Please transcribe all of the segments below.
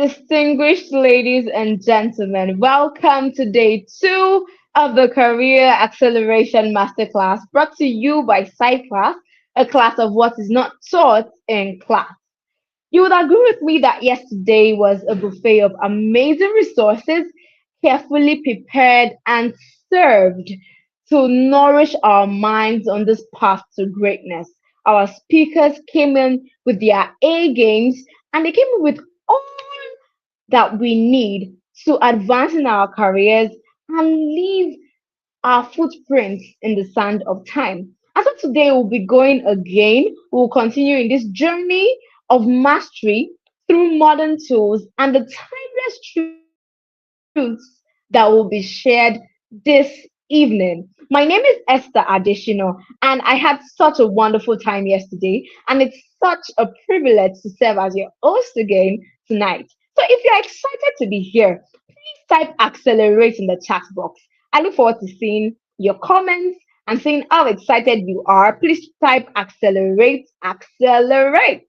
Distinguished ladies and gentlemen, welcome to day two of the Career Acceleration Masterclass brought to you by Class, a class of what is not taught in class. You would agree with me that yesterday was a buffet of amazing resources, carefully prepared and served to nourish our minds on this path to greatness. Our speakers came in with their A games and they came in with all that we need to advance in our careers and leave our footprints in the sand of time. And so today we'll be going again. We'll continue in this journey of mastery through modern tools and the timeless truths that will be shared this evening. My name is Esther Adeshino, and I had such a wonderful time yesterday, and it's such a privilege to serve as your host again tonight. So if you're excited to be here, please type accelerate in the chat box. I look forward to seeing your comments and seeing how excited you are. Please type accelerate, accelerate.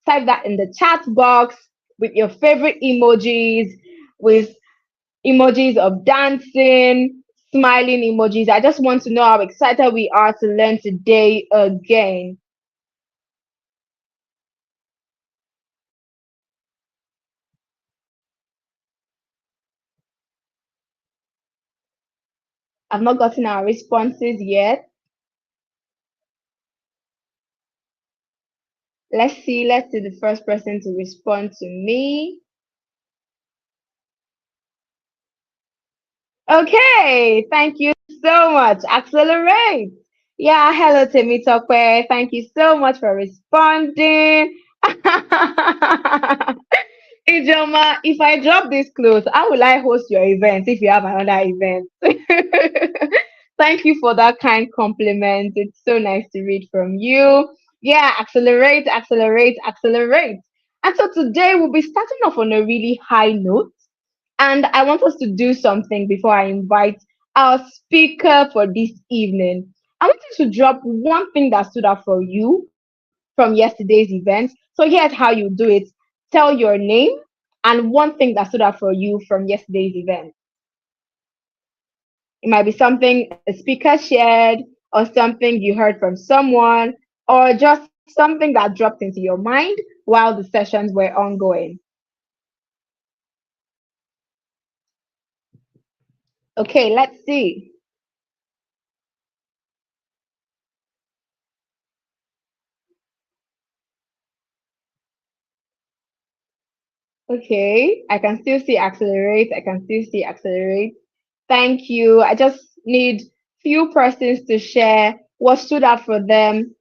Type that in the chat box with your favorite emojis, with emojis of dancing, smiling emojis. I just want to know how excited we are to learn today again. I've not gotten our responses yet. Let's see the first person to respond to me. Okay, thank you so much. Accelerate. Yeah, hello Temi Tokwe. Thank you so much for responding. Ijoma, if I drop this close, how will I host your event if you have another event? Thank you for that kind compliment. It's so nice to read from you. Yeah, accelerate, accelerate, accelerate. And so today we'll be starting off on a really high note. And I want us to do something before I invite our speaker for this evening. I want you to drop one thing that stood out for you from yesterday's event. So here's how you do it. Tell your name and one thing that stood out for you from yesterday's event. It might be something a speaker shared, or something you heard from someone, or just something that dropped into your mind while the sessions were ongoing. Okay, let's see. Okay, I can still see accelerate. I can still see accelerate. Thank you. I just need few persons to share what stood out for them.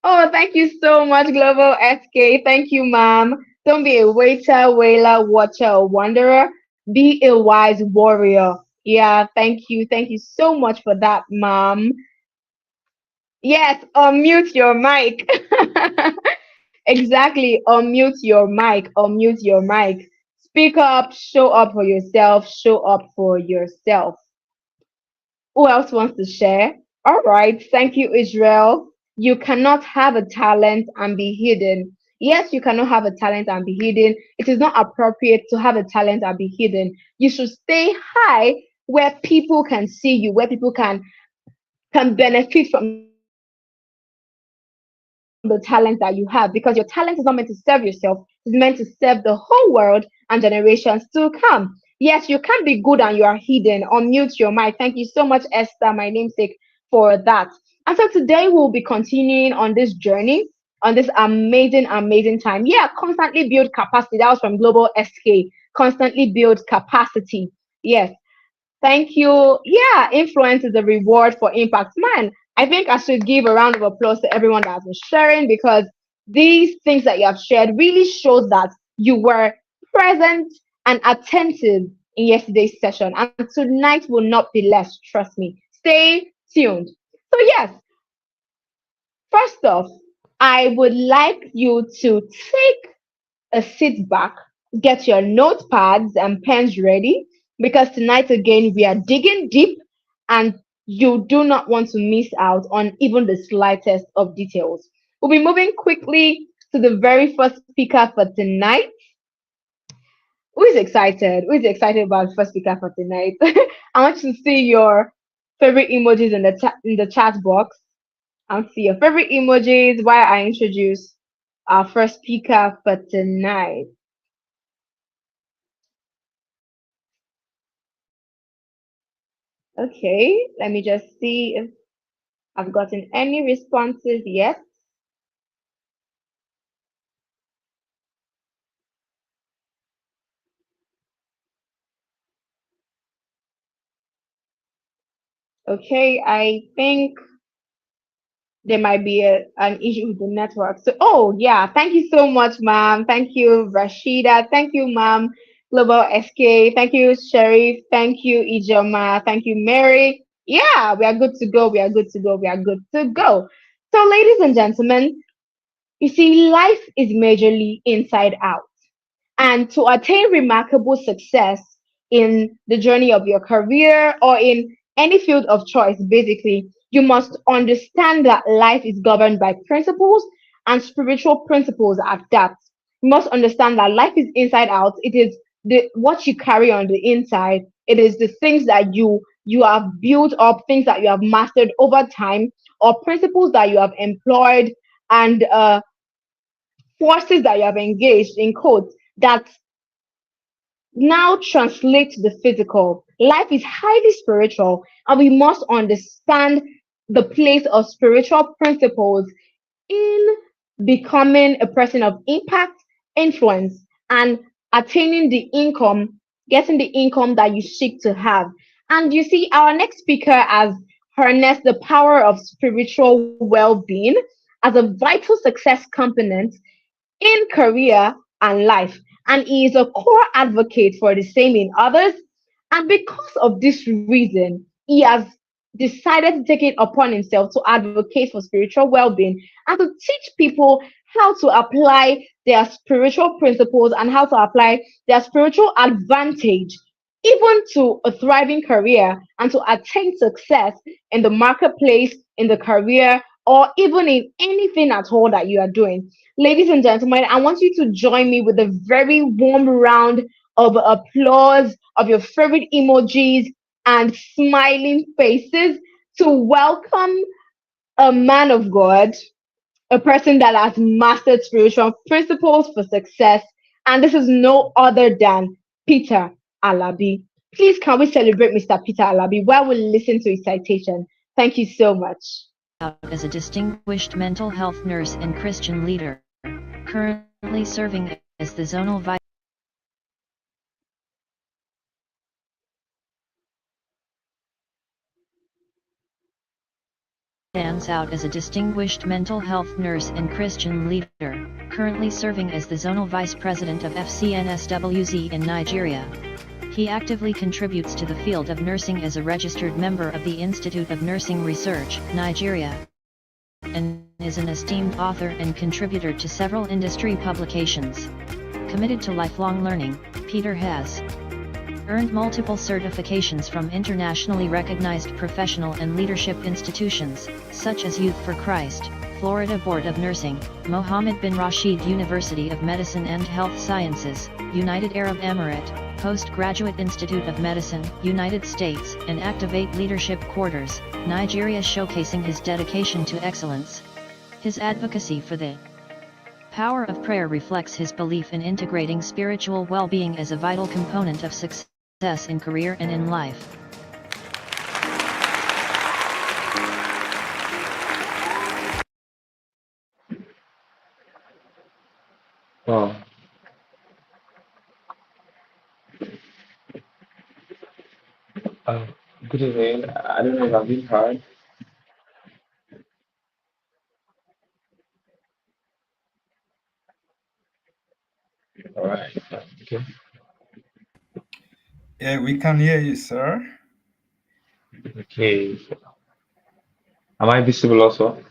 Oh, thank you so much, Global SK. Thank you, ma'am. Don't be a waiter, wailer, watcher, or wanderer. Be a wise warrior. Yeah, thank you. Thank you so much for that, ma'am. Yes, unmute your mic. Exactly. Unmute your mic. Unmute your mic. Speak up. Show up for yourself. Show up for yourself. Who else wants to share? All right. Thank you, Israel. You cannot have a talent and be hidden. Yes, you cannot have a talent and be hidden. It is not appropriate to have a talent and be hidden. You should stay high where people can see you, where people can benefit from the talent that you have, because your talent is not meant to serve yourself, it's meant to serve the whole world and generations to come. Yes, you can be good and you are hidden. Unmute your mic. Thank you so much, Esther, my namesake, for that. And so today we'll be continuing on this journey, on this amazing, amazing time. Yeah, constantly build capacity. That was from Global SK. Constantly build capacity. Yes. Thank you. Yeah, influence is a reward for impact. Man, I think I should give a round of applause to everyone that has been sharing, because these things that you have shared really shows that you were present and attentive in yesterday's session. And tonight will not be less, trust me. Stay tuned. So, yes, first off, I would like you to take a sit back, get your notepads and pens ready, because tonight again we are digging deep and you do not want to miss out on even the slightest of details. We'll be moving quickly to the very first speaker for tonight. Who is excited? Who is excited about first speaker for tonight? I want to see your favorite emojis in the chat box. I want to see your favorite emojis while I introduce our first speaker for tonight. Okay, let me just see if I've gotten any responses yet. Okay, I think there might be an issue with the network. So, oh yeah, thank you so much, ma'am. Thank you, Rashida. Thank you, ma'am. Global SK. Thank you, Sherry. Thank you, Ijoma. Thank you, Mary. Yeah, we are good to go. We are good to go. We are good to go. So, ladies and gentlemen, you see, life is majorly inside out. And to attain remarkable success in the journey of your career or in any field of choice, basically, you must understand that life is governed by principles and spiritual principles at that. You must understand that life is inside out. It is the what you carry on the inside. It is the things that you have built up, things that you have mastered over time, or principles that you have employed and forces that you have engaged in quotes that now translate to the physical. Life is highly spiritual, and we must understand the place of spiritual principles in becoming a person of impact, influence, and attaining the income, getting the income that you seek to have. And you see, our next speaker has harnessed the power of spiritual well being as a vital success component in career and life, and he is a core advocate for the same in others. And because of this reason, he has decided to take it upon himself to advocate for spiritual well being and to teach people how to apply their spiritual principles and how to apply their spiritual advantage even to a thriving career and to attain success in the marketplace, in the career, or even in anything at all that you are doing. Ladies and gentlemen, I want you to join me with a very warm round of applause of your favorite emojis and smiling faces to welcome a man of God, a person that has mastered spiritual principles for success. And this is no other than Peter Alabi. Please, can we celebrate Mr. Peter Alabi while we listen to his citation? Thank you so much. As a distinguished mental health nurse and Christian leader, currently serving as the zonal vice stands out as a distinguished mental health nurse and Christian leader, currently serving as the zonal vice president of FCNSWZ in Nigeria. He actively contributes to the field of nursing as a registered member of the Institute of Nursing Research, Nigeria, and is an esteemed author and contributor to several industry publications. Committed to lifelong learning, Peter has earned multiple certifications from internationally recognized professional and leadership institutions, such as Youth for Christ, Florida Board of Nursing, Mohammed bin Rashid University of Medicine and Health Sciences, United Arab Emirate, Postgraduate Institute of Medicine, United States, and Activate Leadership Quarters, Nigeria, showcasing his dedication to excellence. His advocacy for the power of prayer reflects his belief in integrating spiritual well-being as a vital component of success in career and in life. Oh, uh, good evening. I don't know if I've been heard. All right. Okay. Yeah, we can hear you, sir. Okay. Am I visible also?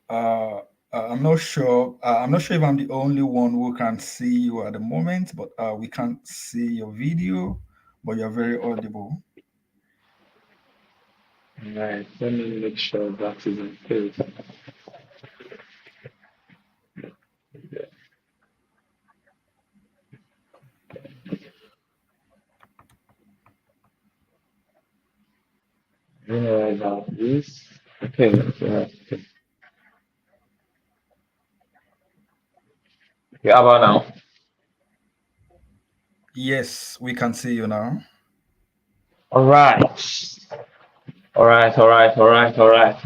Uh, I'm not sure. I'm not sure if I'm the only one who can see you at the moment, but we can't see your video, but you're very audible. All right. Let me make sure that is in place. about this. Okay. Okay. Okay, how about now? Yes, we can see you now. All right. All right. All right. All right. All right.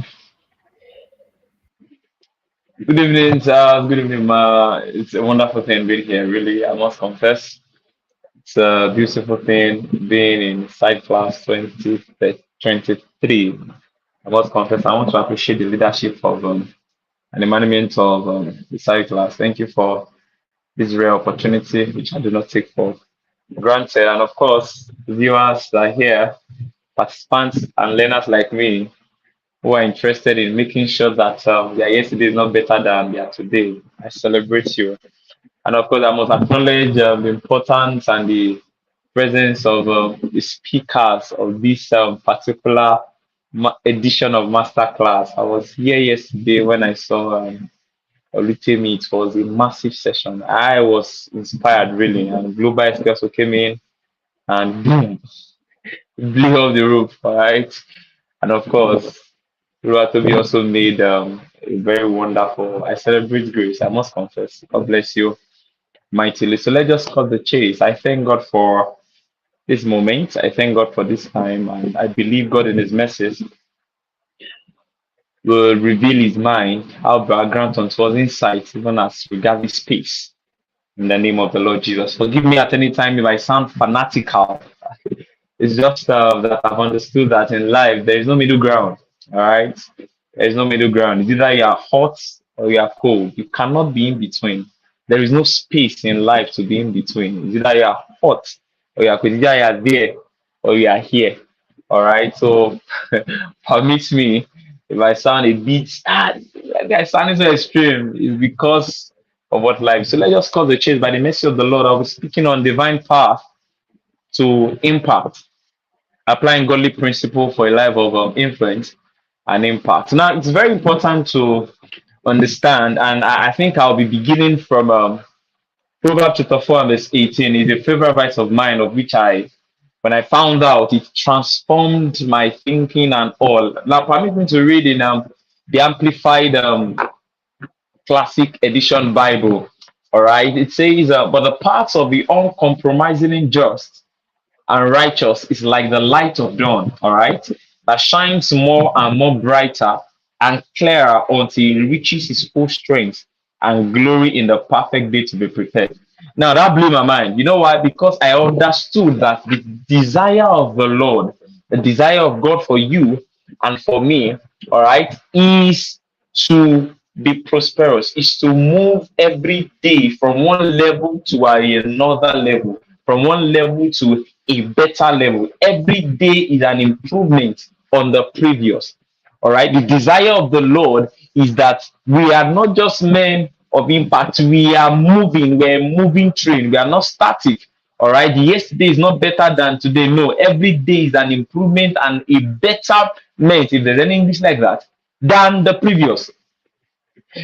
Good evening, sir. Good evening, ma. It's a wonderful thing being here. Really, I must confess, it's a beautiful thing being in side class 2023. I must confess, I want to appreciate the leadership of and the management of the side class. Thank you for this rare opportunity, which I do not take for granted. And of course, viewers that are here, participants and learners like me who are interested in making sure that their yesterday is not better than their today. I celebrate you. And of course, I must acknowledge the importance and the presence of the speakers of this particular edition of Masterclass. I was here yesterday when I saw Olutemi. It was a massive session. I was inspired really, and Global SP also came in and boom, blew off the roof. All right, and of course, Oluwatobi also made a very wonderful. I celebrate grace. I must confess. God bless you mightily. So let's just cut the chase. I thank God for this moment. I thank God for this time, and I believe God in His message will reveal His mind, how grant unto us insight, even as regard this space. In the name of the Lord Jesus. Forgive me at any time if I sound fanatical. It's just that I've understood that in life there is no middle ground. All right, there is no middle ground. It's either you are hot or you are cold. You cannot be in between. There is no space in life to be in between. It's either you are hot or you are cold. It's either you are there or you are here. All right. So permit me if I sound a bit like I sound so extreme. It's because of what life. So let's just cut the chase by the mercy of the Lord. I'll be speaking on divine path to impact, applying godly principle for a life of influence and impact. Now, it's very important to understand, and I think I'll be beginning from Proverbs chapter 4 and verse 18. Is a favorite verse of mine, of which when I found out, it transformed my thinking and all. Now, permit me to read in the Amplified Classic Edition Bible. All right, it says, but the paths of the uncompromisingly just and righteous is like the light of dawn, all right, that shines more and more brighter and clearer until it reaches its full strength and glory in the perfect day to be prepared. Now that blew my mind. You know why? Because I understood that the desire of the Lord, the desire of God for you and for me, all right, is to be prosperous, is to move every day from one level to another level, from one level to a better level. Every day is an improvement on the previous. All right. The desire of the Lord is that we are not just men of impact. We are moving. We're a moving train. We are not static. All right. Yesterday is not better than today. No, every day is an improvement and a betterment, if there's any English like that, than the previous.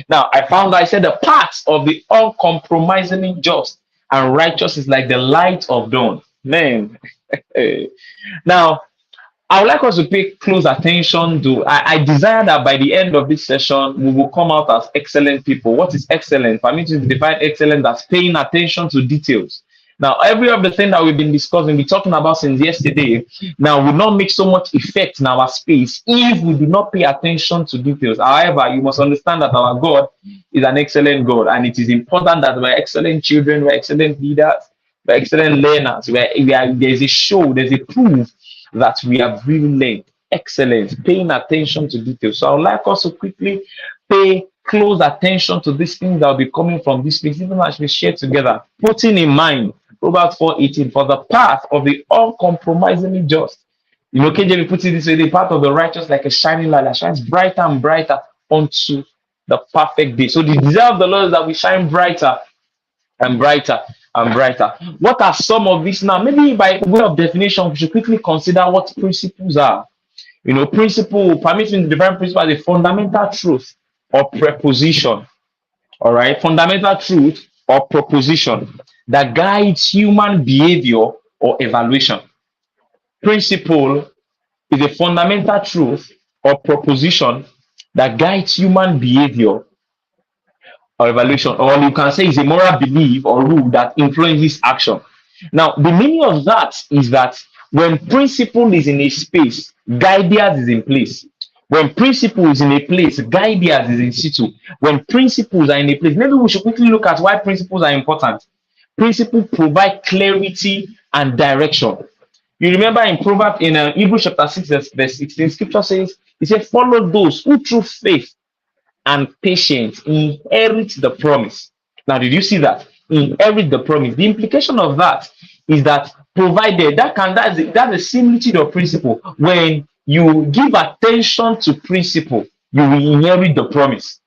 Now, I said the paths of the uncompromisingly just and righteous is like the light of dawn. Man. Now, I would like us to pay close attention to. I desire that by the end of this session, we will come out as excellent people. What is excellent? For me to define excellence as paying attention to details. Now, every of the thing that we've been discussing, we're talking about since yesterday, now will not make so much effect in our space if we do not pay attention to details. However, you must understand that our God is an excellent God, and it is important that we're excellent children, we're excellent leaders, we're excellent learners. There's a show, there's a proof that we have really learned excellence, paying attention to details. So I would like us to quickly pay close attention to these things that will be coming from this place, even as we share together, putting in mind Proverbs 4:18, for the path of the uncompromisingly just. You know, KJV puts it this way: the path of the righteous like a shining light that shines brighter and brighter unto the perfect day. So the desire of the Lord is that we shine brighter and brighter and brighter. What are some of these now? Maybe by way of definition, we should quickly consider what principles are. You know, principle, permitting different principle as a fundamental truth or preposition. All right, fundamental truth or proposition that guides human behavior or evaluation. Principle is a fundamental truth or proposition that guides human behavior or evaluation, or you can say it's a moral belief or rule that influences action. Now, the meaning of that is that when principle is in a space, guidance is in place. When principle is in a place, guidance is in situ. When principles are in a place, maybe we should quickly look at why principles are important. Principles provide clarity and direction. You remember in Proverbs, in Hebrews chapter 6, verse 16, scripture says, it says, follow those who through faith and patience inherit the promise. Now, did you see that? Inherit the promise. The implication of that is that provided that's a similitude of principle. When you give attention to principle, you will inherit the promise.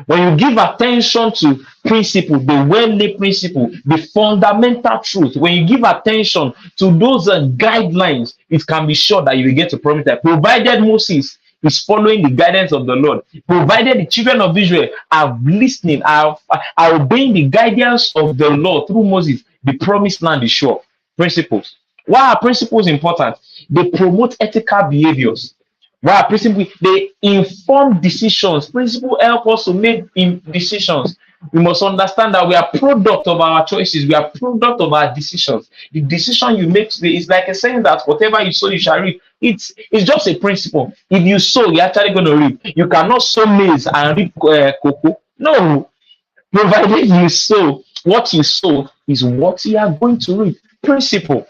When you give attention to principle, the well-laid principle, the fundamental truth, when you give attention to those guidelines, it can be sure that you will get to promise that provided Moses is following the guidance of the Lord, provided the children of Israel are listening, are obeying the guidance of the Lord through Moses, the promised land is sure. Principles. Why are principles important? They promote ethical behaviors. Why are principles? They inform decisions. Principles help us to make decisions. We must understand that we are product of our choices. We are product of our decisions. The decision you make today is like a saying that whatever you sow, you shall reap. It's just a principle. If you sow, you're actually going to reap. You cannot sow maize and reap cocoa. No. Provided you sow, what you sow is what you are going to reap. Principle.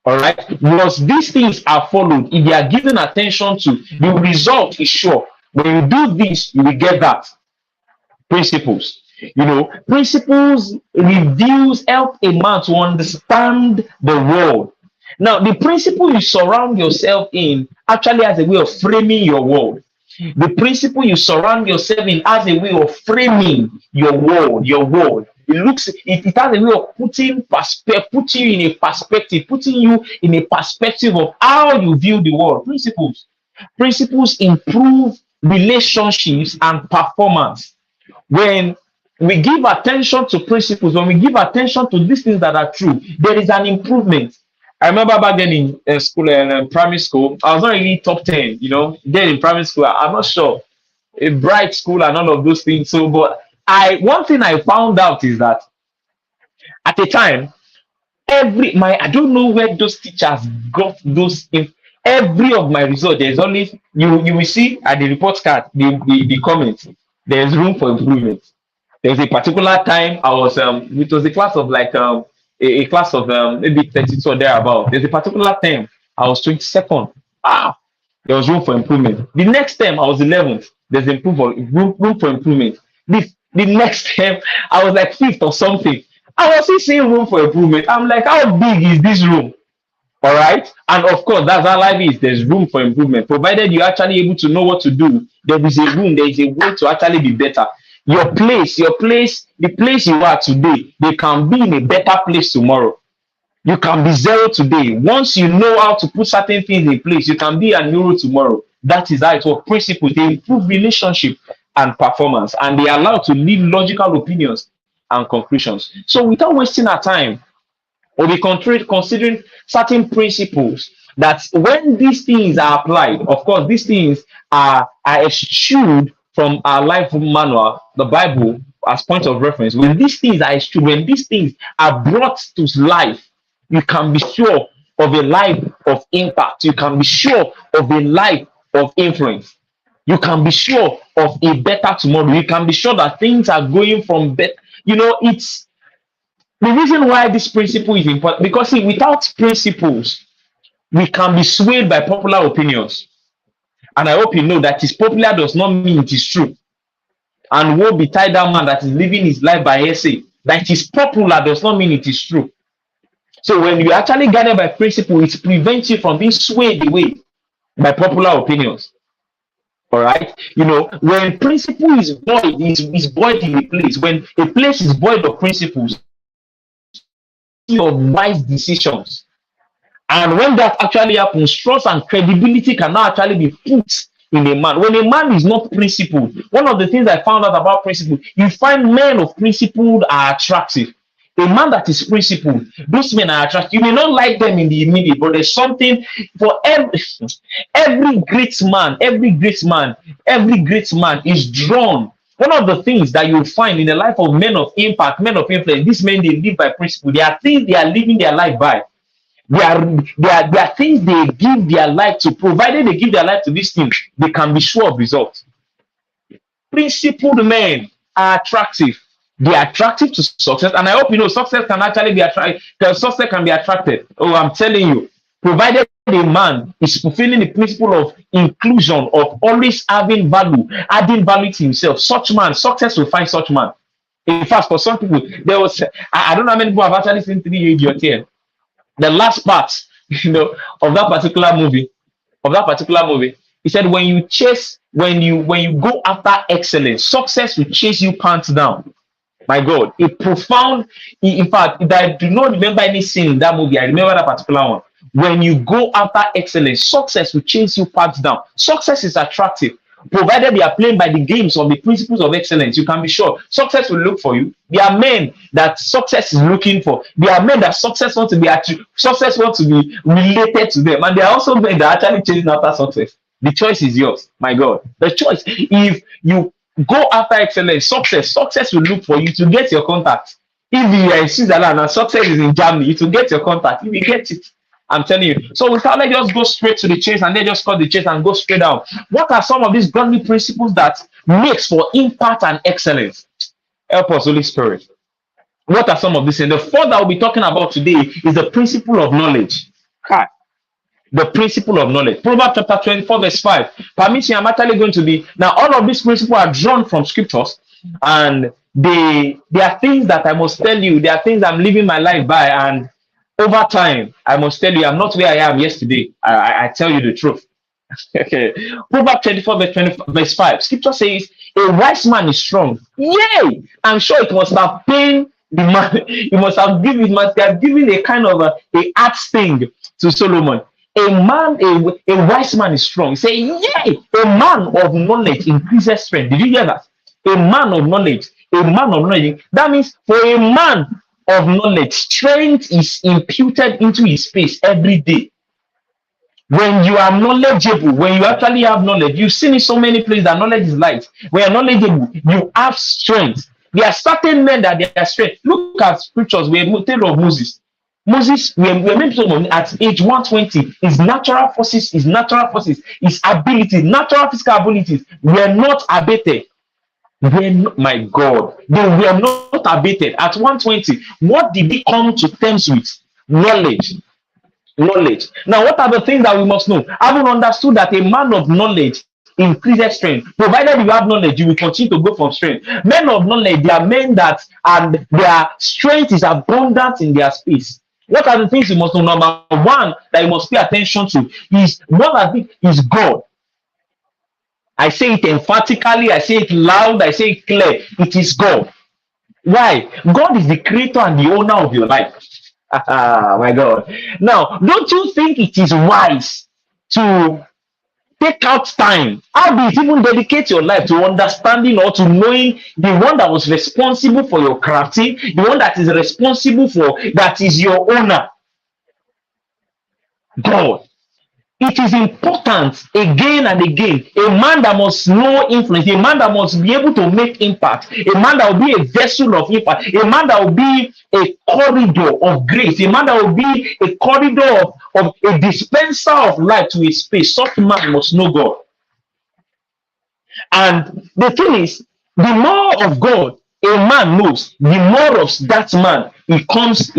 All right. Once these things are followed, if you are given attention to, the result is sure. When you do this, you will get that. Principles. Principles reveals help a man to understand the world. Now, the principle you surround yourself in actually has a way of framing your world. The principle you surround yourself in has a way of framing your world. It has a way of putting you in a perspective, putting you in a perspective of how you view the world. Principles improve relationships and performance. When we give attention to principles, when we give attention to these things that are true, there is an improvement. I remember back then in school, primary school, I was not really top 10, then in primary school, I'm not sure, a bright school and all of those things. So, but one thing I found out is that at the time, I don't know where those teachers got those, every of my results, there's only, you will see at the report card, the comments, there's room for improvement. There's a particular time I was, it was a class of like, a class of maybe 32 or thereabout. There's a particular time I was 22nd. There was room for improvement. The next time I was 11th. There's room for improvement. The next time I was like 5th or something. I was still seeing room for improvement. I'm like, how big is this room? All right. And of course, that's how life is. There's room for improvement. Provided you're actually able to know what to do, there is a room, there is a way to actually be better. The place you are today, they can be in a better place tomorrow. You can be zero today. Once you know how to put certain things in place, you can be a hero tomorrow. That is how it works. Principles, they improve relationship and performance, and they allow to leave logical opinions and conclusions. So without wasting our time, we'll be considering certain principles that when these things are applied, of course, these things are eschewed from our life manual, the Bible, as point of reference. When these things are eschewed, when these things are brought to life, you can be sure of a life of impact. You can be sure of a life of influence. You can be sure of a better tomorrow. You can be sure that things are going from better. It's the reason why this principle is important, because without principles, we can be swayed by popular opinions. And I hope you know that it's popular does not mean it is true. And woe betide that man that is living his life by hearsay. That it is popular does not mean it is true. So when you actually guided by principle, it prevents you from being swayed away by popular opinions. All right. When principle is void, is void in a place. When a place is void of principles, of wise decisions. And when that actually happens, trust and credibility can now actually be put in a man. When a man is not principled, one of the things I found out about principle, you find men of principle are attractive. A man that is principled, those men are attractive. You may not like them in the immediate, but there's something for every great man, every great man is drawn. One of the things that you'll find in the life of men of impact, men of influence, these men, they live by principle. There are things they are living their life by. There are things they give their life to. Provided they give their life to these things, they can be sure of results. Principled men are attractive. They are attractive to success, and I hope you know success can actually be attracted. Success can be attracted. Oh, I'm telling you, provided a man is fulfilling the principle of inclusion, of always having value, adding value to himself, such man, success will find such man. In fact, for some people, there was I don't know how many people have actually seen 3 Idiots here. The last part, of that particular movie, he said, when you go after excellence, success will chase you pants down. My God, a profound. In fact, I do not remember any scene in that movie. I remember that particular one. When you go after excellence, success will chase you pants down. Success is attractive, provided they are playing by the games of the principles of excellence. You can be sure success will look for you. There are men that success is looking for. There are men that success wants to be related to them, and there are also men that are actually chasing after success. The choice is yours, my God. The choice. If you go after excellence, success will look for you to get your contact. If you are in Switzerland and success is in Germany, it will get your contact. You will get it. I'm telling you. So we can't just go straight to the chase and then just cut the chase and go straight down. What are some of these godly principles that makes for impact and excellence? Help us, Holy Spirit. What are some of these? And the fourth that we'll be talking about today is the principle of knowledge. The principle of knowledge. Proverbs chapter 24, verse 5. Permit me, I'm actually going to be. Now, all of these principles are drawn from scriptures, and they are things that I must tell you. They are things I'm living my life by, and over time, I must tell you, I'm not where I am yesterday. I tell you the truth. Okay. Proverbs 24, verse 5. Scripture says, a wise man is strong. Yay! I'm sure it must have pained the man. It must have given a kind of a art thing to Solomon. A wise man is strong. Say, yay! A man of knowledge increases strength. Did you hear that? A man of knowledge. That means for a man of knowledge, strength is imputed into his space every day. When you are knowledgeable, when you actually have knowledge, you've seen in so many places that knowledge is light. When you're knowledgeable, you have strength. There are certain men that they are strength. Look at scriptures. We have tale of Moses. Moses, we are meant to at age 120, his natural forces, his abilities, natural physical abilities were not abated. My God, they were not abated. At 120, what did he come to terms with? Knowledge. Now, what are the things that we must know? Having understood that a man of knowledge increases strength. Provided you have knowledge, you will continue to go from strength. Men of knowledge, they are men that and their strength is abundant in their space. What are the things you must know? Number one that you must pay attention to is God. I say it emphatically, I say it loud, I say it clear. It is God. Why? God is the creator and the owner of your life. My God. Now, don't you think it is wise to take out time? How do you even dedicate your life to understanding or to knowing the one that was responsible for your crafting, the one that is responsible that is your owner? God. It is important again and again. A man that must know influence, a man that must be able to make impact, a man that will be a vessel of impact, a man that will be a corridor of grace, a man that will be a corridor of a dispenser of life to a space. Such man must know God. And the thing is, the more of God a man knows, the more of that man he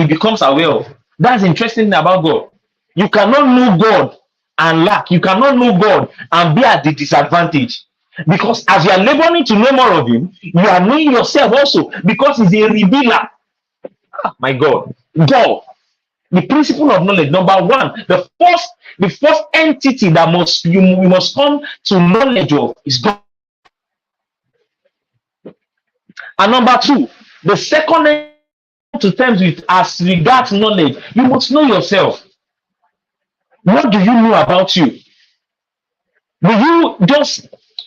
becomes aware of. That's interesting about God. You cannot know God and lack. You cannot know God and be at the disadvantage. Because as you are laboring to know more of him, you are knowing yourself also, because he's a revealer. My God. God. The principle of knowledge. Number one, the first entity that we must come to knowledge of is God. And number two, the second to terms with as regards knowledge, you must know yourself. What do you know about you? Will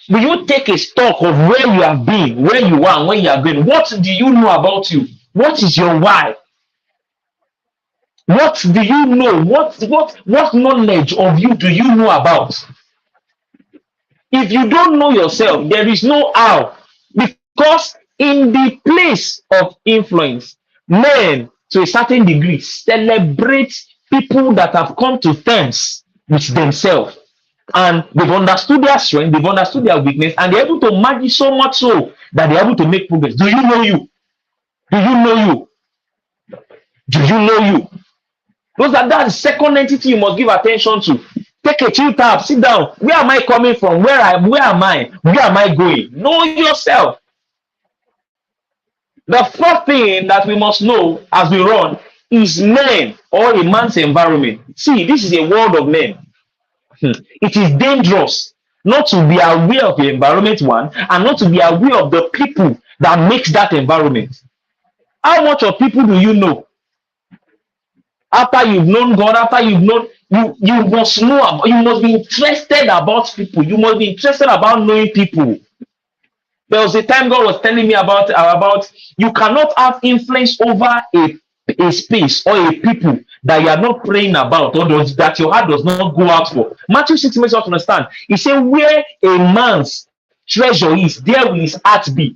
you take a stock of where you have been, where you are, and where you have been? What do you know about you? What is your why? What do you know? What knowledge of you do you know about? If you don't know yourself, there is no how. Because in the place of influence, men to a certain degree celebrate people that have come to terms with themselves. And they've understood their strength, they've understood their weakness, and they're able to manage so much so that they're able to make progress. Do you know you? Do you know you? Do you know you? That's the second entity you must give attention to. Take a chill tap, sit down. Where am I coming from? Where am I? Where am I going? Know yourself. The first thing that we must know as we run is men or a man's environment. See, this is a world of men. It is dangerous not to be aware of the environment, one, and not to be aware of the people that makes that environment. How much of people do you know? After you've known God, after you've known, you must know about, you must be interested about people. You must be interested about knowing people. There was a time God was telling me about you cannot have influence over a space or a people that you are not praying about, or that your heart does not go out for. Matthew 6 makes us understand. He said, where a man's treasure is, there will his heart be.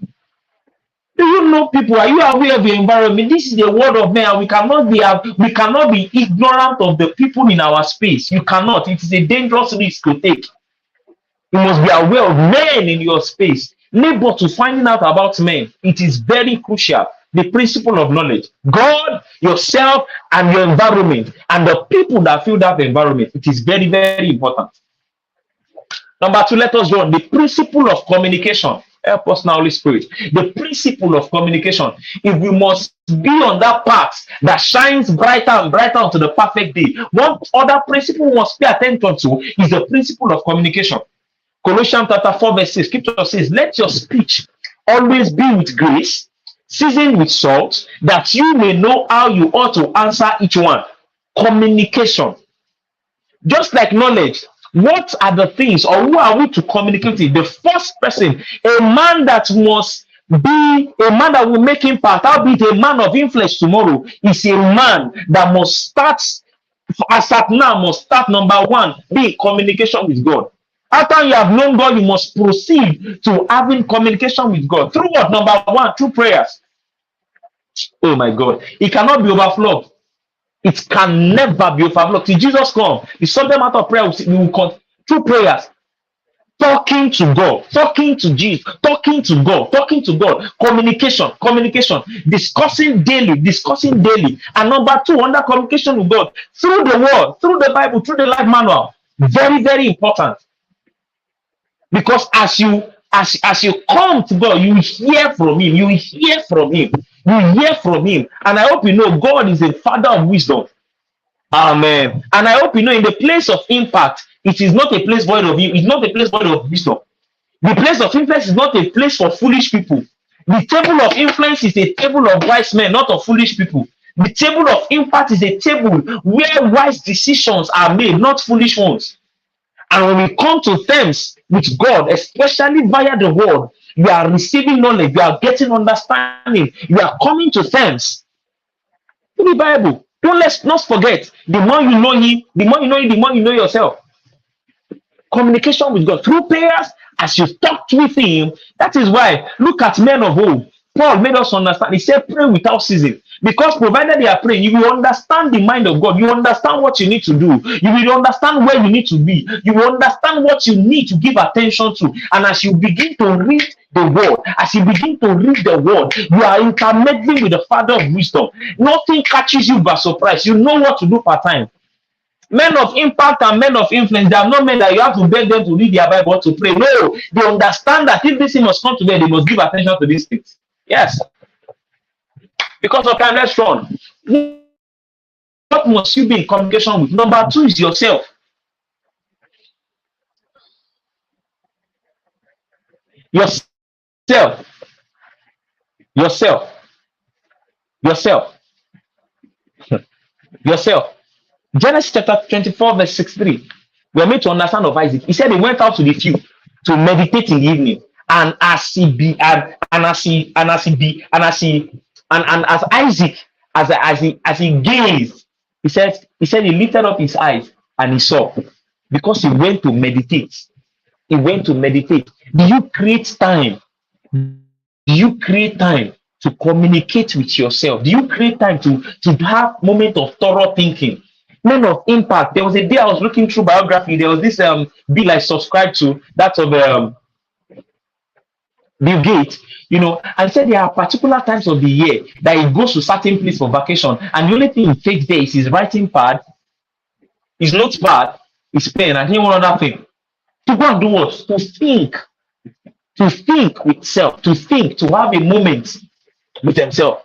Do you know people? Are you aware of your environment? This is the word of man. We cannot be ignorant of the people in our space. You cannot. It is a dangerous risk to take. You must be aware of men in your space. Neighbor, to finding out about men, it is very crucial. The principle of knowledge. God, yourself, and your environment, and the people that fill that environment. It is very, very important. Number two, let us go on the principle of communication. Help us now, Holy Spirit. The principle of communication. If we must be on that path that shines brighter and brighter unto the perfect day, one other principle we must pay attention to is the principle of communication. Colossians chapter 4, verse 6, scripture says, let your speech always be with grace, seasoned with salt, that you may know how you ought to answer each one. Communication. Just like knowledge, what are the things, or who are we to communicate with? The first person, a man that must be a man that will make impact, albeit a man of influence tomorrow, is a man that must start, as at now, must start number one, be in communication with God. After you have known God, you must proceed to having communication with God. Through what? Number one, through prayers. Oh my God. It cannot be overflowed. It can never be overflowed. Till Jesus come, the subject matter of prayer we will come through prayers. Talking to God, talking to Jesus, talking to God, communication, discussing daily. And number two, under communication with God, through the word, through the Bible, through the life manual. Very, very important. Because as you come to God, you hear from him, and I hope you know God is a father of wisdom. Amen. And I hope you know in the place of impact, it is not a place void of you, it's not a place void of wisdom. The place of influence is not a place for foolish people. The table of influence is a table of wise men, not of foolish people. The table of impact is a table where wise decisions are made, not foolish ones. And when we come to terms with God, especially via the word, you are receiving knowledge, you are getting understanding, you are coming to terms with the Bible. Let's not forget, the more you know him, the more you know yourself. Communication with God through prayers, as you talk with him. That is why, look at men of old. Paul made us understand. He said, pray without ceasing. Because provided they are praying, you will understand the mind of God. You understand what you need to do. You will understand where you need to be. You will understand what you need to give attention to. And as you begin to read the word, you are intermingling with the Father of wisdom. Nothing catches you by surprise. You know what to do per time. Men of impact and men of influence, they are not men that you have to beg them to read their Bible or to pray. No, they understand that if this thing must come to them, they must give attention to these things. Yes. Because of time, let's run. What must you be in communication with? Number two is yourself. Yourself. Genesis chapter 24, verse 63. We are made to understand of Isaac. He said he went out to the field to meditate in the evening. And as Isaac, as he gazed, He said he lifted up his eyes and he saw, because he went to meditate. He went to meditate. Do you create time? Do you create time to communicate with yourself? Do you create time to have moment of thorough thinking? Men of impact. There was a day I was looking through biography. There was this bill I subscribed to, that of Bill Gates, and said there are particular times of the year that he goes to certain place for vacation, and the only thing he takes there is his writing pad, his notepad, his pen, and one other thing. To go and do what? To think with self, to have a moment with himself.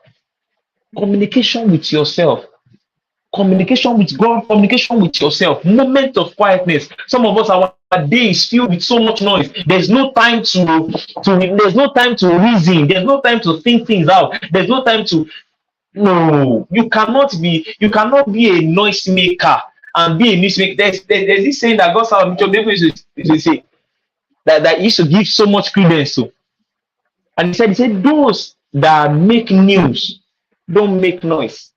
Communication with yourself, communication with God, communication with yourself, moment of quietness. Some of us, our day is filled with so much noise. There's no time there's no time to reason, there's no time to think things out, there's no time to. No, you cannot be a noisemaker and be a newsmaker. There's this saying that God used to say that he used to give so much credence to. And he said, those that make news don't make noise.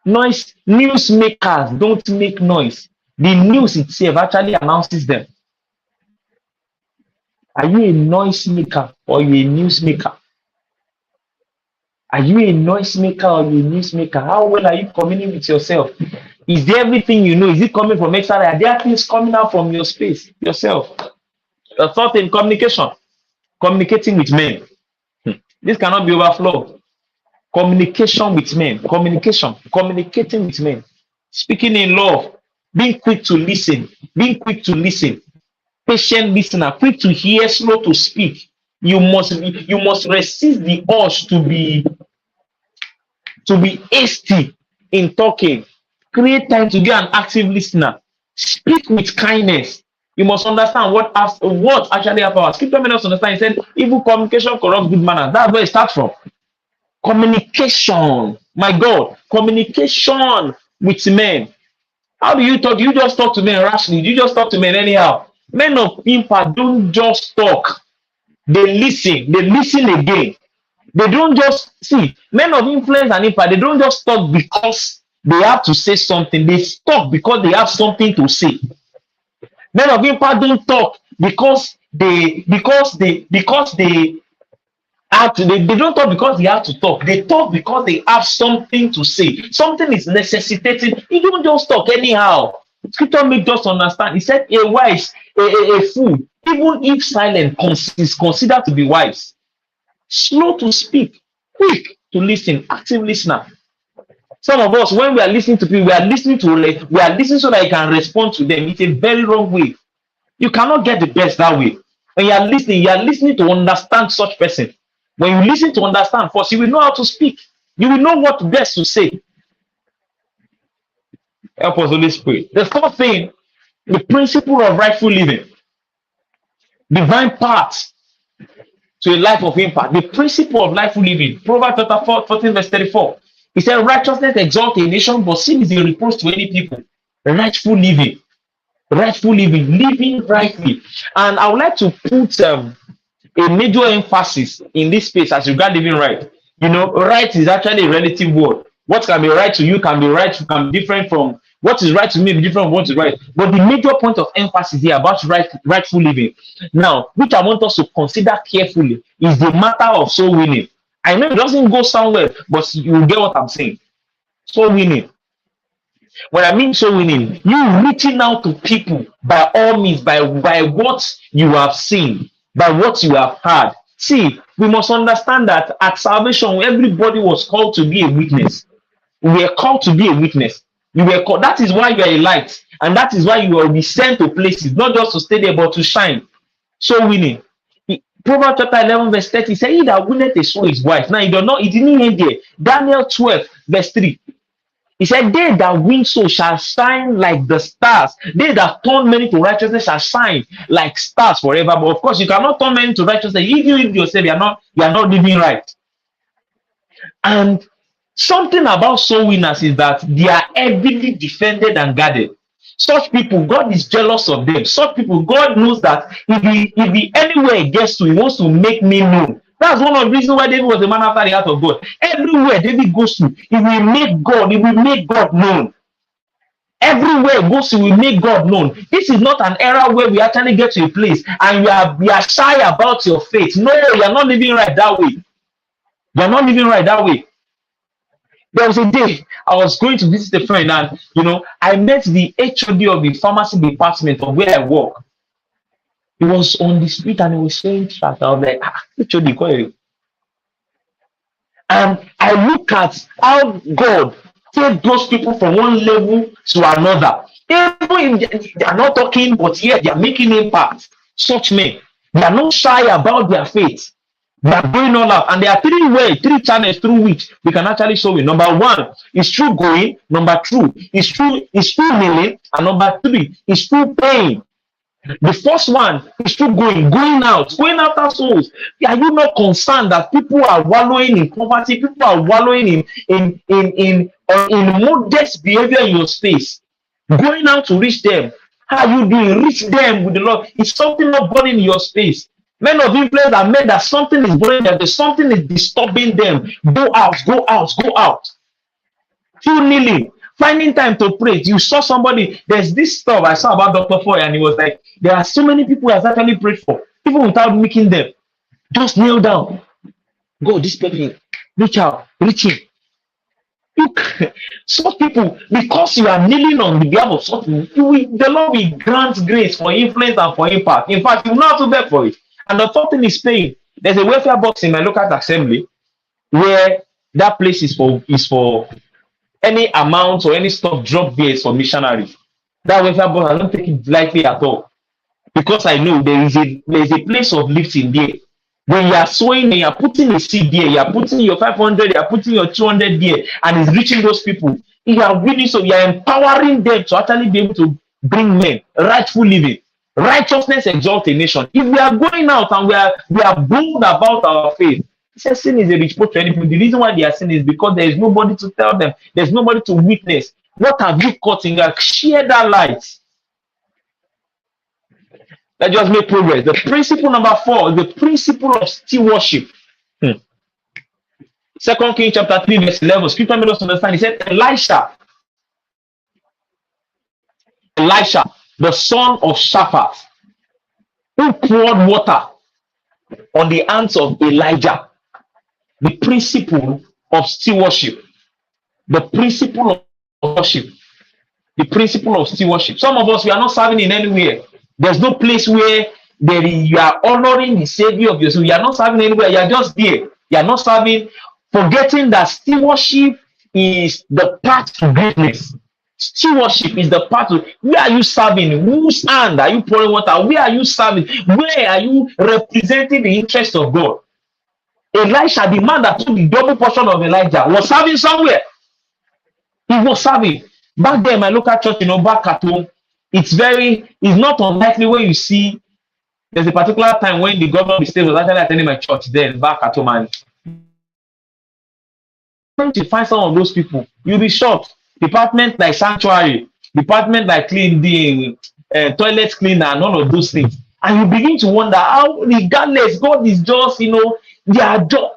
Newsmakers don't make noise. The news itself actually announces them. Are you a noisemaker or are you a newsmaker? Are you a noisemaker or you a newsmaker? How well are you communicating with yourself? Is there everything you know? Is it coming from external? Are there things coming out from your space, yourself? A thought in communication, communicating with men. This cannot be overflow. Communication with men, communicating with men, speaking in love, being quick to listen, patient listener, quick to hear, slow to speak. You must resist the urge to be hasty in talking. Create time to be an active listener. Speak with kindness. You must understand what actually happens. Scripture made us understand. He said, evil communication corrupts good manners. That's where it starts from. Communication, my God, communication with men. How do you talk? Do you just talk to men rashly? Do you just talk to men anyhow? Men of impact don't just talk. They listen again. They don't just see. Men of influence and impact, they don't just talk because they have to say something. They talk because they have something to say. Men of impact don't talk because they don't talk because they have to talk. They talk because they have something to say. Something is necessitating. You don't just talk anyhow. Scripture makes us understand. He said, a fool, even if silent, is considered to be wise. Slow to speak, quick to listen, active listener. Some of us, when we are listening to people, we are listening so that you can respond to them. It's a very wrong way. You cannot get the best that way. When you are listening to understand such person. When you listen to understand first, you will know how to speak. You will know what best to say. Help us, Holy Spirit. The fourth thing, the principle of rightful living. Divine path to a life of impact. The principle of rightful living. Proverbs chapter 14, verse 34. He said, righteousness exalts a nation, but sin is a reproach to any people. Rightful living, living rightly. And I would like to put a major emphasis in this space as regard living right. Right is actually a relative word. What can be right to you can be different from what is right to me, be different from what is right. But the major point of emphasis here about rightful living, now, which I want us to consider carefully, is the matter of soul winning. I know it doesn't go somewhere, but you will get what I'm saying. Soul winning. When I mean soul winning, you reaching out to people by all means, by what you have seen, by what you have heard. See, we must understand that at salvation, everybody was called to be a witness. We are called to be a witness. That is why you are a light, and that is why you will be sent to places, not just to stay there, but to shine. Soul winning. Proverbs chapter 11, verse 30 says, he that winneth a soul is wise. Now, it didn't end there. Daniel 12, verse 3. He said, they that win souls shall shine like the stars. They that turn many to righteousness shall shine like stars forever. But of course, you cannot turn many to righteousness if you yourself you are not living right. And something about soul winners is that they are heavily defended and guarded. Such people, God is jealous of them. Such people, God knows that if he anywhere he gets to, he wants to make me known. That's one of the reasons why David was a man after the heart of God. Everywhere David goes to, he will make God known. Everywhere goes to will make God known. This is not an era where we actually get to a place and you are shy about your faith. No, you are not living right that way. You are not living right that way. There was a day I was going to visit a friend, and I met the HOD of the pharmacy department of where I work. He was on the street and he was saying that. I was like, HOD, call you. And I look at how God take those people from one level to another. Even if they are not talking, but yet they are making impact. Such men, they are not shy about their faith. They are going all out. And there are three channels through which we can actually show it. Number one is through going. Number two is through kneeling. And number three is through pain. The first one is through going after souls. Are you not concerned that people are wallowing in poverty? People are wallowing in modest behavior in your space. Going out to reach them. How are you doing? Reach them with the Lord. It's something not burning in your space. Men of influence are men that something is burning them. There's something is disturbing them. Go out. Through kneeling. Finding time to pray. You saw somebody, there's this stuff I saw about Dr. Foy, and he was like, there are so many people who have actually prayed for, people without making them. Just kneel down. Go, this person, reach out, reach him. Look, some people, because you are kneeling on the behalf of something, the Lord will grant grace for influence and for impact. In fact, you will not have to beg for it. And the third thing is paying. There's a welfare box in my local assembly where that place is for any amount or any stuff dropped there is for missionaries. That welfare box, I don't take it lightly at all, because I know there is a place of lifting there. When you are sowing and you are putting a seed there, you are putting your 500, you are putting your 200 there, and it's reaching those people. You are winning, so you are empowering them to actually be able to bring men rightful living. Righteousness exalts a nation. If we are going out and we are bold about our faith, says sin is a reproach to any people. The reason why they are sin is because there is nobody to tell them. There's nobody to witness. What have you caught in that? Share that light. Let's just make progress. The principle number 4 is the principle of stewardship. 2 Kings chapter 3 verse 11. Scripture made us understand. He said, Elisha, the son of Shaphat, who poured water on the hands of Elijah. The principle of stewardship. The principle of worship. The principle of stewardship. Some of us, we are not serving in anywhere. There's no place where you are honoring the Savior of your soul. You are not serving anywhere. You are just there. You are not serving, forgetting that stewardship is the path to greatness. Stewardship is the path to, where are you serving? Whose hand are you pouring water? Where are you serving? Where are you representing the interest of God? Elisha, the man that took the double portion of Elijah, was serving somewhere. He was serving. Back there in my local church, back at home, it's not unlikely when you see, there's a particular time when the governor of the state was actually attending my church then, back at home, and when you find some of those people, you'll be shocked. Department like sanctuary, department like clean the toilet cleaner, and all of those things. And you begin to wonder how, regardless, God is just, their job.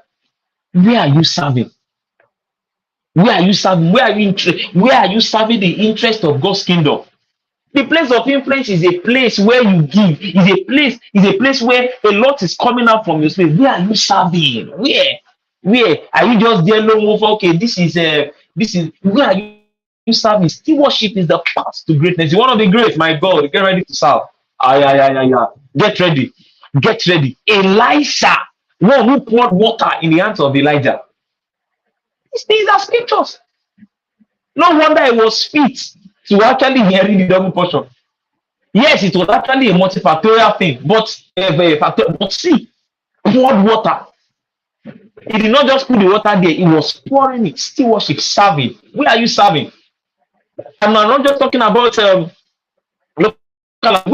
Where are you serving? Where are you serving? Where are you serving the interest of God's kingdom? The place of influence is a place where you give. Is a place where a lot is coming out from your space. Where are you serving? Where are you just there alone over? Okay, this is where are you serving? Stewardship is the path to greatness. You want to be great, my God. Get ready to serve. Yeah. Get ready. Elisha, one who poured water in the hands of Elijah. These things are scriptures. No wonder it was fit to actually inherit the double portion. Yes, it was actually a multifactorial thing, but see, poured water. He did not just put the water there, he was pouring it. Stewardship, serving. Where are you serving? I'm not just talking about where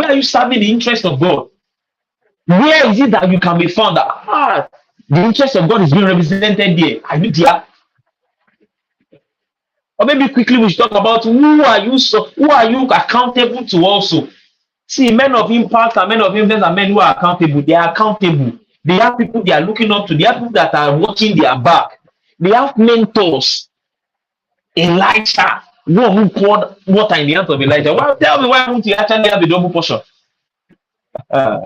are you serving the interest of God? Where is it that you can be found that the interest of God is being represented there? Are you there? Or maybe quickly we should talk about who are you accountable to also? See, men of impact and men of influence are men who are accountable. They are accountable. They have people they are looking up to. They have people that are watching their back. They have mentors. Elisha One who poured water in the hands of Elijah. Well, tell me why won't you actually have a double portion? Uh,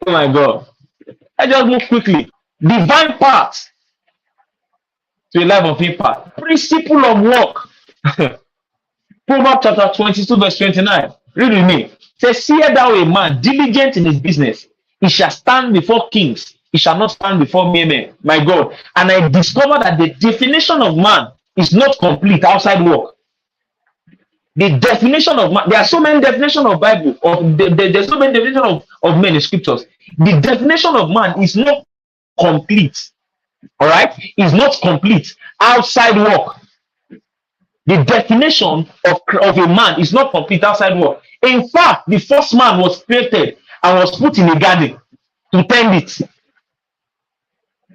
oh my God. I just move quickly. Divine path to a life of impact. Principle of work. Proverbs chapter 22, verse 29. Read with me. It says, "Seest thou a man diligent in his business, he shall stand before kings, he shall not stand before mere men." My God. And I discovered that the definition of man is not complete outside work. The definition of man, there are so many definitions of Bible, there's so many definitions of men in scriptures. The definition of man is not complete. All right, is not complete outside work. The definition of a man is not complete outside work. In fact, the first man was created and was put in a garden to tend it.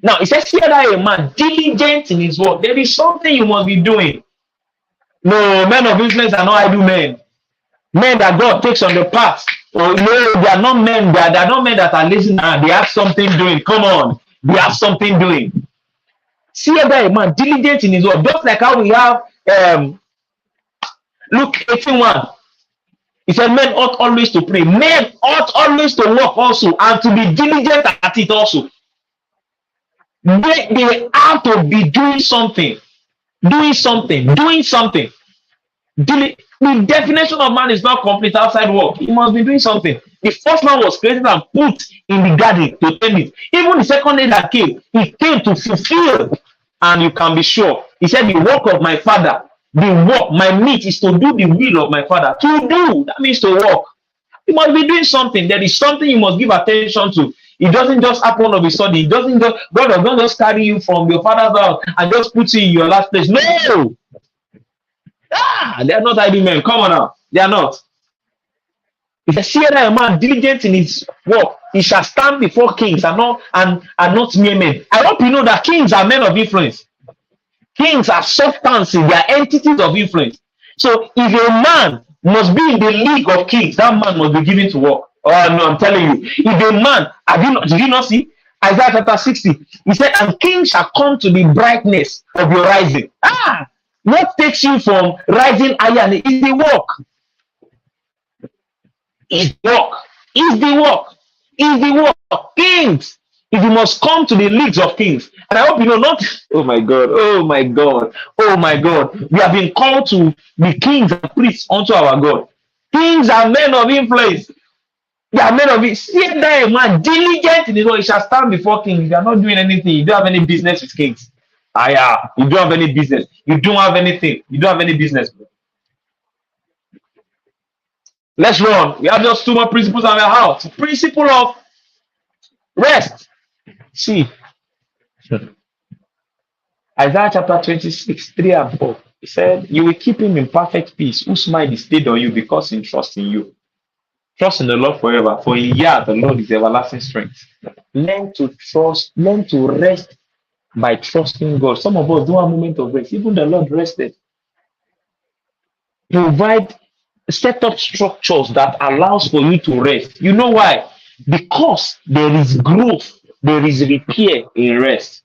Now, it says here that a man diligent in his work. There is something you must be doing. No, men of influence are not idle men. Men that God takes on the path. Oh, no, they are not men. They are not men that are lazy now. They have something doing. Come on. They have something doing. See that a man diligent in his work. Just like how we have Luke 18:1. He said, men ought always to pray. Men ought always to work also and to be diligent at it also. They have to be doing something. Doing something. Doing something. The definition of man is not complete outside work. He must be doing something. The first man was created and put in the garden to tend it. Even the second day that came, he came to fulfill. And you can be sure. He said, the work of my father, the work, my meat is to do the will of my father. To do, that means to work. You must be doing something. There is something you must give attention to. It doesn't just happen all of a sudden. It doesn't just, God does not just carry you from your father's house and just put you in your last place. No! They are not idle men. Come on now. They are not. If I see a man diligent in his work, he shall stand before kings and not mere men. I hope you know that kings are men of influence. Kings are substances, they are entities of influence. So if a man must be in the league of kings, that man must be given to work. Oh no, I'm telling you. If a man, did you not see Isaiah chapter 60? He said, and kings shall come to the brightness of your rising. What takes you from rising higher is the work. Is the work. Is the work. Is the work. Kings. If you must come to the leagues of kings. And I hope you know not. Oh my God. Oh my God. Oh my God. We have been called to be kings and priests unto our God. Kings are men of influence. They are men of it. See that a man diligent in his work, he shall stand before kings. You are not doing anything. You don't have any business with kings. You don't have any business. You don't have anything. You don't have any business. Let's run. We have just two more principles on our house. Principle of rest. See, Isaiah chapter 26, 3 and 4. He said, you will keep him in perfect peace, whose mind is stayed on you because he trusts in you. Trust in the Lord forever, for in Yah the Lord is everlasting strength. Learn to trust, learn to rest by trusting God. Some of us don't have a moment of rest. Even the Lord rested. Set up structures that allows for you to rest. You know why? Because there is growth, there is repair in rest.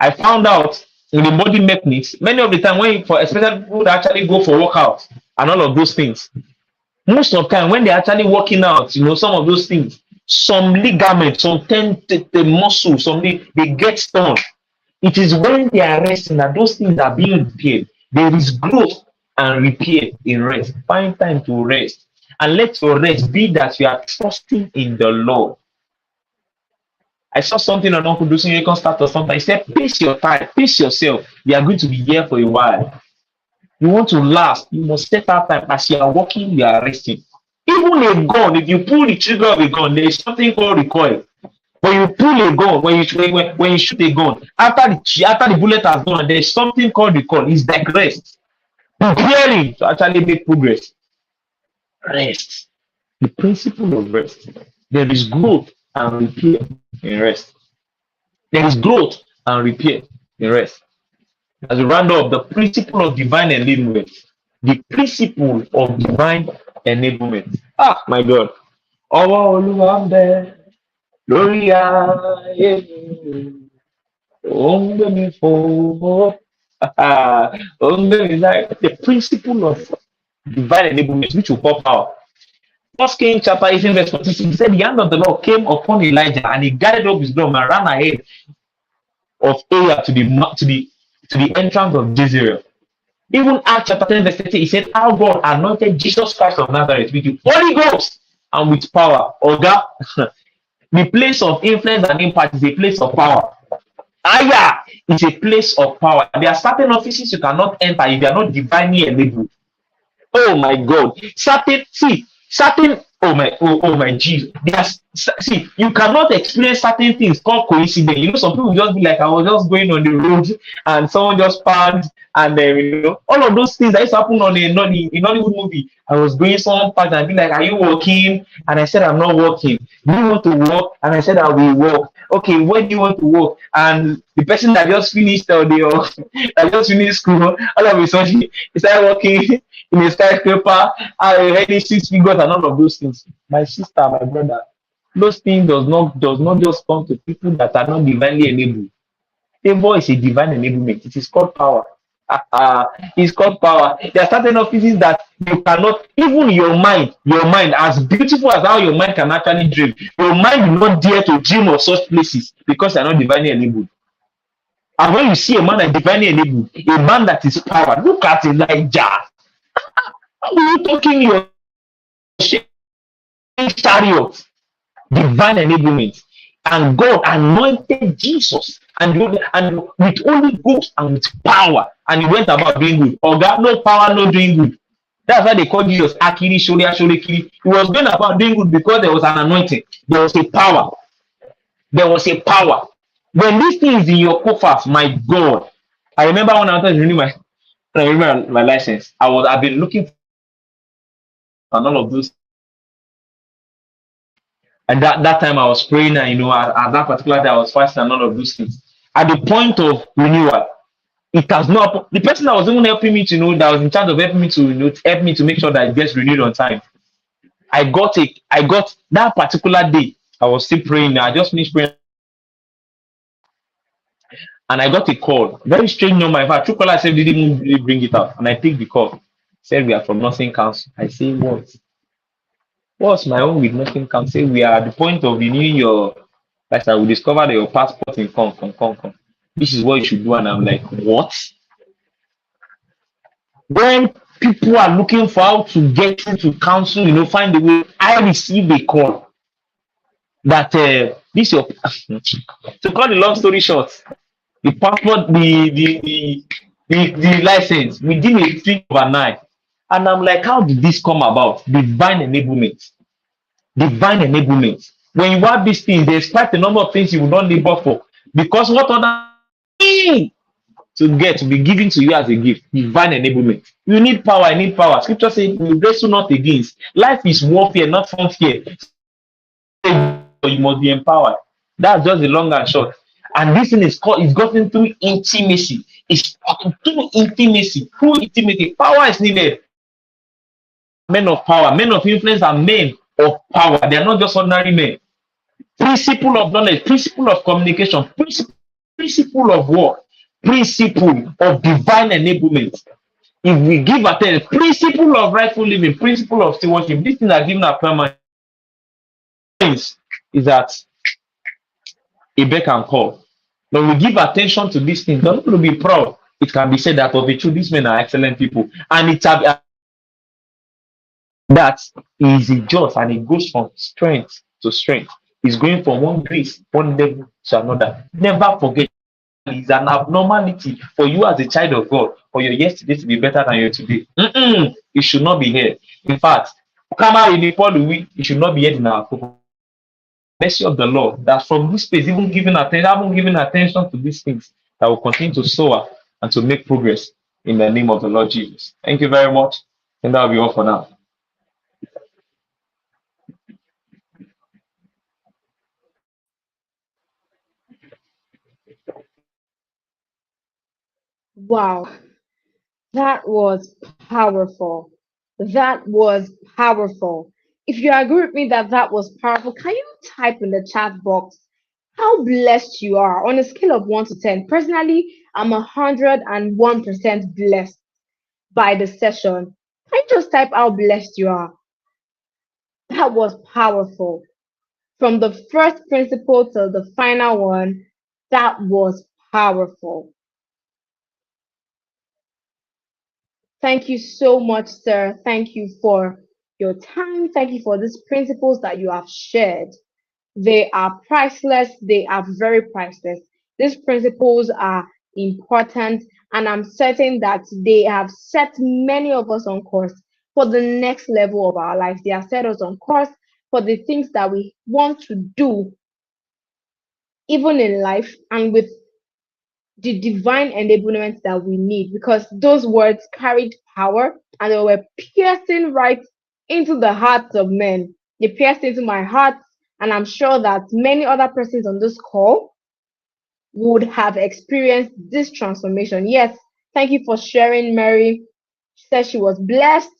I found out in the body mechanics, many of the time especially people that actually go for workouts and all of those things, most of the time when they're actually working out, some of those things, some ligaments, some the muscles, they get torn. It is when they are resting that those things are being repaired. There is growth and repair in rest. Find time to rest. And let your rest be that you are trusting in the Lord. I saw something on Uncle Dusin Econ start or something. He said, pace your time, pace yourself. You are going to be here for a while. You want to last, you must set out time. As you are walking, you are resting. Even a gun, if you pull the trigger of a gun, there is something called recoil. When you pull a gun, when you shoot a gun, after the bullet has gone, there is something called recoil. It's like rest. Preparing to actually make progress. Rest. The principle of rest. There is growth and repair in rest. There is growth and repair in rest. As we round up, the principle of divine enablement. The principle of divine enablement. My God. Ọwọ́ Olúwa ń bẹ lórí ayé mi. Ó ń gbé mi fò. Husband is like the principle of divine enablement, which will pop out. First King chapter 18, verse 46, he said, the hand of the Lord came upon Elijah, and he gathered up his drum and ran ahead of Ahab to the entrance of Jezreel. Even Acts chapter 10, verse 30, he said, how God anointed Jesus Christ of Nazareth with the Holy Ghost and with power. Oga, the place of influence and impact is a place of power. Aya is a place of power. There are certain offices you cannot enter if you are not divinely enabled. Oh my God. Certain, oh my Jesus. See, you cannot explain certain things called coincidence. Some people just be like, I was just going on the road and someone just passed, and then all of those things that used to happen on a Nollywood movie. I was going someone passed and be like, are you working? And I said, I'm not working. Do you want to work? And I said, I will work. Okay, when do you want to work? And the person that just finished that just finished school, all of a sudden he started working in a skyscraper, I already 6 figures and all of those things. My sister, my brother, those things does not just come to people that are not divinely enabled. Favor is a divine enablement. It is called power. It's called power. There are certain offices that you cannot, even your mind, as beautiful as how your mind can actually dream, your mind will not dare to dream of such places because you're not divinely enabled. And when you see a man that is divinely enabled, a man that is powered, look at Elijah. How are you talking your chariot? Divine enablement. And God anointed Jesus and with Holy Ghost and with power. And he went about doing good. Oh God, no power, no doing good. That's why they call Jesus Akiri Shoria Shorekiri. He was going about doing good because there was an anointing. There was a power. There was a power. When this thing is in your coffers, my God. I remember when I was renewing my license. I've been looking for all of those. And that time I was praying, and at that particular day I was fasting and all of those things. At the point of renewal, it has not. The person that was even helping me that was in charge of helping me to help me to make sure that it gets renewed on time. I got that particular day. I was still praying. I just finished praying, and I got a call. Very strange number. In fact, Truecaller said didn't even really bring it out, and I picked the call. Said we are from Nursing Council. I say what? What's my own with Nursing Council? Say we are at the point of renewing your. Like I will discover that your passport in come. This is what you should do, and I'm like, what? When people are looking for how to get into council, find a way. I received a call that this your to cut the long story short, the passport, the license within a blink of an eye. And I'm like, how did this come about? Divine enablement. Divine enablement. When you have these things, there's quite a number of things you will not labor for. Because what other thing to be given to you as a gift? Divine enablement. You need power, I need power. Scripture says, we wrestle not against. Life is warfare, not frontier. You must be empowered. That's just the long and short. And this thing is gotten through intimacy. It's through intimacy. Through intimacy. Power is needed. Men of power, men of influence are men of power. They are not just ordinary men. Principle of knowledge, principle of communication, principle of work, principle of divine enablement. If we give attention, principle of rightful living, principle of stewardship, these things are given a permanent. Is that a beck and call. When we give attention to these things, don't to be proud. It can be said that of the truth, these men are excellent people, and that is just, and it goes from strength to strength. It's going from one grace, one level to another. Never forget, it's an abnormality for you as a child of God for your yesterday to be better than your today. It should not be here. In fact, it should not be here in our people. Mercy of the Lord, that from this place, even giving attention to these things, that will continue to soar and to make progress in the name of the Lord Jesus. Thank you very much. And that will be all for now. Wow, that was powerful. That was powerful. If you agree with me that that was powerful, can you type in the chat box how blessed you are on a scale of 1 to 10? Personally, I'm 101% blessed by the session. Can you just type how blessed you are? That was powerful. From the first principle to the final one, that was powerful. Thank you so much, sir. Thank you for your time. Thank you for these principles that you have shared. They are priceless. They are very priceless. These principles are important, and I'm certain that they have set many of us on course for the next level of our lives. They have set us on course for the things that we want to do, even in life, and with the divine enablement that we need, because those words carried power and they were piercing right into the hearts of men. They pierced into my heart, and I'm sure that many other persons on this call would have experienced this transformation. Yes, thank you for sharing, Mary. She said she was blessed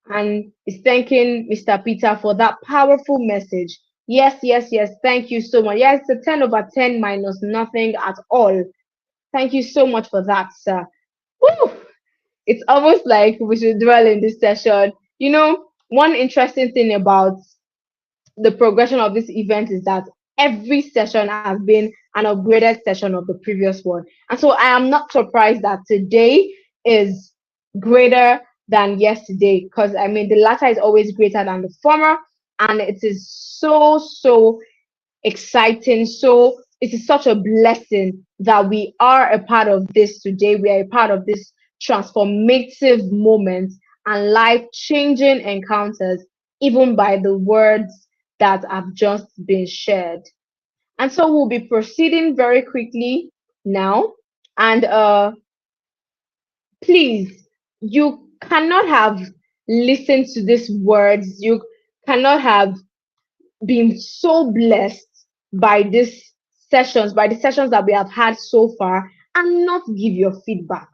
and is thanking Mr. Peter for that powerful message. Yes, yes, yes. Thank you so much. Yes, it's a 10 over 10 minus nothing at all. Thank you so much for that, sir. Woo! It's almost like we should dwell in this session. One interesting thing about the progression of this event is that every session has been an upgraded session of the previous one. And so I am not surprised that today is greater than yesterday, because I mean, the latter is always greater than the former. And it is so, so exciting. So it is such a blessing that we are a part of this today. We are a part of this transformative moment and life changing encounters, even by the words that have just been shared. And so we'll be proceeding very quickly now. And please, you cannot have listened to these words. You cannot have been so blessed by these sessions, by the sessions that we have had so far, and not give your feedback.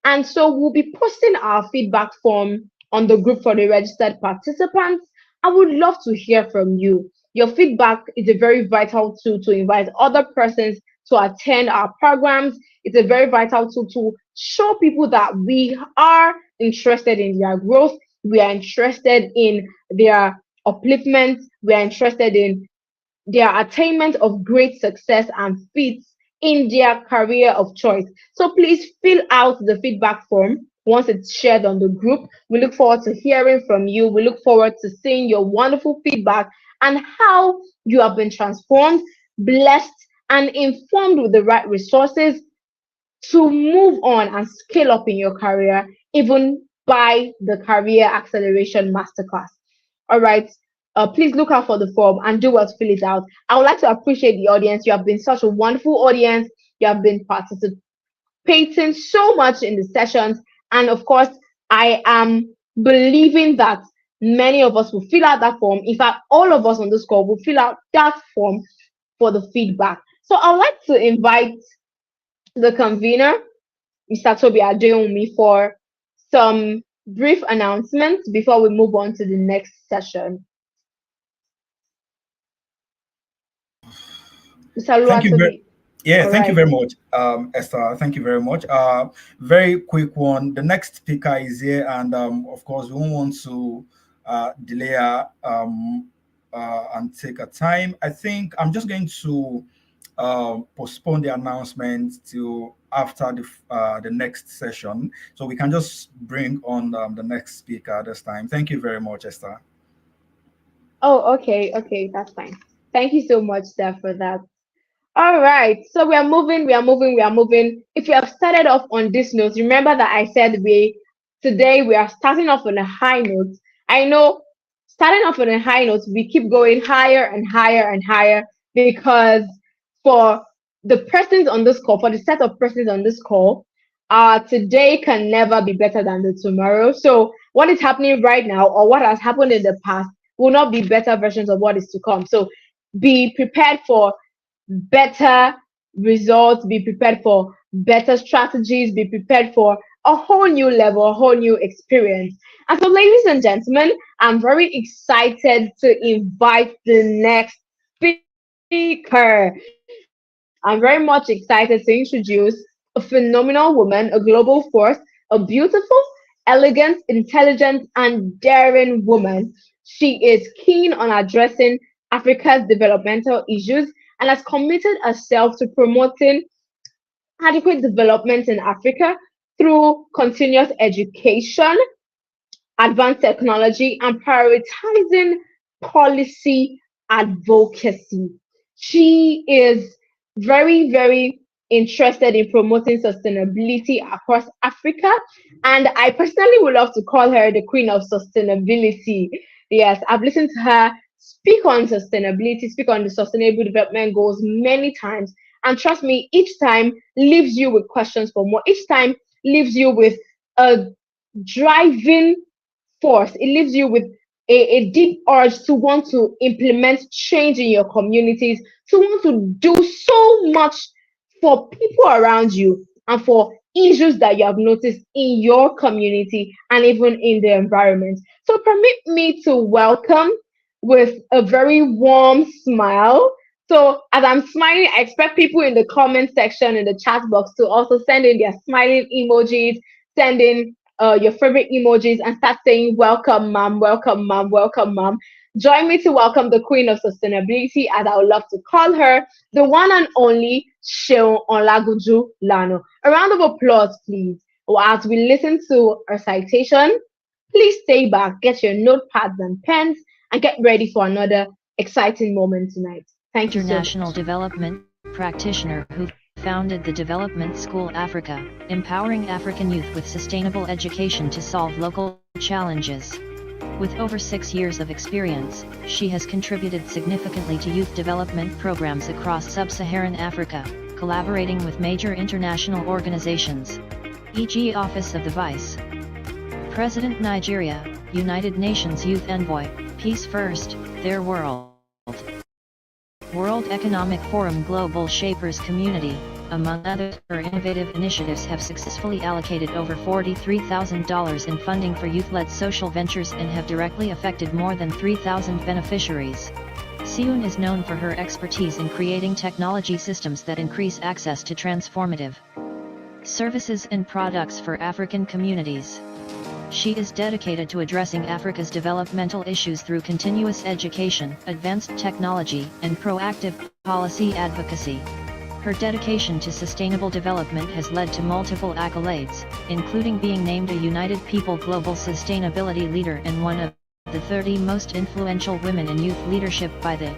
And so we'll be posting our feedback form on the group for the registered participants. I would love to hear from you. Your feedback is a very vital tool to invite other persons to attend our programs. It's a very vital tool to show people that we are interested in their growth. We are interested in their upliftment. We are interested in their attainment of great success and feats in their career of choice. So please fill out the feedback form once it's shared on the group. We look forward to hearing from you. We look forward to seeing your wonderful feedback and how you have been transformed, blessed, and informed with the right resources to move on and scale up in your career, even by the Career Acceleration Masterclass. All right. Please look out for the form and do well to fill it out. I would like to appreciate the audience. You have been such a wonderful audience. You have been participating so much in the sessions. And of course, I am believing that many of us will fill out that form. In fact, all of us on this call will fill out that form for the feedback. So I would like to invite the convener, Mr. Toby Adeomi, for some brief announcements before we move on to the next session. Mr. Thank you very Luatobi. Yeah, All thank you right. very much, Esther. Thank you very much. Very quick one. The next speaker is here, and of course, we won't want to delay her and take a time. I think I'm just going to postpone the announcement to after the next session, so we can just bring on the next speaker this time. Thank you very much, Esther. Oh, okay, okay, that's fine. Thank you so much, sir, for that. All right, so we are moving. If you have started off on this note, remember that I said today we are starting off on a high note. I know starting off on a high note, we keep going higher and higher and higher because for the persons on this call, for the set of persons on this call, today can never be better than the tomorrow. So what is happening right now or what has happened in the past will not be better versions of what is to come. So be prepared for better results, be prepared for better strategies, be prepared for a whole new level, a whole new experience. And so, ladies and gentlemen, I'm very excited to invite the next speaker. I'm very much excited to introduce a phenomenal woman, a global force, a beautiful, elegant, intelligent, and daring woman. She is keen on addressing Africa's developmental issues and has committed herself to promoting adequate development in Africa through continuous education, advanced technology, and prioritizing policy advocacy. She is very, very interested in promoting sustainability across Africa. And I personally would love to call her the queen of sustainability. Yes, I've listened to her speak on sustainability, speak on the sustainable development goals many times. And trust me, each time leaves you with questions for more. Each time leaves you with a driving force. It leaves you with a deep urge to want to implement change in your communities, to want to do so much for people around you and for issues that you have noticed in your community and even in the environment. So permit me to welcome with a very warm smile. So as I'm smiling, I expect people in the comment section in the chat box to also send in their smiling emojis, send in your favorite emojis and start saying welcome mom, welcome mom, welcome mom. Join me to welcome the queen of sustainability, as I would love to call her, the one and only Sheon Olaguju Lano. A round of applause, please. Well, as we listen to her citation, please stay back, get your notepads and pens, and get ready for another exciting moment tonight. Thank you so International much. development practitioner who founded the Development School Africa, empowering African youth with sustainable education to solve local challenges. With over 6 years of experience, she has contributed significantly to youth development programs across sub-Saharan Africa, collaborating with major international organizations, e.g. Office of the Vice President Nigeria, United Nations Youth Envoy, Peace First, Their World Economic Forum Global Shapers Community, among others. Her innovative initiatives have successfully allocated over $43,000 in funding for youth-led social ventures and have directly affected more than 3,000 beneficiaries. Sioun is known for her expertise in creating technology systems that increase access to transformative services and products for African communities. She is dedicated to addressing Africa's developmental issues through continuous education, advanced technology, and proactive policy advocacy. Her dedication to sustainable development has led to multiple accolades, including being named a United People Global Sustainability Leader and one of the 30 most influential women in youth leadership by the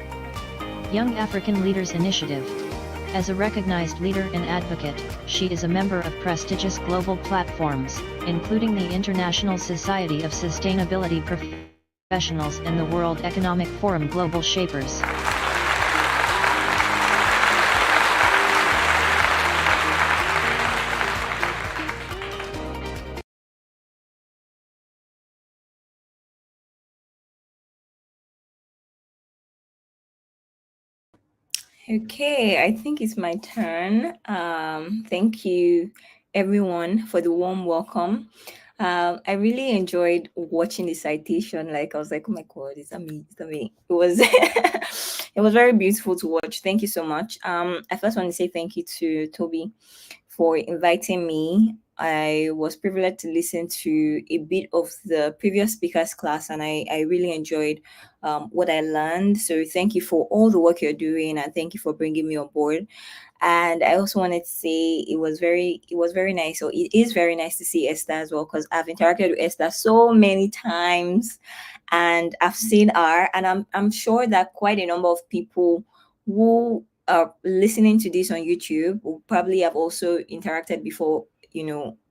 Young African Leaders Initiative. As a recognized leader and advocate, she is a member of prestigious global platforms, including the International Society of Sustainability Professionals and the World Economic Forum Global Shapers. Okay, I think it's my turn. Thank you, everyone, for the warm welcome. I really enjoyed watching the citation. Like I was like, oh my god, is that me? Is that me? It was, it was very beautiful to watch. Thank you so much. I first want to say thank you to Toby for inviting me. I was privileged to listen to a bit of the previous speakers class, and I really enjoyed what I learned. So thank you for all the work you're doing, and thank you for bringing me on board. And I also wanted to say it was very nice. So it is very nice to see Esther as well, because I've interacted with Esther so many times, and I've seen her, and I'm sure that quite a number of people who are listening to this on YouTube will probably have also interacted before,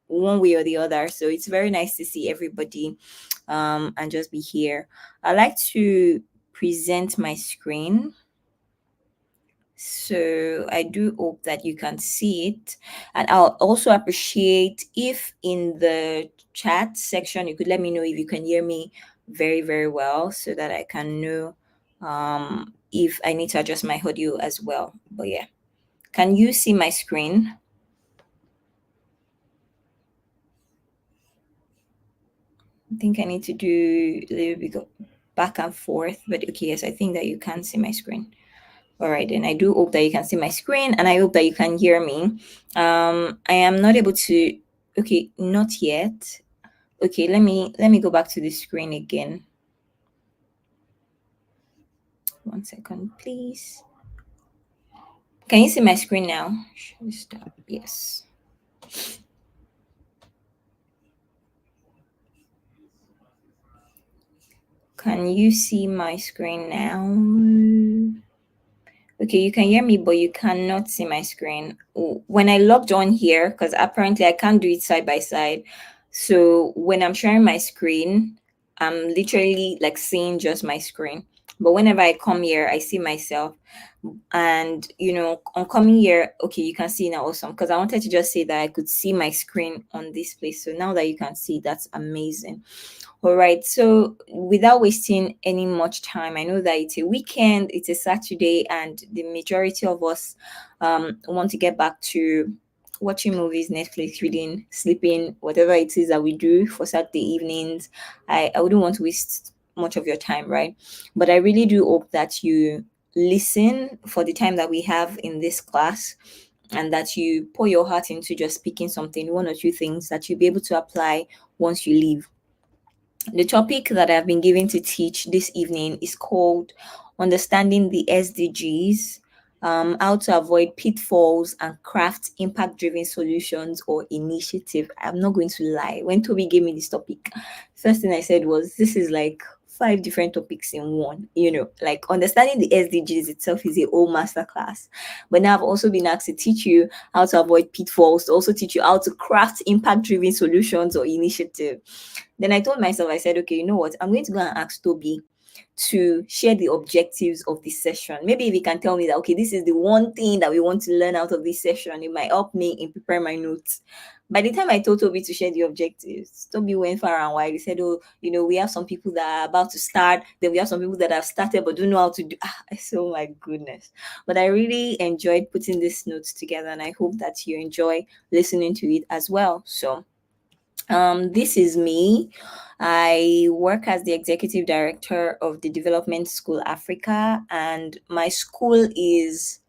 one way or the other. So it's very nice to see everybody and just be here. I like to present my screen. So I do hope that you can see it. And I'll also appreciate if in the chat section you could let me know if you can hear me very, very well, so that I can know if I need to adjust my audio as well. But yeah, can you see my screen? I think I need to do a little bit back and forth, but okay, yes, I think that you can see my screen. All right, and I do hope that you can see my screen, and I hope that you can hear me. I am not able to. Okay, not yet. Okay, let me go back to the screen again. 1 second, please. Can you see my screen now? Should we stop? Yes. Can you see my screen now? Okay, you can hear me, but you cannot see my screen. When I logged on here, because apparently I can't do it side by side. So when I'm sharing my screen, I'm literally like seeing just my screen. But whenever I come here, I see myself. And on coming here, okay, you can see now, awesome. Because I wanted to just say that I could see my screen on this place. So now that you can see, that's amazing. All right. So without wasting any much time, I know that it's a weekend, it's a Saturday, and the majority of us want to get back to watching movies, Netflix, reading, sleeping, whatever it is that we do for Saturday evenings. I wouldn't want to waste much of your time, right? But I really do hope that you listen for the time that we have in this class, and that you pour your heart into just picking something, one or two things that you'll be able to apply once you leave. The topic that I've been given to teach this evening is called Understanding the SDGs, how to avoid pitfalls and craft impact driven solutions or initiative. I'm not going to lie. When Toby gave me this topic, first thing I said was, this is like five different topics in one. Like understanding the SDGs itself is a whole masterclass. But now I've also been asked to teach you how to avoid pitfalls, to also teach you how to craft impact driven solutions or initiative. Then I told myself, I said, okay, you know what? I'm going to go and ask Toby to share the objectives of this session. Maybe if he can tell me that, okay, this is the one thing that we want to learn out of this session, it might help me in preparing my notes. By the time I told Toby to share the objectives, Toby went far and wide. He said, oh, we have some people that are about to start. Then we have some people that have started but don't know how to do. I said, oh my goodness. But I really enjoyed putting these notes together, and I hope that you enjoy listening to it as well. So this is me. I work as the executive director of the Development School Africa, and my school is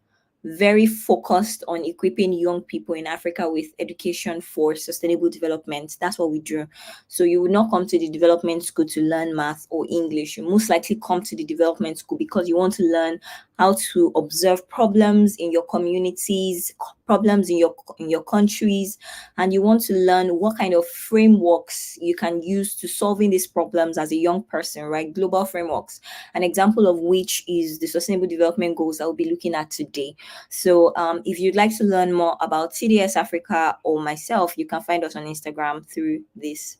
very focused on equipping young people in Africa with education for sustainable development. That's what we do. So you would not come to the development school to learn math or English. You most likely come to the development school because you want to learn how to observe problems in your communities, problems in your countries, and you want to learn what kind of frameworks you can use to solving these problems as a young person, right? Global frameworks. An example of which is the Sustainable Development Goals that we'll be looking at today. So if you'd like to learn more about CDS Africa or myself, you can find us on Instagram through these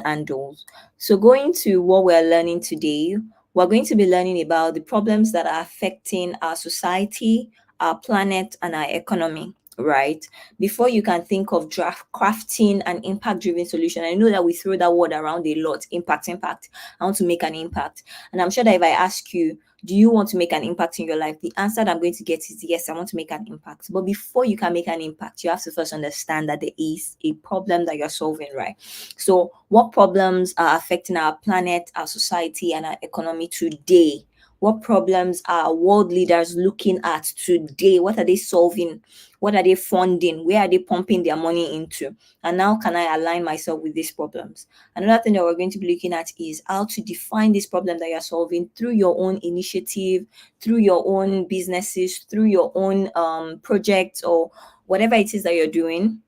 handles. So going to what we're learning today, we're going to be learning about the problems that are affecting our society, our planet, and our economy. Right. Before you can think of crafting an impact driven solution, I know that we throw that word around a lot. Impact. I want to make an impact. And I'm sure that if I ask you, do you want to make an impact in your life? The answer that I'm going to get is yes, I want to make an impact. But before you can make an impact, you have to first understand that there is a problem that you're solving, right? So, what problems are affecting our planet, our society, and our economy today? What problems are world leaders looking at today? What are they solving? What are they funding? Where are they pumping their money into? And how can I align myself with these problems? Another thing that we're going to be looking at is how to define this problem that you're solving through your own initiative, through your own businesses, through your own projects, or whatever it is that you're doing.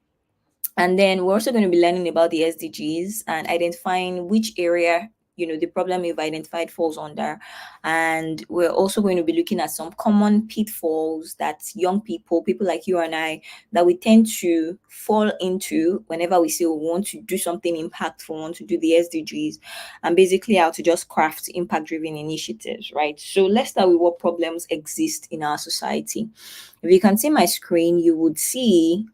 And then we're also going to be learning about the SDGs and identifying which area, the problem you've identified falls under. And we're also going to be looking at some common pitfalls that young people like you and I, that we tend to fall into whenever we say we want to do something impactful, want to do the SDGs, and basically how to just craft impact-driven initiatives, right? So let's start with what problems exist in our society. If you can see my screen, you would see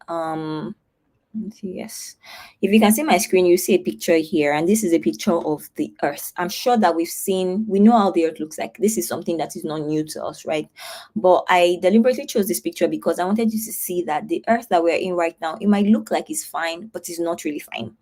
Yes. If you can see my screen, you see a picture here, and this is a picture of the Earth. I'm sure that we know how the Earth looks like. This is something that is not new to us, right? But I deliberately chose this picture because I wanted you to see that the Earth that we're in right now, it might look like it's fine, but it's not really fine.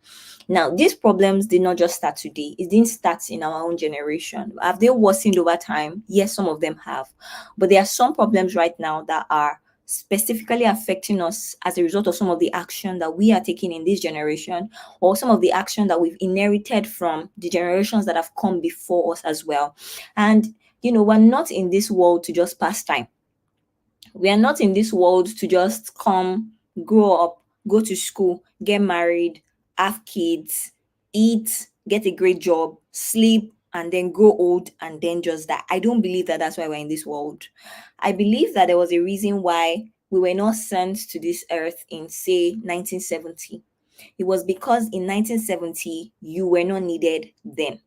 Now, these problems did not just start today. It didn't start in our own generation. Have they worsened over time? Yes, some of them have. But there are some problems right now that are specifically affecting us as a result of some of the action that we are taking in this generation, or some of the action that we've inherited from the generations that have come before us as well. And we're not in this world to just pass time. We are not in this world to just come, grow up, go to school, get married, have kids, eat, get a great job, sleep, and then grow old and then just die. I don't believe that that's why we're in this world. I believe that there was a reason why we were not sent to this earth in, say, 1970. It was because in 1970, you were not needed then.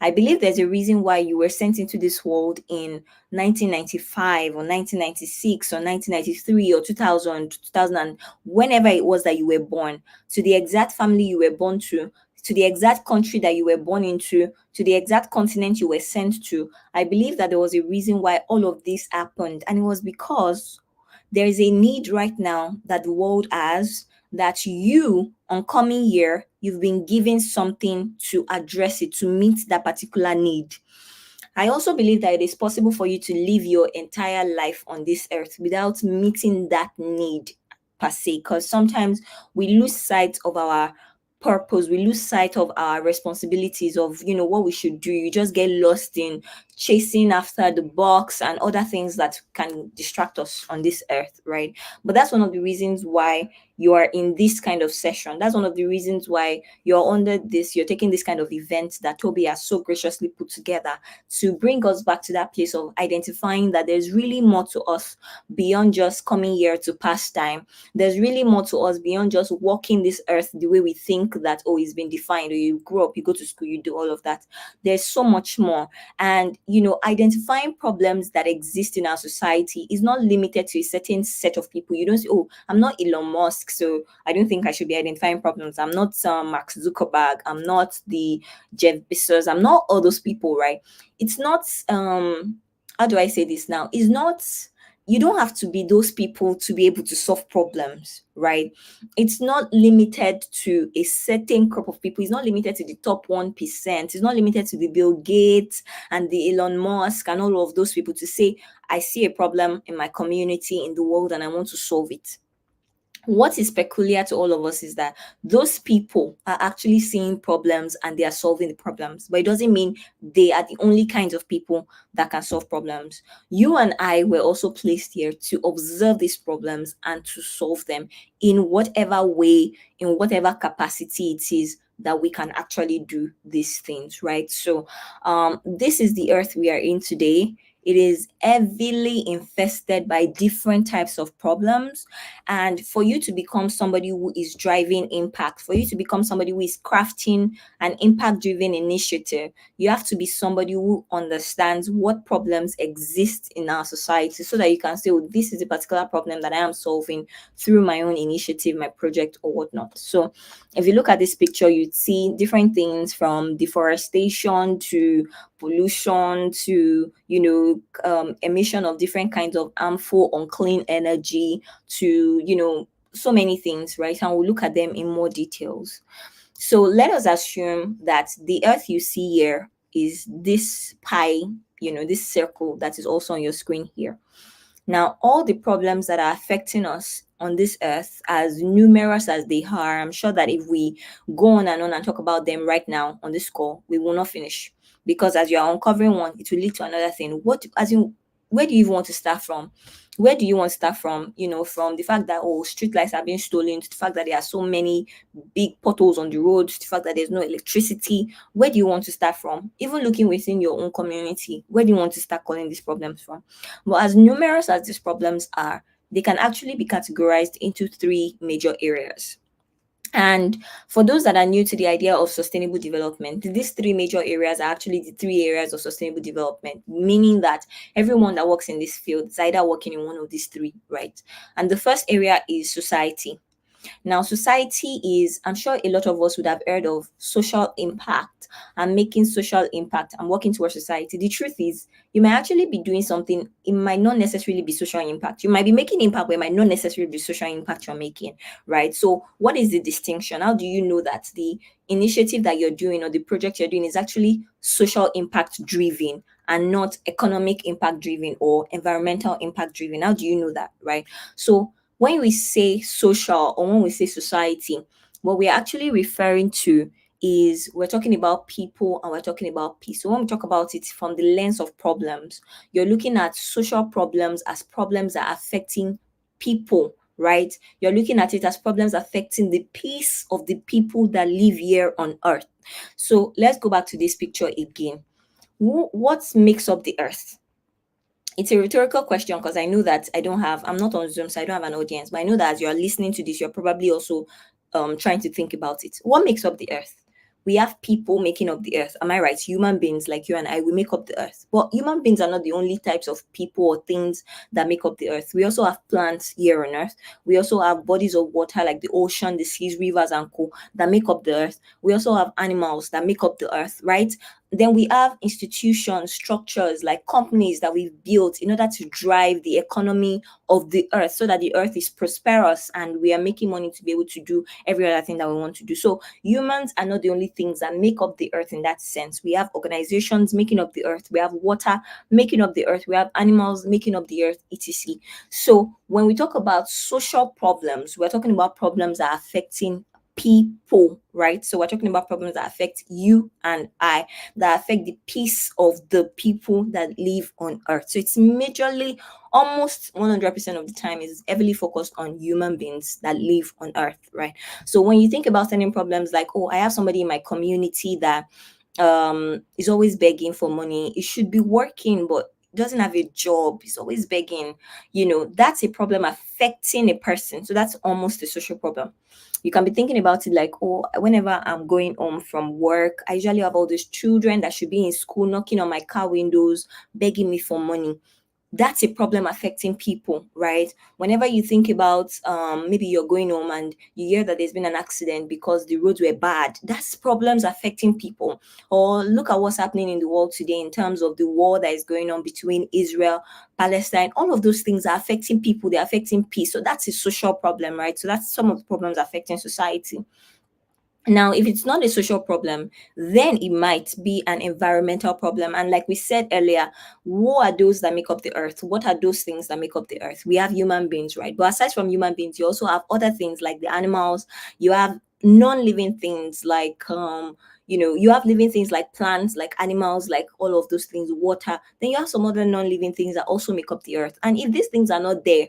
I believe there's a reason why you were sent into this world in 1995 or 1996 or 1993 or 2000, 2000, whenever it was that you were born, to the exact family you were born to the exact country that you were born into, to the exact continent you were sent to. I believe that there was a reason why all of this happened. And it was because there is a need right now that the world has, that you, on coming year, you've been given something to address it, to meet that particular need. I also believe that it is possible for you to live your entire life on this earth without meeting that need per se, because sometimes we lose sight of our purpose, we lose sight of our responsibilities, of what we should do. You just get lost in chasing after the box and other things that can distract us on this earth, right? But that's one of the reasons why you are in this kind of session. That's one of the reasons why you're taking this kind of event that Toby has so graciously put together, to bring us back to that place of identifying that there's really more to us beyond just coming here to pass time. There's really more to us beyond just walking this earth the way we think that, oh, it's been defined, or you grow up, you go to school, you do all of that. There's so much more. And identifying problems that exist in our society is not limited to a certain set of people. You don't say, oh, I'm not Elon Musk, so I don't think I should be identifying problems. I'm not Mark Zuckerberg, I'm not the Jeff Bezos, I'm not all those people, right? It's not how do I say this now? It's not, you don't have to be those people to be able to solve problems, right? It's not limited to a certain group of people. It's not limited to the top 1%. It's not limited to the Bill Gates and the Elon Musk and all of those people to say, I see a problem in my community, in the world, and I want to solve it. What is peculiar to all of us is that those people are actually seeing problems and they are solving the problems, but it doesn't mean they are the only kinds of people that can solve problems. You and I were also placed here to observe these problems and to solve them in whatever way, in whatever capacity it is that we can actually do these things, right? So this is the earth we are in today. It is heavily infested by different types of problems. And for you to become somebody who is driving impact, for you to become somebody who is crafting an impact driven initiative, you have to be somebody who understands what problems exist in our society, so that you can say, oh, this is a particular problem that I am solving through my own initiative, my project, or whatnot. So if you look at this picture, you'd see different things from deforestation to pollution to emission of different kinds of harmful, unclean energy to so many things, right? And we'll look at them in more details. So let us assume that the earth you see here is this pie, this circle that is also on your screen here. Now, all the problems that are affecting us on this earth, as numerous as they are, I'm sure that if we go on and talk about them right now on this call, we will not finish. Because as you are uncovering one, it will lead to another thing. Where do you even want to start from? Where do you want to start from? From the fact that, oh, street lights are being stolen, to the fact that there are so many big potholes on the road, to the fact that there's no electricity. Where do you want to start from? Even looking within your own community, where do you want to start calling these problems from? But as numerous as these problems are, they can actually be categorized into three major areas. And for those that are new to the idea of sustainable development, these three major areas are actually the three areas of sustainable development, meaning that everyone that works in this field is either working in one of these three, right? And the first area is society. Now, society is, I'm sure a lot of us would have heard of social impact and making social impact and working towards society. The truth is, you might actually be doing something, it might not necessarily be social impact. You might be making impact, but it might not necessarily be social impact you're making, right? So, what is the distinction? How do you know that the initiative that you're doing or the project you're doing is actually social impact driven and not economic impact driven or environmental impact driven? How do you know that, right? So, when we say social or when we say society, what we're actually referring to is we're talking about people and we're talking about peace. So when we talk about it from the lens of problems, you're looking at social problems as problems that are affecting people, right? You're looking at it as problems affecting the peace of the people that live here on earth. So let's go back to this picture again. What makes up the earth? It's a rhetorical question because I know that I'm not on Zoom, so I don't have an audience. But I know that as you're listening to this, you're probably also trying to think about it. What makes up the earth? We have people making up the earth. Am I right? Human beings like you and I, we make up the earth. But human beings are not the only types of people or things that make up the earth. We also have plants here on earth. We also have bodies of water like the ocean, the seas, rivers, and co that make up the earth. We also have animals that make up the earth, right? Then we have institutions, structures like companies that we've built in order to drive the economy of the earth so that the earth is prosperous and we are making money to be able to do every other thing that we want to do. So humans are not the only things that make up the earth in that sense. We have organizations making up the earth, we have water making up the earth, we have animals making up the earth, etc. So when we talk about social problems, we're talking about problems that are affecting people, right? So we're talking about problems that affect you and I, that affect the peace of the people that live on earth. So it's majorly, almost 100% of the time, is heavily focused on human beings that live on earth, right? So when you think about certain problems like, oh, I have somebody in my community that is always begging for money, it should be working but doesn't have a job, is always begging, that's a problem affecting a person. So that's almost a social problem. You can be thinking about it like, oh, whenever I'm going home from work, I usually have all these children that should be in school knocking on my car windows, begging me for money. That's a problem affecting people, right? Whenever you think about maybe you're going home and you hear that there's been an accident because the roads were bad, that's problems affecting people. Or look at what's happening in the world today in terms of the war that is going on between Israel, Palestine. All of those things are affecting people, they're affecting peace. So that's a social problem, right? So that's some of the problems affecting society. Now, if it's not a social problem, then it might be an environmental problem. And like we said earlier, who are those that make up the earth? What are those things that make up the earth? We have human beings, right? But aside from human beings, you also have other things like the animals. You have non-living things like you have living things like plants, like animals, like all of those things, water. Then you have some other non-living things that also make up the earth. And if these things are not there,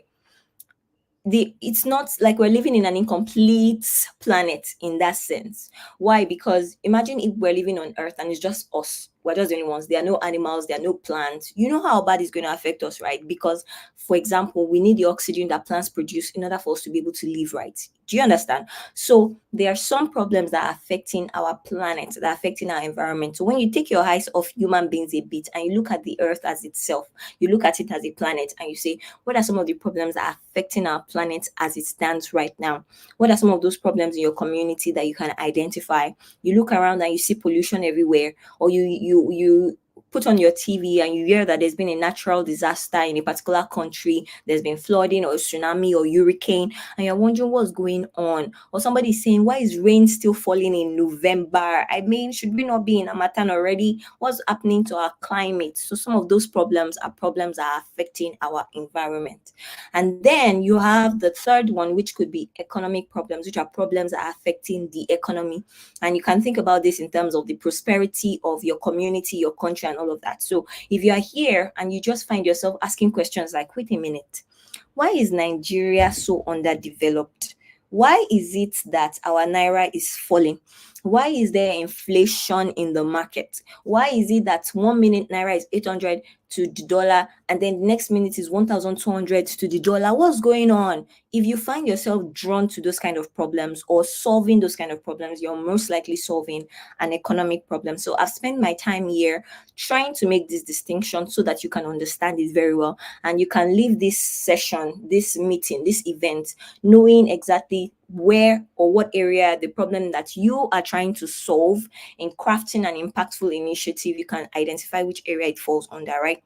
it's not like we're living in an incomplete planet in that sense. Why? Because imagine if we're living on earth and it's just us, we're just the only ones, there are no animals, there are no plants. You know how bad it's going to affect us, right? Because for example, we need the oxygen that plants produce in order for us to be able to live, right? Do you understand? So there are some problems that are affecting our planet, that are affecting our environment. So when you take your eyes off human beings a bit and you look at the earth as itself, you look at it as a planet and you say, what are some of the problems that are affecting our planet as it stands right now? What are some of those problems in your community that you can identify? You look around and you see pollution everywhere, or you put on your TV and you hear that there's been a natural disaster in a particular country, there's been flooding or tsunami or hurricane, and you're wondering what's going on. Or somebody saying, why is rain still falling in November? I mean, should we not be in Hamatan already? What's happening to our climate? So some of those problems are problems that are affecting our environment. And then you have the third one, which could be economic problems, which are problems that are affecting the economy. And you can think about this in terms of the prosperity of your community, your country, and all of that. So if you are here and you just find yourself asking questions like, wait a minute, why is Nigeria so underdeveloped? Why is it that our naira is falling? Why is there inflation in the market? Why is it that 1 minute naira is 800, to the dollar, and then the next minute is 1,200 to the dollar. What's going on? If you find yourself drawn to those kind of problems or solving those kind of problems, you're most likely solving an economic problem. So I've spent my time here trying to make this distinction so that you can understand it very well, and you can leave this session, this meeting, this event, knowing exactly where or what area the problem that you are trying to solve. In crafting an impactful initiative, you can identify which area it falls under, right?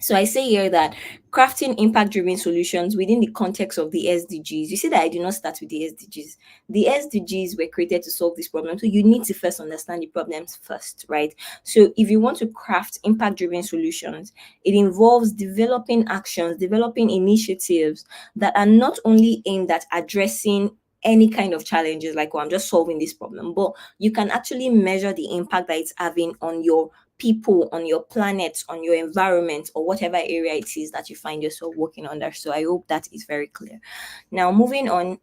So I say here that crafting impact-driven solutions within the context of the SDGs. You see that I did not start with the SDGs. The SDGs were created to solve this problem. So you need to first understand the problems first, right? So if you want to craft impact-driven solutions, it involves developing actions, developing initiatives that are not only aimed at addressing any kind of challenges like, oh, I'm just solving this problem, but you can actually measure the impact that it's having on your people, on your planet, on your environment, or whatever area it is that you find yourself working under. So I hope that is very clear. Now, moving on,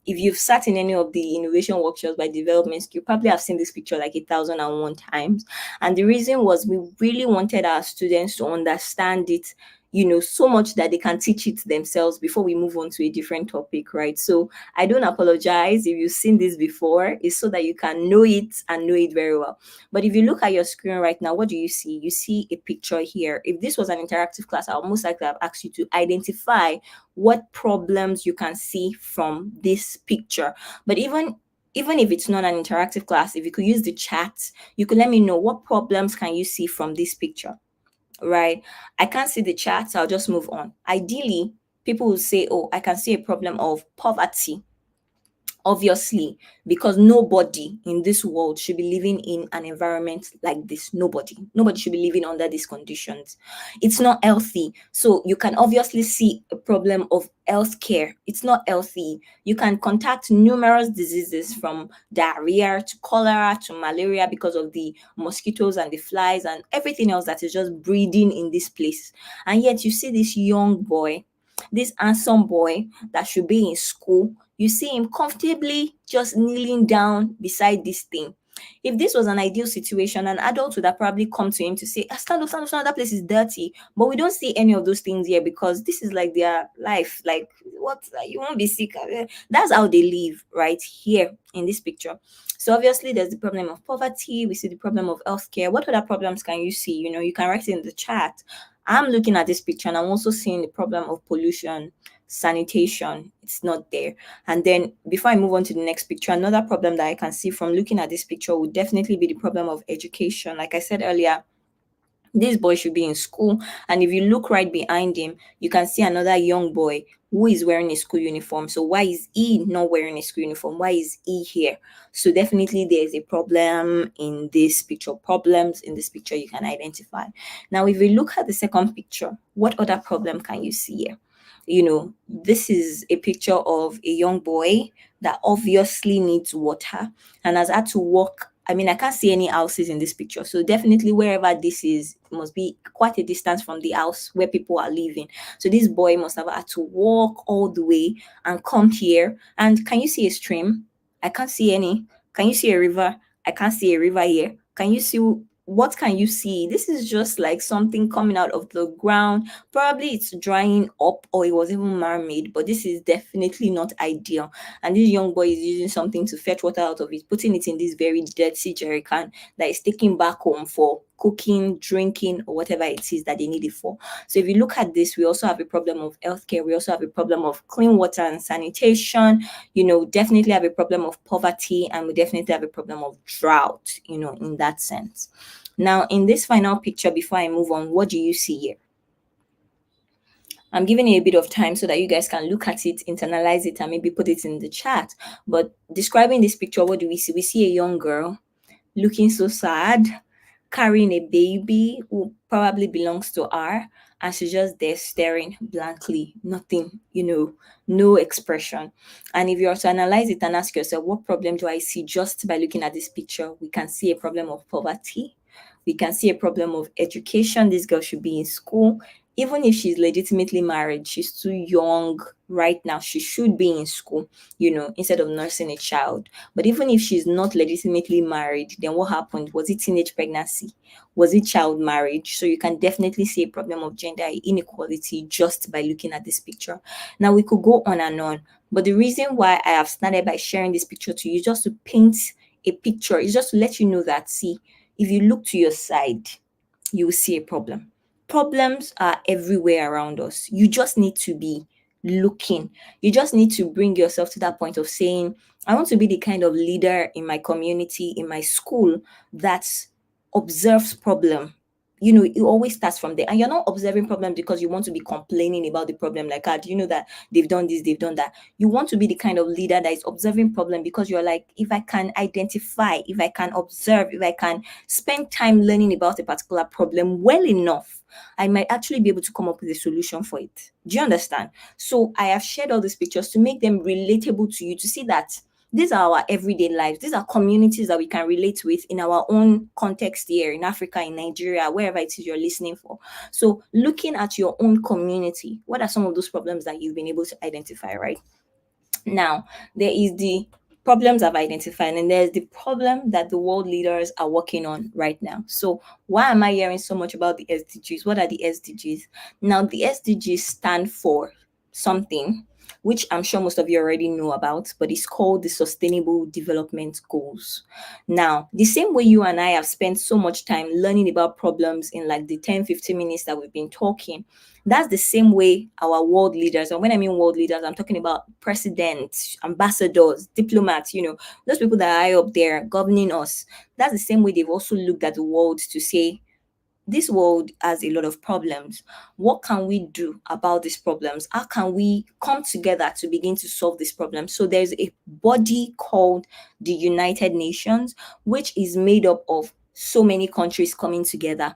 if you've sat in any of the innovation workshops by Development, you probably have seen this picture like 1,001 times. And the reason was we really wanted our students to understand it, so much that they can teach it themselves before we move on to a different topic, right? So I don't apologize if you've seen this before. It's so that you can know it and know it very well. But if you look at your screen right now, what do you see? You see a picture here. If this was an interactive class, I would most likely have asked you to identify what problems you can see from this picture. But even if it's not an interactive class, if you could use the chat, you could let me know what problems can you see from this picture, right? I can't see the chat, so I'll just move on. Ideally, people will say, oh, I can see a problem of poverty. Obviously, because nobody in this world should be living in an environment like this. Nobody should be living under these conditions. It's not healthy. So you can obviously see a problem of healthcare. It's not healthy. You can contact numerous diseases from diarrhea to cholera to malaria because of the mosquitoes and the flies and everything else that is just breeding in this place. And yet you see this young boy, this handsome boy that should be in school. You see him comfortably just kneeling down beside this thing. If this was an ideal situation, an adult would have probably come to him to say, stand up, that place is dirty. But we don't see any of those things here because this is like their life. Like, what? You won't be sick. That's how they live right here in this picture. So obviously there's the problem of poverty. We see the problem of healthcare. What other problems can you see? You can write it in the chat. I'm looking at this picture and I'm also seeing the problem of pollution, sanitation. It's not there. And then before I move on to the next picture, another problem that I can see from looking at this picture would definitely be the problem of education. Like I said earlier, this boy should be in school. And if you look right behind him, you can see another young boy who is wearing a school uniform. So why is he not wearing a school uniform? Why is he here? So definitely there is a problem in this picture. Problems in this picture you can identify. Now, if you look at the second picture, what other problem can you see here? This is a picture of a young boy that obviously needs water and has had to walk. I mean, I can't see any houses in this picture. So definitely wherever this is, it must be quite a distance from the house where people are living. So this boy must have had to walk all the way and come here. And can you see a stream? I can't see any. Can you see a river? I can't see a river here. Can you see? What can you see? This is just like something coming out of the ground. Probably it's drying up or it was even man-made, but this is definitely not ideal. And this young boy is using something to fetch water out of it, putting it in this very dirty jerry can that is taking back home for cooking, drinking, or whatever it is that they need it for. So if you look at this, we also have a problem of healthcare. We also have a problem of clean water and sanitation. Definitely have a problem of poverty, and we definitely have a problem of drought, in that sense. Now, in this final picture, before I move on, what do you see here? I'm giving you a bit of time so that you guys can look at it, internalize it, and maybe put it in the chat. But describing this picture, what do we see? We see a young girl looking so sad, carrying a baby who probably belongs to her, and she's just there staring blankly, nothing, no expression. And if you also analyze it and ask yourself, what problem do I see just by looking at this picture? We can see a problem of poverty. We can see a problem of education. This girl should be in school. Even if she's legitimately married, she's too young right now. She should be in school, instead of nursing a child. But even if she's not legitimately married, then what happened? Was it teenage pregnancy? Was it child marriage? So you can definitely see a problem of gender inequality just by looking at this picture. Now we could go on and on, but the reason why I have started by sharing this picture to you is just to paint a picture. It's just to let you know that, see, if you look to your side, you will see a problem. Problems are everywhere around us. You just need to be looking. You just need to bring yourself to that point of saying, I want to be the kind of leader in my community, in my school, that observes problem. It always starts from there. And you're not observing problem because you want to be complaining about the problem. Like, do you know that they've done this, they've done that? You want to be the kind of leader that is observing problem because you're like, if I can identify, if I can observe, if I can spend time learning about a particular problem well enough, I might actually be able to come up with a solution for it. Do you understand? So I have shared all these pictures to make them relatable to you, to see that these are our everyday lives. These are communities that we can relate with in our own context here in Africa, in Nigeria, wherever it is you're listening for. So looking at your own community, what are some of those problems that you've been able to identify, right? Now, there is the problems I've identified, and there's the problem that the world leaders are working on right now. So, why am I hearing so much about the SDGs? What are the SDGs? Now, the SDGs stand for something which I'm sure most of you already know about, but it's called the Sustainable Development Goals. Now, the same way you and I have spent so much time learning about problems in like the 10-15 minutes that we've been talking, that's the same way our world leaders, and when I mean world leaders, I'm talking about presidents, ambassadors, diplomats, those people that are high up there governing us. That's the same way they've also looked at the world to say, this world has a lot of problems. What can we do about these problems? How can we come together to begin to solve these problems? So there's a body called the United Nations, which is made up of so many countries coming together.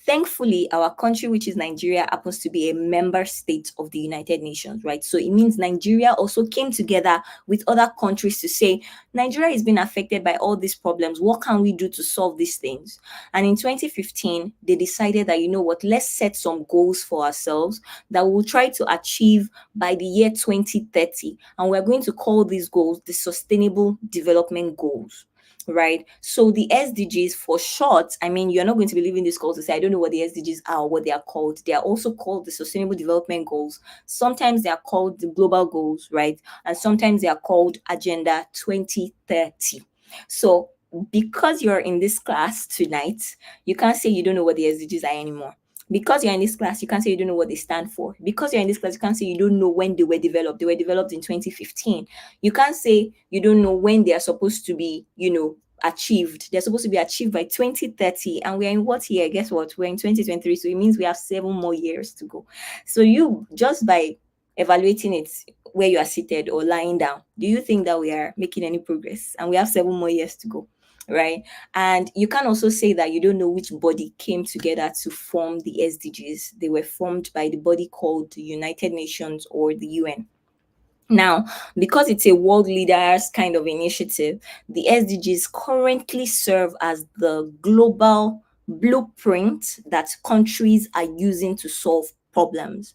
Thankfully, our country, which is Nigeria, happens to be a member state of the United Nations, right? So it means Nigeria also came together with other countries to say, Nigeria is being affected by all these problems. What can we do to solve these things? And in 2015, they decided that, you know what, let's set some goals for ourselves that we'll try to achieve by the year 2030. And we're going to call these goals the Sustainable Development Goals. Right. So the SDGs for short, I mean, you're not going to be leaving this call to say, I don't know what the SDGs are or what they are called. They are also called the Sustainable Development Goals. Sometimes they are called the Global Goals, right? And sometimes they are called Agenda 2030. So because you're in this class tonight, you can't say you don't know what the SDGs are anymore. Because you're in this class, you can't say you don't know what they stand for. Because you're in this class, you can't say you don't know when they were developed. They were developed in 2015. You can't say you don't know when they are supposed to be, achieved. They're supposed to be achieved by 2030. And we're in what year? Guess what? We're in 2023. So it means we have 7 more years to go. So you, just by evaluating it where you are seated or lying down, do you think that we are making any progress? And we have 7 more years to go. Right. And you can also say that you don't know which body came together to form the SDGs. They were formed by the body called the United Nations or the UN. Now, because it's a world leaders kind of initiative, the SDGs currently serve as the global blueprint that countries are using to solve problems.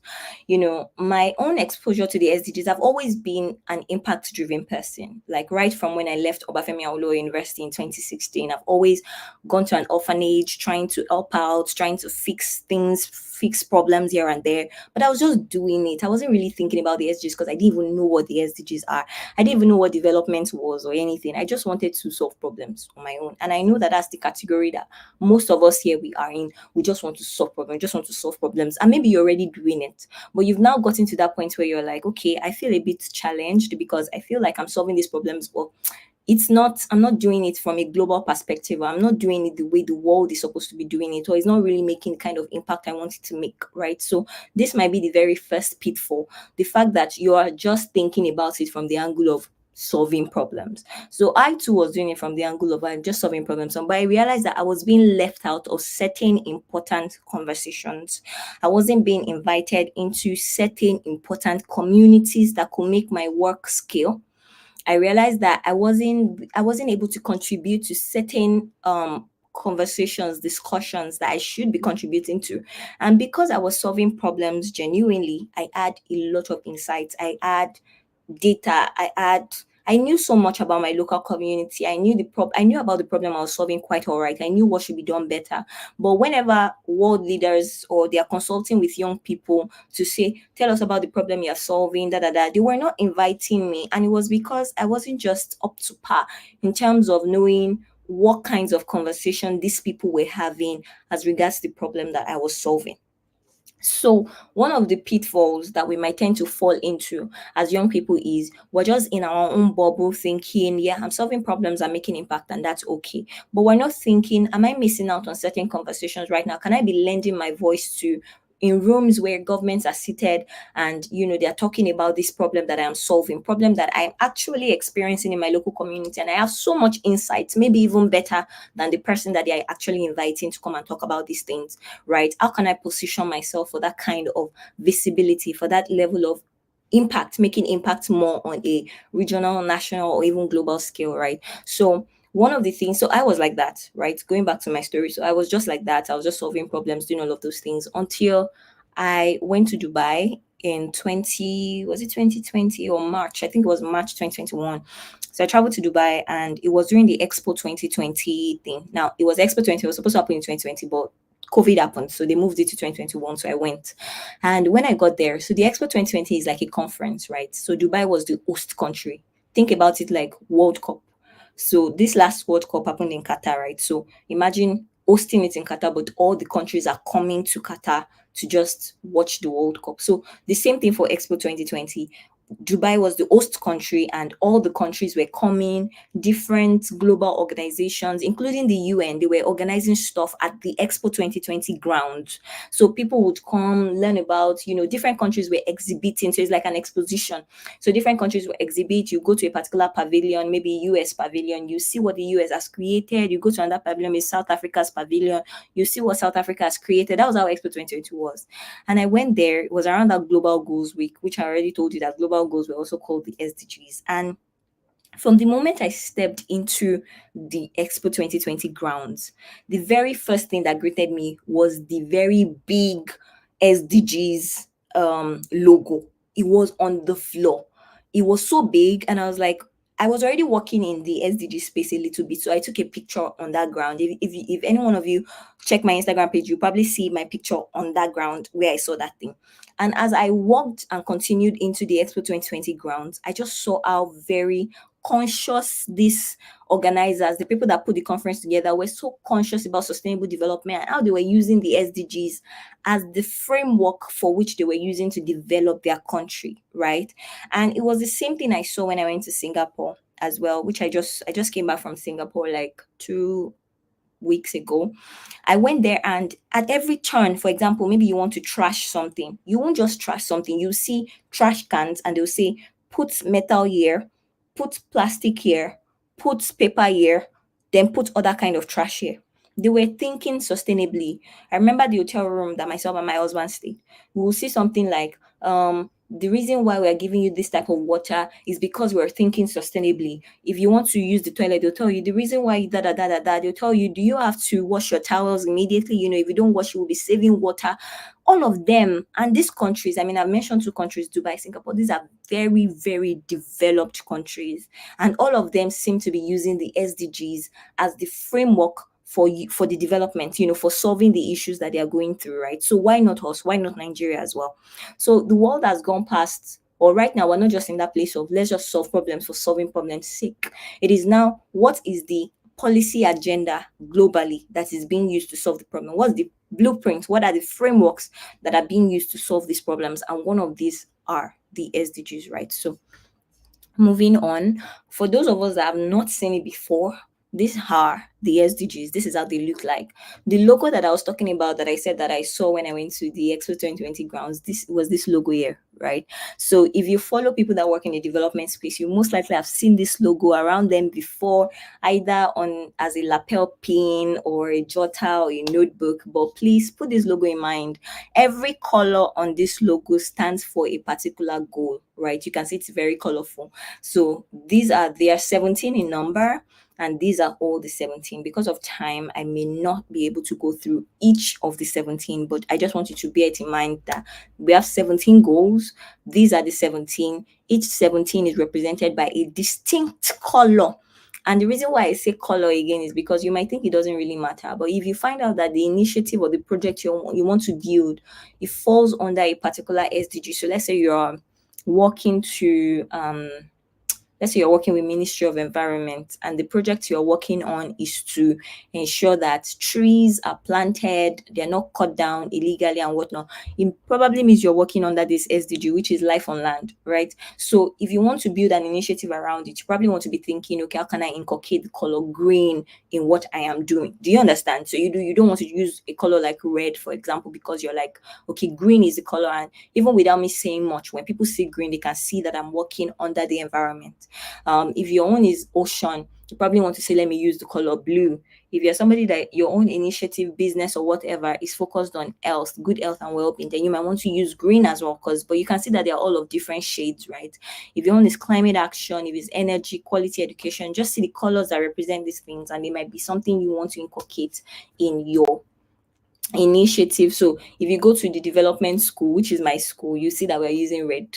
My own exposure to the SDGs, I've always been an impact driven person. Like right from when I left Obafemi Awolowo University in 2016, I've always gone to an orphanage, trying to help out, trying to fix things, fix problems here and there. But I was just doing it. I wasn't really thinking about the SDGs because I didn't even know what the SDGs are. I didn't even know what development was or anything. I just wanted to solve problems on my own. And I know that that's the category that most of us here we are in. We just want to solve problems, just want to solve problems. And maybe you're already doing it, but you've now gotten to that point where you're like, okay, I feel a bit challenged because I feel like I'm solving these problems, but I'm not doing it from a global perspective. I'm not doing it the way the world is supposed to be doing it, or it's not really making the kind of impact I want it to make, right? So this might be the very first pitfall, the fact that you are just thinking about it from the angle of solving problems. So I too was doing it from the angle of I'm just solving problems. But I realized that I was being left out of certain important conversations. I wasn't being invited into certain important communities that could make my work scale. I realized that I wasn't able to contribute to certain conversations, discussions that I should be contributing to. And because I was solving problems genuinely, I had a lot of insights. I had data. I knew so much about my local community. I knew about the problem I was solving quite all right. I knew what should be done better. But whenever world leaders or they are consulting with young people to say, tell us about the problem you're solving, they were not inviting me. And it was because I wasn't just up to par in terms of knowing what kinds of conversation these people were having as regards the problem that I was solving. So one of the pitfalls that we might tend to fall into as young people is we're just in our own bubble thinking, yeah, I'm solving problems, I'm making impact, and that's okay. But we're not thinking, am I missing out on certain conversations right now? Can I be lending my voice to in rooms where governments are seated and they are talking about this problem that I am solving, problem that I'm actually experiencing in my local community, and I have so much insight, maybe even better than the person that they are actually inviting to come and talk about these things, right? How can I position myself for that kind of visibility, for that level of impact, making impact more on a regional, national, or even global scale, right? So one of the things, so I was like that, right? Going back to my story. So I was just like that. I was just solving problems, doing all of those things until I went to Dubai in 2020 or March? I think it was March 2021. So I traveled to Dubai and it was during the Expo 2020 thing. Now it was Expo 20, it was supposed to happen in 2020, but COVID happened. So they moved it to 2021. So I went. And when I got there, so the Expo 2020 is like a conference, right? So Dubai was the host country. Think about it like World Cup. So this last World Cup happened in Qatar, right? So imagine hosting it in Qatar, but all the countries are coming to Qatar to just watch the World Cup. So the same thing for Expo 2020. Dubai was the host country, and all the countries were coming, different global organizations, including the UN. They were organizing stuff at the Expo 2020 ground. So people would come, learn about, different countries were exhibiting. So it's like an exposition. So different countries will exhibit. You go to a particular pavilion, maybe US pavilion, you see what the US has created. You go to another pavilion, maybe South Africa's pavilion, you see what South Africa has created. That was how Expo 2020 was. And I went there, it was around that Global Goals Week, which I already told you that global goals were also called the SDGs. And from the moment I stepped into the Expo 2020 grounds, the very first thing that greeted me was the very big SDGs logo. It was on the floor. It was so big, and I was like, I was already working in the SDG space a little bit, so I took a picture on that ground. If any one of you check my Instagram page, you'll probably see my picture on that ground where I saw that thing. And as I walked and continued into the Expo 2020 grounds, I just saw how very conscious these organizers, the people that put the conference together, were so conscious about sustainable development and how they were using the SDGs as the framework for which they were using to develop their country, right? And it was the same thing I saw when I went to Singapore as well, which I just came back from Singapore like 2 weeks ago. I went there, and at every turn, for example, maybe you want to trash something, you won't just trash something. You see trash cans and they'll say, put metal here, put plastic here, put paper here, then put other kind of trash here. They were thinking sustainably. I remember the hotel room that myself and my husband stayed. We will see something like, the reason why we are giving you this type of water is because we're thinking sustainably. If you want to use the toilet, they'll tell you the reason why da da da da da. They'll tell you, do you have to wash your towels immediately? If you don't wash, you will be saving water. All of them, and these countries, I mean, I've mentioned 2 countries, Dubai, Singapore. These are very, very developed countries, and all of them seem to be using the SDGs as the framework for the development, for solving the issues that they are going through, right? So why not us? Why not Nigeria as well? So the world has gone past, or right now we're not just in that place of let's just solve problems for solving problems' sake. It is now, what is the policy agenda globally that is being used to solve the problem? What's the blueprint? What are the frameworks that are being used to solve these problems? And one of these are the SDGs, right? So moving on, for those of us that have not seen it before, these are the SDGs. This is how they look like. The logo that I was talking about, that I said that I saw when I went to the Expo 2020 grounds, this was this logo here, right? So if you follow people that work in the development space, you most likely have seen this logo around them before, either on as a lapel pin or a jotter or a notebook. But please put this logo in mind. Every color on this logo stands for a particular goal, right? You can see it's very colorful. So they are 17 in number. And these are all the 17. Because of time, I may not be able to go through each of the 17, but I just want you to bear it in mind that we have 17 goals. These are the 17. Each 17 is represented by a distinct color. And the reason why I say color again is because you might think it doesn't really matter. But if you find out that the initiative or the project you want to build, it falls under a particular SDG. So let's say you're working to let's say you're working with Ministry of Environment, and the project you're working on is to ensure that trees are planted, they're not cut down illegally and whatnot. It probably means you're working under this SDG, which is life on land, right? So if you want to build an initiative around it, you probably want to be thinking, okay, how can I inculcate the color green in what I am doing? Do you understand? So you don't want to use a color like red, for example, because you're like, okay, green is the color, and even without me saying much, when people see green, they can see that I'm working under the environment. If your own is ocean, you probably want to say, let me use the color blue. If you're somebody that your own initiative, business, or whatever is focused on health, good health and well-being, then you might want to use green as well, but you can see that they're all of different shades, right? If your own is climate action, if it's energy, quality education, just see the colors that represent these things, and they might be something you want to inculcate in your initiative. So if you go to the development school, which is my school, you see that we're using red.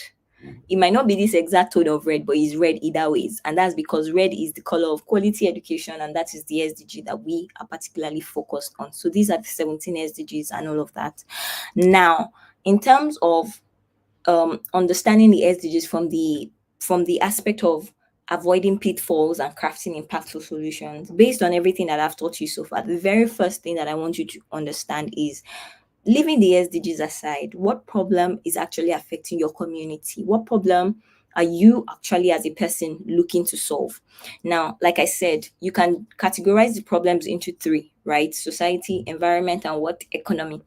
It might not be this exact tone of red, but it's red either ways. And that's because red is the color of quality education, and that is the SDG that we are particularly focused on. So these are the 17 SDGs and all of that. Now, in terms of understanding the SDGs from the aspect of avoiding pitfalls and crafting impactful solutions, based on everything that I've taught you so far, the very first thing that I want you to understand is, leaving the SDGs aside, what problem is actually affecting your community? What problem are you actually as a person looking to solve? Now, like I said, you can categorize the problems into three, right? Society, environment, and what? Economy.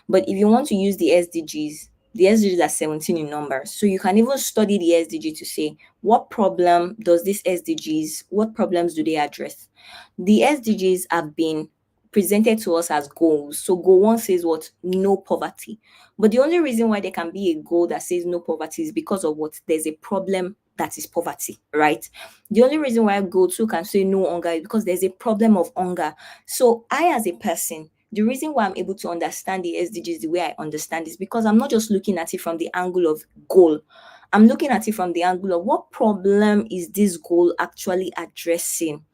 But if you want to use the SDGs are 17 in number. So you can even study the SDG to say, what problem does this SDGs, what problems do they address? The SDGs have been presented to us as goals. So goal one says what? No poverty. But the only reason why there can be a goal that says no poverty is because of what? There's a problem that is poverty, right? The only reason why goal two can say no hunger is because there's a problem of hunger. So I, as a person, the reason why I'm able to understand the SDGs the way I understand is because I'm not just looking at it from the angle of goal. I'm looking at it from the angle of what problem is this goal actually addressing.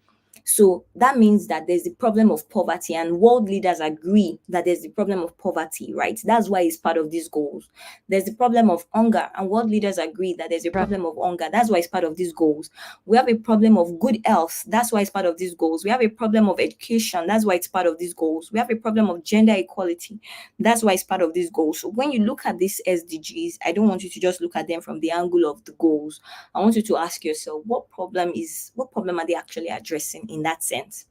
So that means that there's the problem of poverty, and world leaders agree that there's the problem of poverty, right? That's why it's part of these goals. There's the problem of hunger, and world leaders agree that there's a problem of hunger. That's why it's part of these goals. We have a problem of good health. That's why it's part of these goals. We have a problem of education. That's why it's part of these goals. We have a problem of gender equality. That's why it's part of these goals. So when you look at these SDGs, I don't want you to just look at them from the angle of the goals. I want you to ask yourself, what problem are they actually addressing in that sense?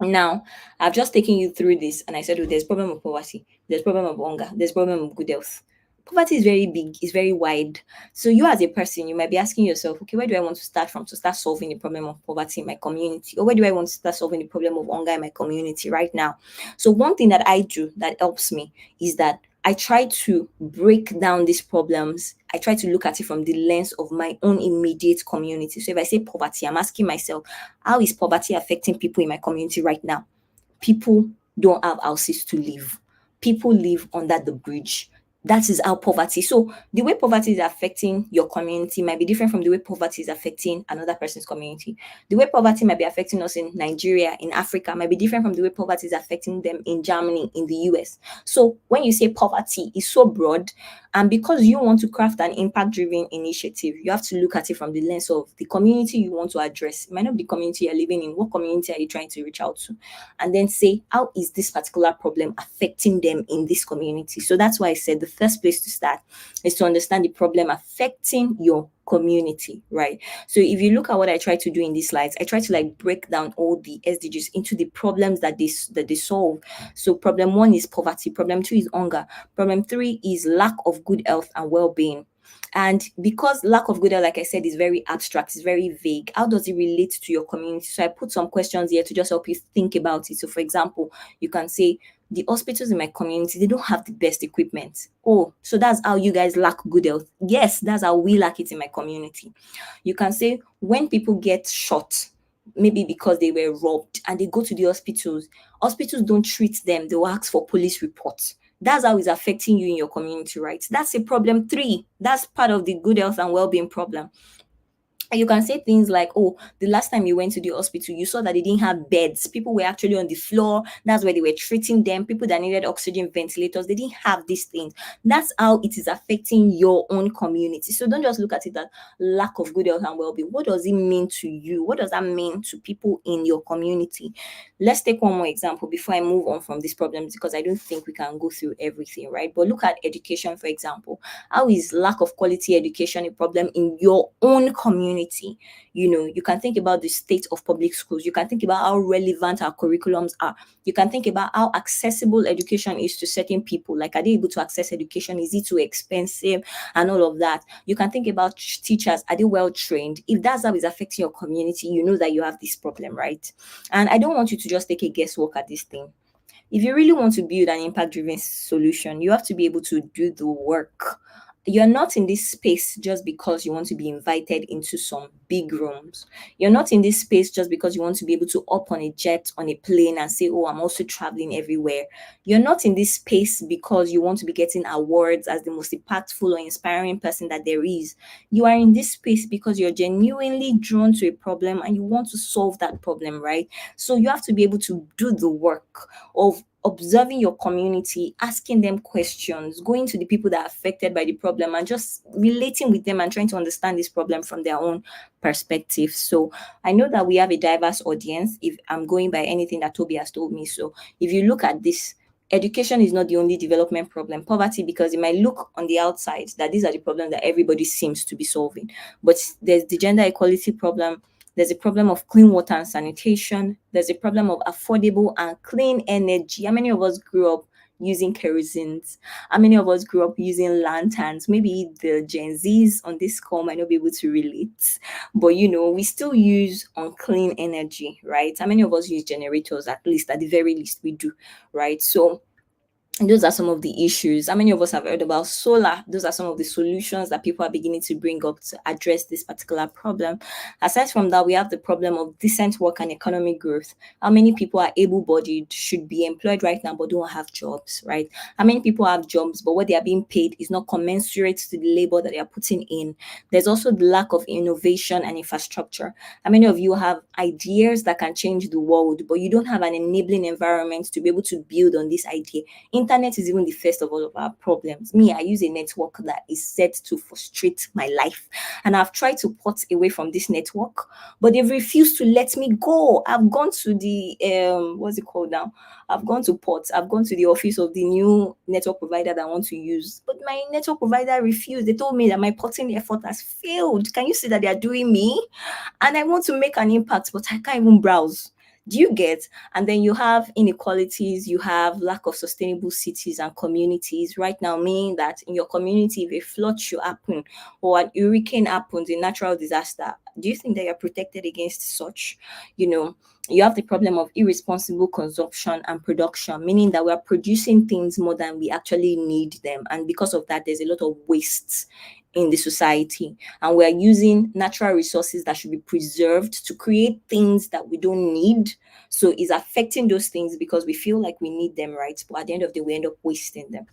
Now, I've just taken you through this, and I said, oh, there's problem of poverty, there's problem of hunger, there's problem of good health. Poverty is very big, it's very wide. So you as a person, you might be asking yourself, okay, where do I want to start from to start solving the problem of poverty in my community? Or where do I want to start solving the problem of hunger in my community right now? So one thing that I do that helps me is that I try to break down these problems. I try to look at it from the lens of my own immediate community. So if I say poverty, I'm asking myself, how is poverty affecting people in my community right now? People don't have houses to live. People live under the bridge. That is how poverty. So the way poverty is affecting your community might be different from the way poverty is affecting another person's community. The way poverty might be affecting us in Nigeria, in Africa, might be different from the way poverty is affecting them in Germany, in the US. So when you say poverty is so broad, and because you want to craft an impact-driven initiative, you have to look at it from the lens of the community you want to address. It might not be the community you're living in. What community are you trying to reach out to? And then say, how is this particular problem affecting them in this community? So that's why I said the first place to start is to understand the problem affecting your community, right? So if you look at what I try to do in these slides, I try to break down all the SDGs into the problems that they solve. So problem one is poverty, problem two is hunger, problem three is lack of good health and well-being. And because lack of good health, like I said, is very abstract, it's very vague, how does it relate to your community? So I put some questions here to just help you think about it. So for example, you can say, the hospitals in my community, they don't have the best equipment. Oh, so that's how you guys lack good health. Yes, that's how we lack it in my community. You can say, when people get shot, maybe because they were robbed, and they go to the hospitals. Hospitals don't treat them, they will ask for police reports. That's how it's affecting you in your community, right? That's a problem three. That's part of the good health and well-being problem. And you can say things like, oh, the last time you went to the hospital, you saw that they didn't have beds. People were actually on the floor. That's where they were treating them. People that needed oxygen ventilators, they didn't have these things. That's how it is affecting your own community. So don't just look at it as lack of good health and well-being. What does it mean to you? What does that mean to people in your community? Let's take one more example before I move on from these problems, because I don't think we can go through everything, right? But look at education, for example. How is lack of quality education a problem in your own community? You know, you can think about the state of public schools. You can think about how relevant our curriculums are. You can think about how accessible education is to certain people. Like, are they able to access education? Is it too expensive? And all of that. You can think about teachers. Are they well trained? If that's how it's affecting your community, you know that you have this problem, right? And I don't want you to just take a guesswork at this thing. If you really want to build an impact driven solution, you have to be able to do the work. You're not in this space just because you want to be invited into some big rooms. You're not in this space just because you want to be able to up on a jet, on a plane, and say, oh, I'm also traveling everywhere. You're not in this space because you want to be getting awards as the most impactful or inspiring person that there is. You are in this space because you're genuinely drawn to a problem and you want to solve that problem, right? So you have to be able to do the work of observing your community, asking them questions, going to the people that are affected by the problem and just relating with them and trying to understand this problem from their own perspective. So I know that we have a diverse audience, if I'm going by anything that Toby has told me. So if you look at this, education is not the only development problem. Poverty, because it might look on the outside that these are the problems that everybody seems to be solving. But there's the gender equality problem. There's a problem of clean water and sanitation. There's a problem of affordable and clean energy. How many of us grew up using kerosene? How many of us grew up using lanterns? Maybe the Gen Zs on this call might not be able to relate, but you know, we still use unclean energy, right? How many of us use generators? At least, at the very least, we do, right? So those are some of the issues. How many of us have heard about solar? Those are some of the solutions that people are beginning to bring up to address this particular problem. Aside from that, we have the problem of decent work and economic growth. How many people are able-bodied, should be employed right now, but don't have jobs, right? How many people have jobs, but what they are being paid is not commensurate to the labor that they are putting in? There's also the lack of innovation and infrastructure. How many of you have ideas that can change the world, but you don't have an enabling environment to be able to build on this idea? Internet is even the first of all of our problems. Me, I use a network that is set to frustrate my life. And I've tried to port away from this network, but they've refused to let me go. I've gone to the what's it called now? I've gone to port, I've gone to the office of the new network provider that I want to use. But my network provider refused. They told me that my porting effort has failed. Can you see that they are doing me? And I want to make an impact, but I can't even browse. Do you get? And then you have inequalities, you have lack of sustainable cities and communities. Right now, meaning that in your community, if a flood should happen or an hurricane happens, a natural disaster, do you think that you're protected against such? You know, you have the problem of irresponsible consumption and production, meaning that we are producing things more than we actually need them. And because of that, there's a lot of waste in the society, and we're using natural resources that should be preserved to create things that we don't need. So it's affecting those things because we feel like we need them, right? But at the end of the day, we end up wasting them.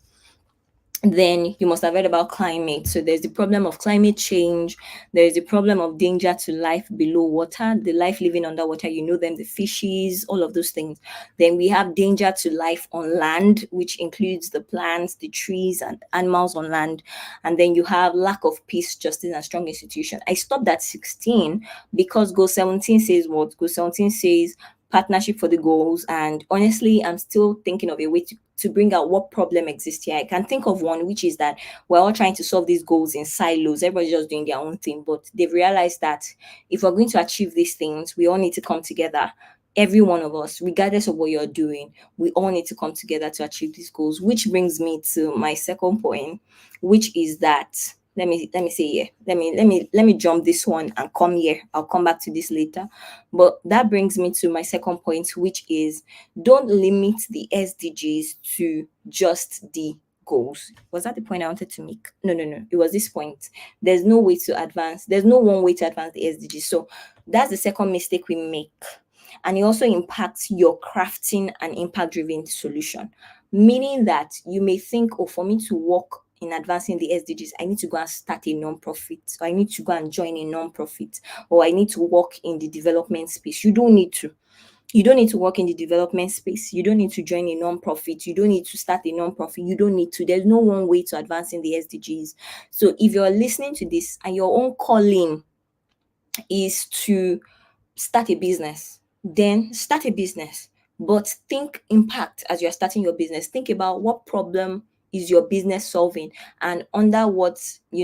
Then you must have heard about climate. So there's the problem of climate change. There's the problem of danger to life below water, the life living underwater, you know them, the fishes, all of those things. Then we have danger to life on land, which includes the plants, the trees, and animals on land. And then you have lack of peace, justice, and strong institution. I stopped at 16 because Goal 17 says what? Goal 17 says partnership for the goals. And honestly, I'm still thinking of a way to bring out what problem exists here. I can think of one, which is that we're all trying to solve these goals in silos. Everybody's just doing their own thing. But they've realized that if we're going to achieve these things, we all need to come together. Every one of us, regardless of what you're doing, we all need to come together to achieve these goals. Which brings me to my second point, which is that let me say here. Let me jump this one and come here. I'll come back to this later. But that brings me to my second point, which is don't limit the SDGs to just the goals. Was that the point I wanted to make? No. It was this point. There's no way to advance. There's no one way to advance the SDGs. So that's the second mistake we make. And it also impacts your crafting an impact-driven solution. Meaning that you may think, oh, for me to work in advancing the SDGs, I need to go and start a non-profit, or I need to go and join a non-profit, or I need to work in the development space. You don't need to. You don't need to work in the development space. You don't need to join a non-profit. You don't need to start a non-profit. You don't need to. There's no one way to advancing the SDGs. So if you're listening to this and your own calling is to start a business, then start a business. But think impact as you're starting your business. Think about what problem is your business solving, and under what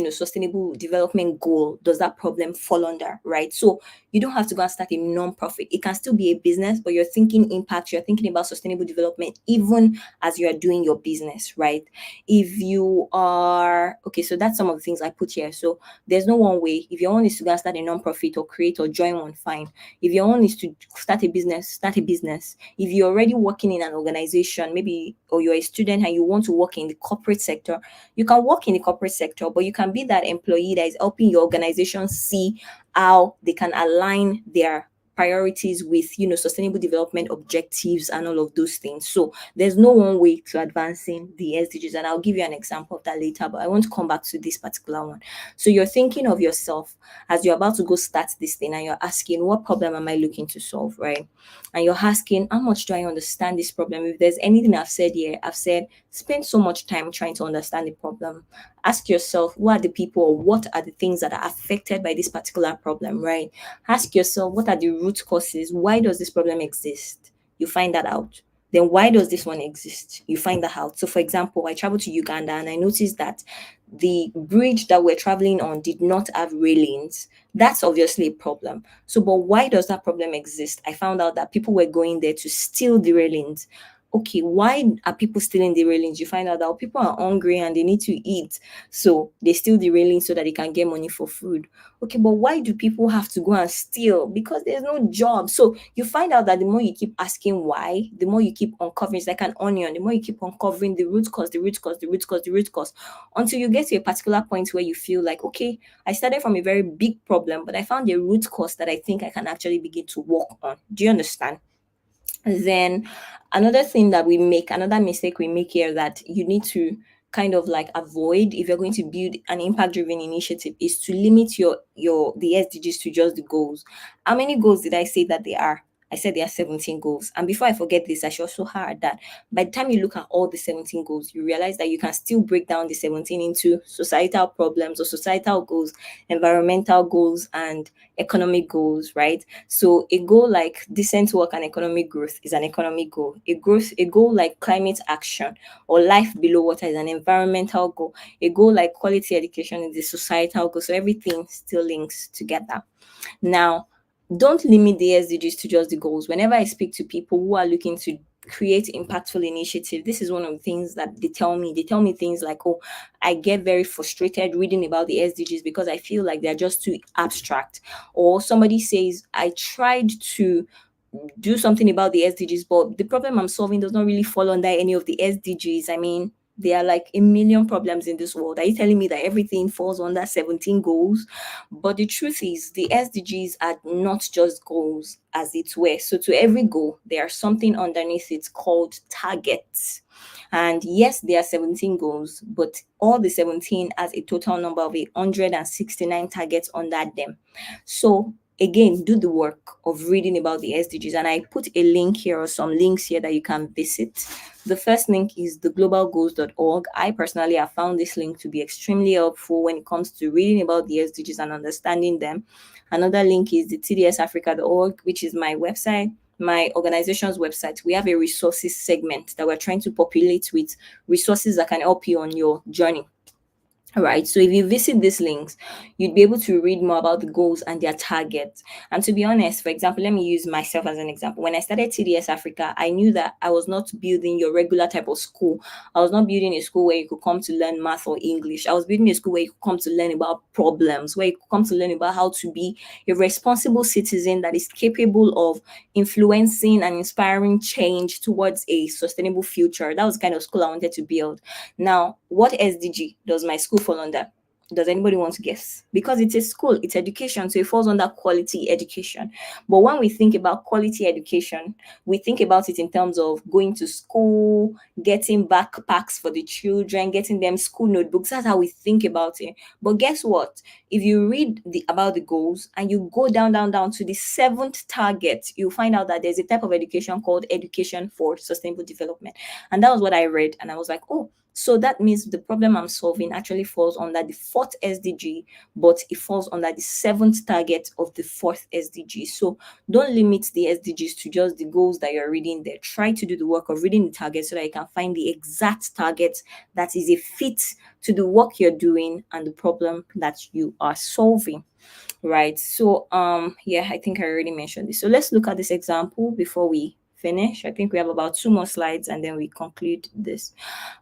sustainable development goal does that problem fall under, right? So you don't have to go and start a non-profit. It can still be a business, but you're thinking impact, you're thinking about sustainable development even as you are doing your business, right? If you are okay, so that's some of the things I put here. So there's no one way. If your own is to go and start a non-profit or create or join one, fine. If your own is to start a business, start a business. If you're already working in an organization, maybe, or you're a student and you want to work in the corporate sector, you can work in the corporate sector, but you can be that employee that is helping your organization see how they can align their priorities with sustainable development objectives and all of those things. So there's no one way to advancing the SDGs, and I'll give you an example of that later, but I want to come back to this particular one. So you're thinking of yourself as you're about to go start this thing, and you're asking, what problem am I looking to solve, right? And you're asking, how much do I understand this problem? If there's anything I've said here, I've said spend so much time trying to understand the problem. Ask yourself, who are the people or what are the things that are affected by this particular problem, right? Ask yourself, what are the root causes? Why does this problem exist? You find that out. Then why does this one exist? You find that out. So for example, I traveled to Uganda and I noticed that the bridge that we're traveling on did not have railings. That's obviously a problem. So, but why does that problem exist? I found out that people were going there to steal the railings. Okay, why are people stealing the railings? You find out that people are hungry and they need to eat. So they steal the railings so that they can get money for food. Okay, but why do people have to go and steal? Because there's no job. So you find out that the more you keep asking why, the more you keep uncovering, it's like an onion, the more you keep uncovering the root cause, until you get to a particular point where you feel like, okay, I started from a very big problem, but I found a root cause that I think I can actually begin to work on. Do you understand? Then another mistake we make here that you need to kind of like avoid if you're going to build an impact-driven initiative is to limit the SDGs to just the goals. How many goals did I say that they are? I said there are 17 goals. And before I forget this, I should also add that by the time you look at all the 17 goals, you realize that you can still break down the 17 into societal problems or societal goals, environmental goals, and economic goals, right? So a goal like decent work and economic growth is an economic goal. A goal like climate action or life below water is an environmental goal. A goal like quality education is a societal goal. So everything still links together. Now, don't limit the SDGs to just the goals. Whenever I speak to people who are looking to create impactful initiative, this is one of the things that they tell me. They tell me things like, oh, I get very frustrated reading about the SDGs because I feel like they're just too abstract. Or somebody says, I tried to do something about the SDGs, but the problem I'm solving does not really fall under any of the SDGs. I mean, there are like a million problems in this world. Are you telling me that everything falls under 17 goals? But the truth is, the SDGs are not just goals as it were. So to every goal, there's something underneath it called targets. And yes, there are 17 goals, but all the 17 has a total number of 169 targets under them. So again, do the work of reading about the SDGs. And I put a link here or some links here that you can visit. The first link is theglobalgoals.org. I personally have found this link to be extremely helpful when it comes to reading about the SDGs and understanding them. Another link is the tdsafrica.org, which is my website, my organization's website. We have a resources segment that we're trying to populate with resources that can help you on your journey. Right. So if you visit these links, you'd be able to read more about the goals and their targets. And to be honest, for example, let me use myself as an example. When I started TDS Africa, I knew that I was not building your regular type of school. I was not building a school where you could come to learn math or English. I was building a school where you could come to learn about problems, where you could come to learn about how to be a responsible citizen that is capable of influencing and inspiring change towards a sustainable future. That was the kind of school I wanted to build. Now, what SDG does my school fall under? Does anybody want to guess? Because it's a school, it's education, so it falls under quality education. But when we think about quality education, we think about it in terms of going to school, getting backpacks for the children, getting them school notebooks. That's how we think about it. But guess what? If you read about the goals and you go down to the seventh target, you'll find out that there's a type of education called education for sustainable development. And that was what I read. And I was like, oh, so that means the problem I'm solving actually falls under the fourth SDG, but it falls under the seventh target of the fourth SDG. So don't limit the SDGs to just the goals that you're reading there. Try to do the work of reading the target so that you can find the exact target that is a fit to the work you're doing and the problem that you are solving. Right. So yeah, I think I already mentioned this. So let's look at this example before we finish. I think we have about 2 more slides and then we conclude this.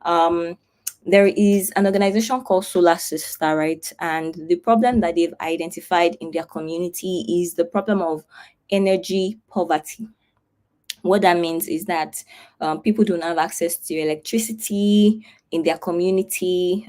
um there is an organization called Solar Sister, right? And the problem that they've identified in their community is the problem of energy poverty. What that means is that people don't have access to electricity in their community,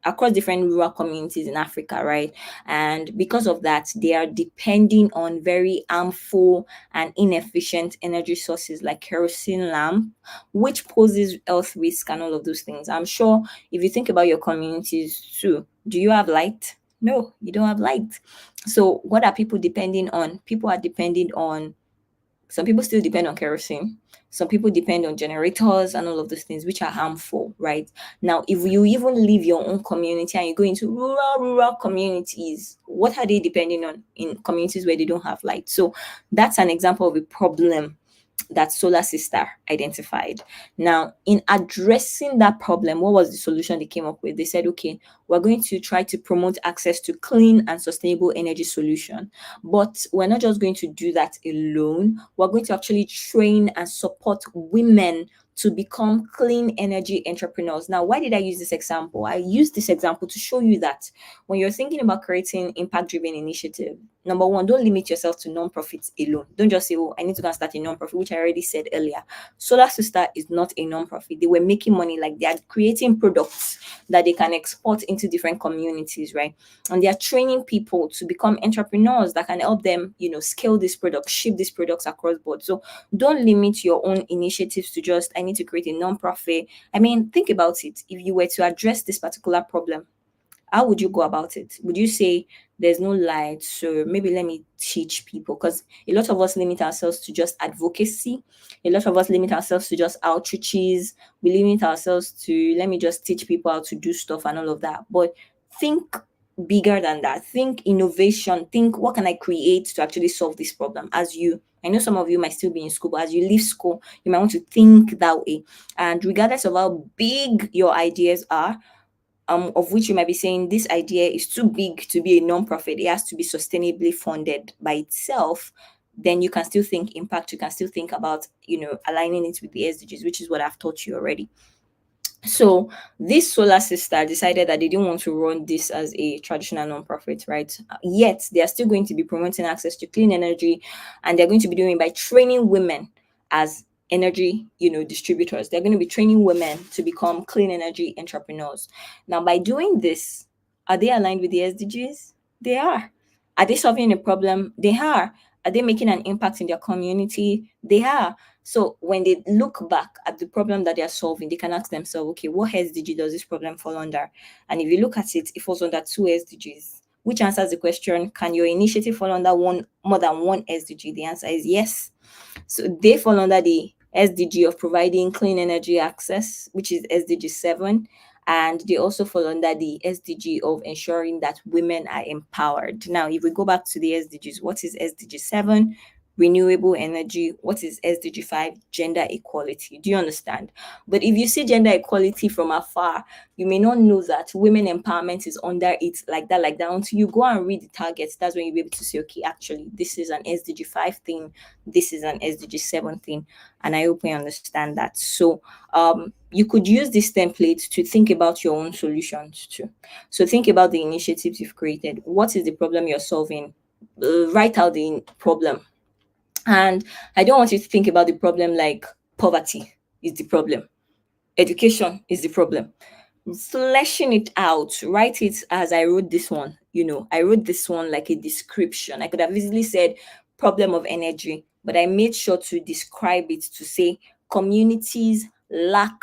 across different rural communities in Africa, right? And because of that, they are depending on very harmful and inefficient energy sources like kerosene lamp, which poses health risk and all of those things. I'm sure if you think about your communities too, do you have light? No, you don't have light. So what are people depending on? People are depending on, some people still depend on kerosene. Some people depend on generators and all of those things, which are harmful, right? Now, if you even leave your own community and you go into rural communities, what are they depending on in communities where they don't have light? So that's an example of a problem that Solar Sister identified. Now, in addressing that problem, what was the solution they came up with? They said, okay, we're going to try to promote access to clean and sustainable energy solution. But we're not just going to do that alone. We're going to actually train and support women to become clean energy entrepreneurs. Now, why did I use this example? I used this example to show you that when you're thinking about creating impact-driven initiative, number one, don't limit yourself to non-profits alone. Don't just say, oh, I need to go and start a non-profit, which I already said earlier. Solar Sister is not a non-profit. They were making money, like they are creating products that they can export into different communities, right? And they are training people to become entrepreneurs that can help them, scale this product, ship these products across board. So don't limit your own initiatives to just, I need to create a non-profit. I mean, think about it. If you were to address this particular problem, how would you go about it? Would you say there's no light, so maybe let me teach people? Because a lot of us limit ourselves to just advocacy. A lot of us limit ourselves to just outreaches. We limit ourselves to, let me just teach people how to do stuff and all of that. But think bigger than that. Think innovation. Think, what can I create to actually solve this problem? I know some of you might still be in school, but as you leave school, you might want to think that way. And regardless of how big your ideas are, of which you might be saying this idea is too big to be a non-profit, it has to be sustainably funded by itself, then you can still think impact, you can still think about, aligning it with the SDGs, which is what I've taught you already. So this Solar Sister decided that they didn't want to run this as a traditional non-profit, right? Yet they are still going to be promoting access to clean energy, and they're going to be doing it by training women as energy, distributors. They're going to be training women to become clean energy entrepreneurs. Now, by doing this, are they aligned with the SDGs? They are. Are they solving a problem? They are. Are they making an impact in their community? They are. So when they look back at the problem that they are solving, they can ask themselves, okay, what SDG does this problem fall under? And if you look at it, it falls under 2 SDGs, which answers the question, can your initiative fall under more than one SDG? The answer is yes. So they fall under the SDG of providing clean energy access, which is SDG 7. And they also fall under the SDG of ensuring that women are empowered. Now, if we go back to the SDGs, what is SDG 7? renewable energy. What is SDG 5? Gender equality. Do you understand? But if you see gender equality from afar, you may not know that women empowerment is under it like that. Until you go and read the targets, that's when you'll be able to say, okay, actually, this is an SDG 5 thing, this is an SDG 7 thing. And I hope you understand that. So you could use this template to think about your own solutions too. So think about the initiatives you've created. What is the problem you're solving? Write out the problem. And I don't want you to think about the problem like poverty is the problem, education is the problem. Fleshing it out, write it as I wrote this one. I wrote this one like a description. I could have easily said problem of energy, but I made sure to describe it to say communities lack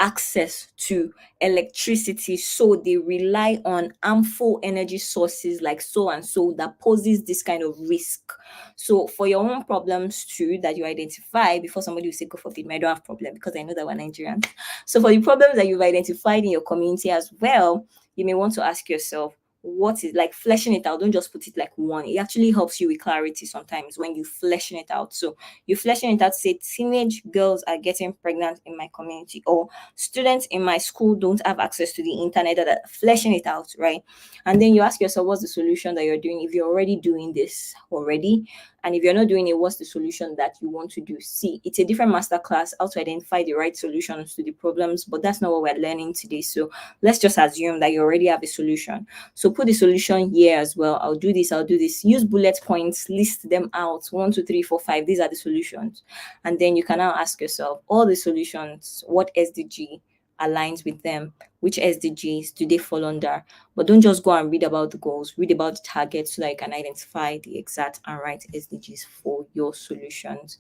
access to electricity, so they rely on harmful energy sources like so and so that poses this kind of risk. So for your own problems too that you identify, before somebody will say, "God forbid, I don't have problem," because I know that we're Nigerians. So for the problems that you've identified in your community as well, you may want to ask yourself, what is, like, fleshing it out. Don't just put it like one. It actually helps you with clarity sometimes when you fleshing it out. So you fleshing it out, say teenage girls are getting pregnant in my community, or students in my school don't have access to the internet, that fleshing it out, right? And then you ask yourself, what's the solution that you're doing? If you're already doing this already, and if you're not doing it, what's the solution that you want to do? See, it's a different masterclass, how to identify the right solutions to the problems, but that's not what we're learning today. So let's just assume that you already have a solution. So put the solution here as well. I'll do this, I'll do this. Use bullet points, list them out. 1, 2, 3, 4, 5. These are the solutions. And then you can now ask yourself, all the solutions, what SDG aligns with them? Which SDGs do they fall under? But don't just go and read about the goals, read about the targets so that you can identify the exact and right SDGs for your solutions.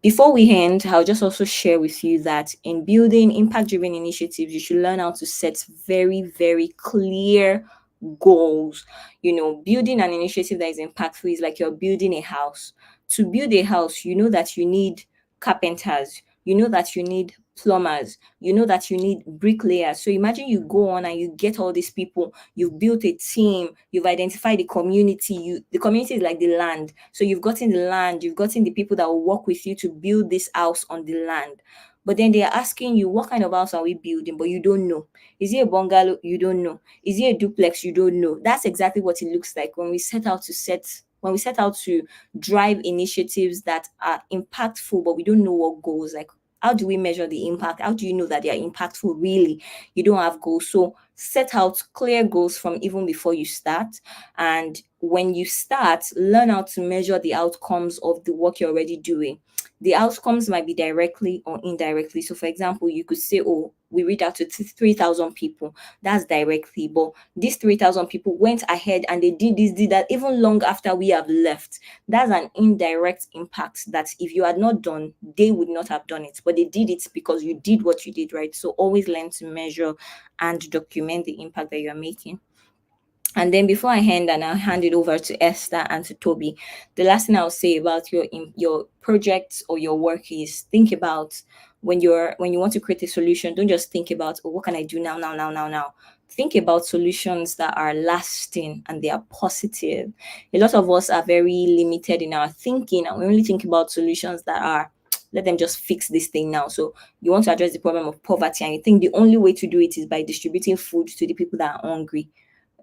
Before we end, I'll just also share with you that in building impact-driven initiatives, you should learn how to set very, very clear goals. Building an initiative that is impactful is like you're building a house. To build a house, you know that you need carpenters, you know that you need plumbers, you know that you need bricklayers. So imagine you go on and you get all these people, you've built a team, you've identified the community. The community is like the land. So you've gotten the land, you've gotten the people that will work with you to build this house on the land. But then they are asking you, what kind of house are we building? But you don't know. Is it a bungalow? You don't know. Is it a duplex? You don't know. That's exactly what it looks like when we set out to drive initiatives that are impactful, but we don't know what goals. Like, how do we measure the impact? How do you know that they are impactful? Really, you don't have goals. So set out clear goals from even before you start. And when you start, learn how to measure the outcomes of the work you're already doing. The outcomes might be directly or indirectly. So for example, you could say, oh, we reached out to 3,000 people. That's directly. But these 3,000 people went ahead and they did this, did that, even long after we have left. That's an indirect impact that if you had not done, they would not have done it. But they did it because you did what you did, right? So always learn to measure and document the impact that you're making. And then before I I'll hand it over to Esther and to Toby, the last thing I'll say about your projects or your work is think about when you want to create a solution, don't just think about, oh, what can I do now? Think about solutions that are lasting and they are positive. A lot of us are very limited in our thinking, and we only think about solutions that are, let them just fix this thing now. So you want to address the problem of poverty, and you think the only way to do it is by distributing food to the people that are hungry.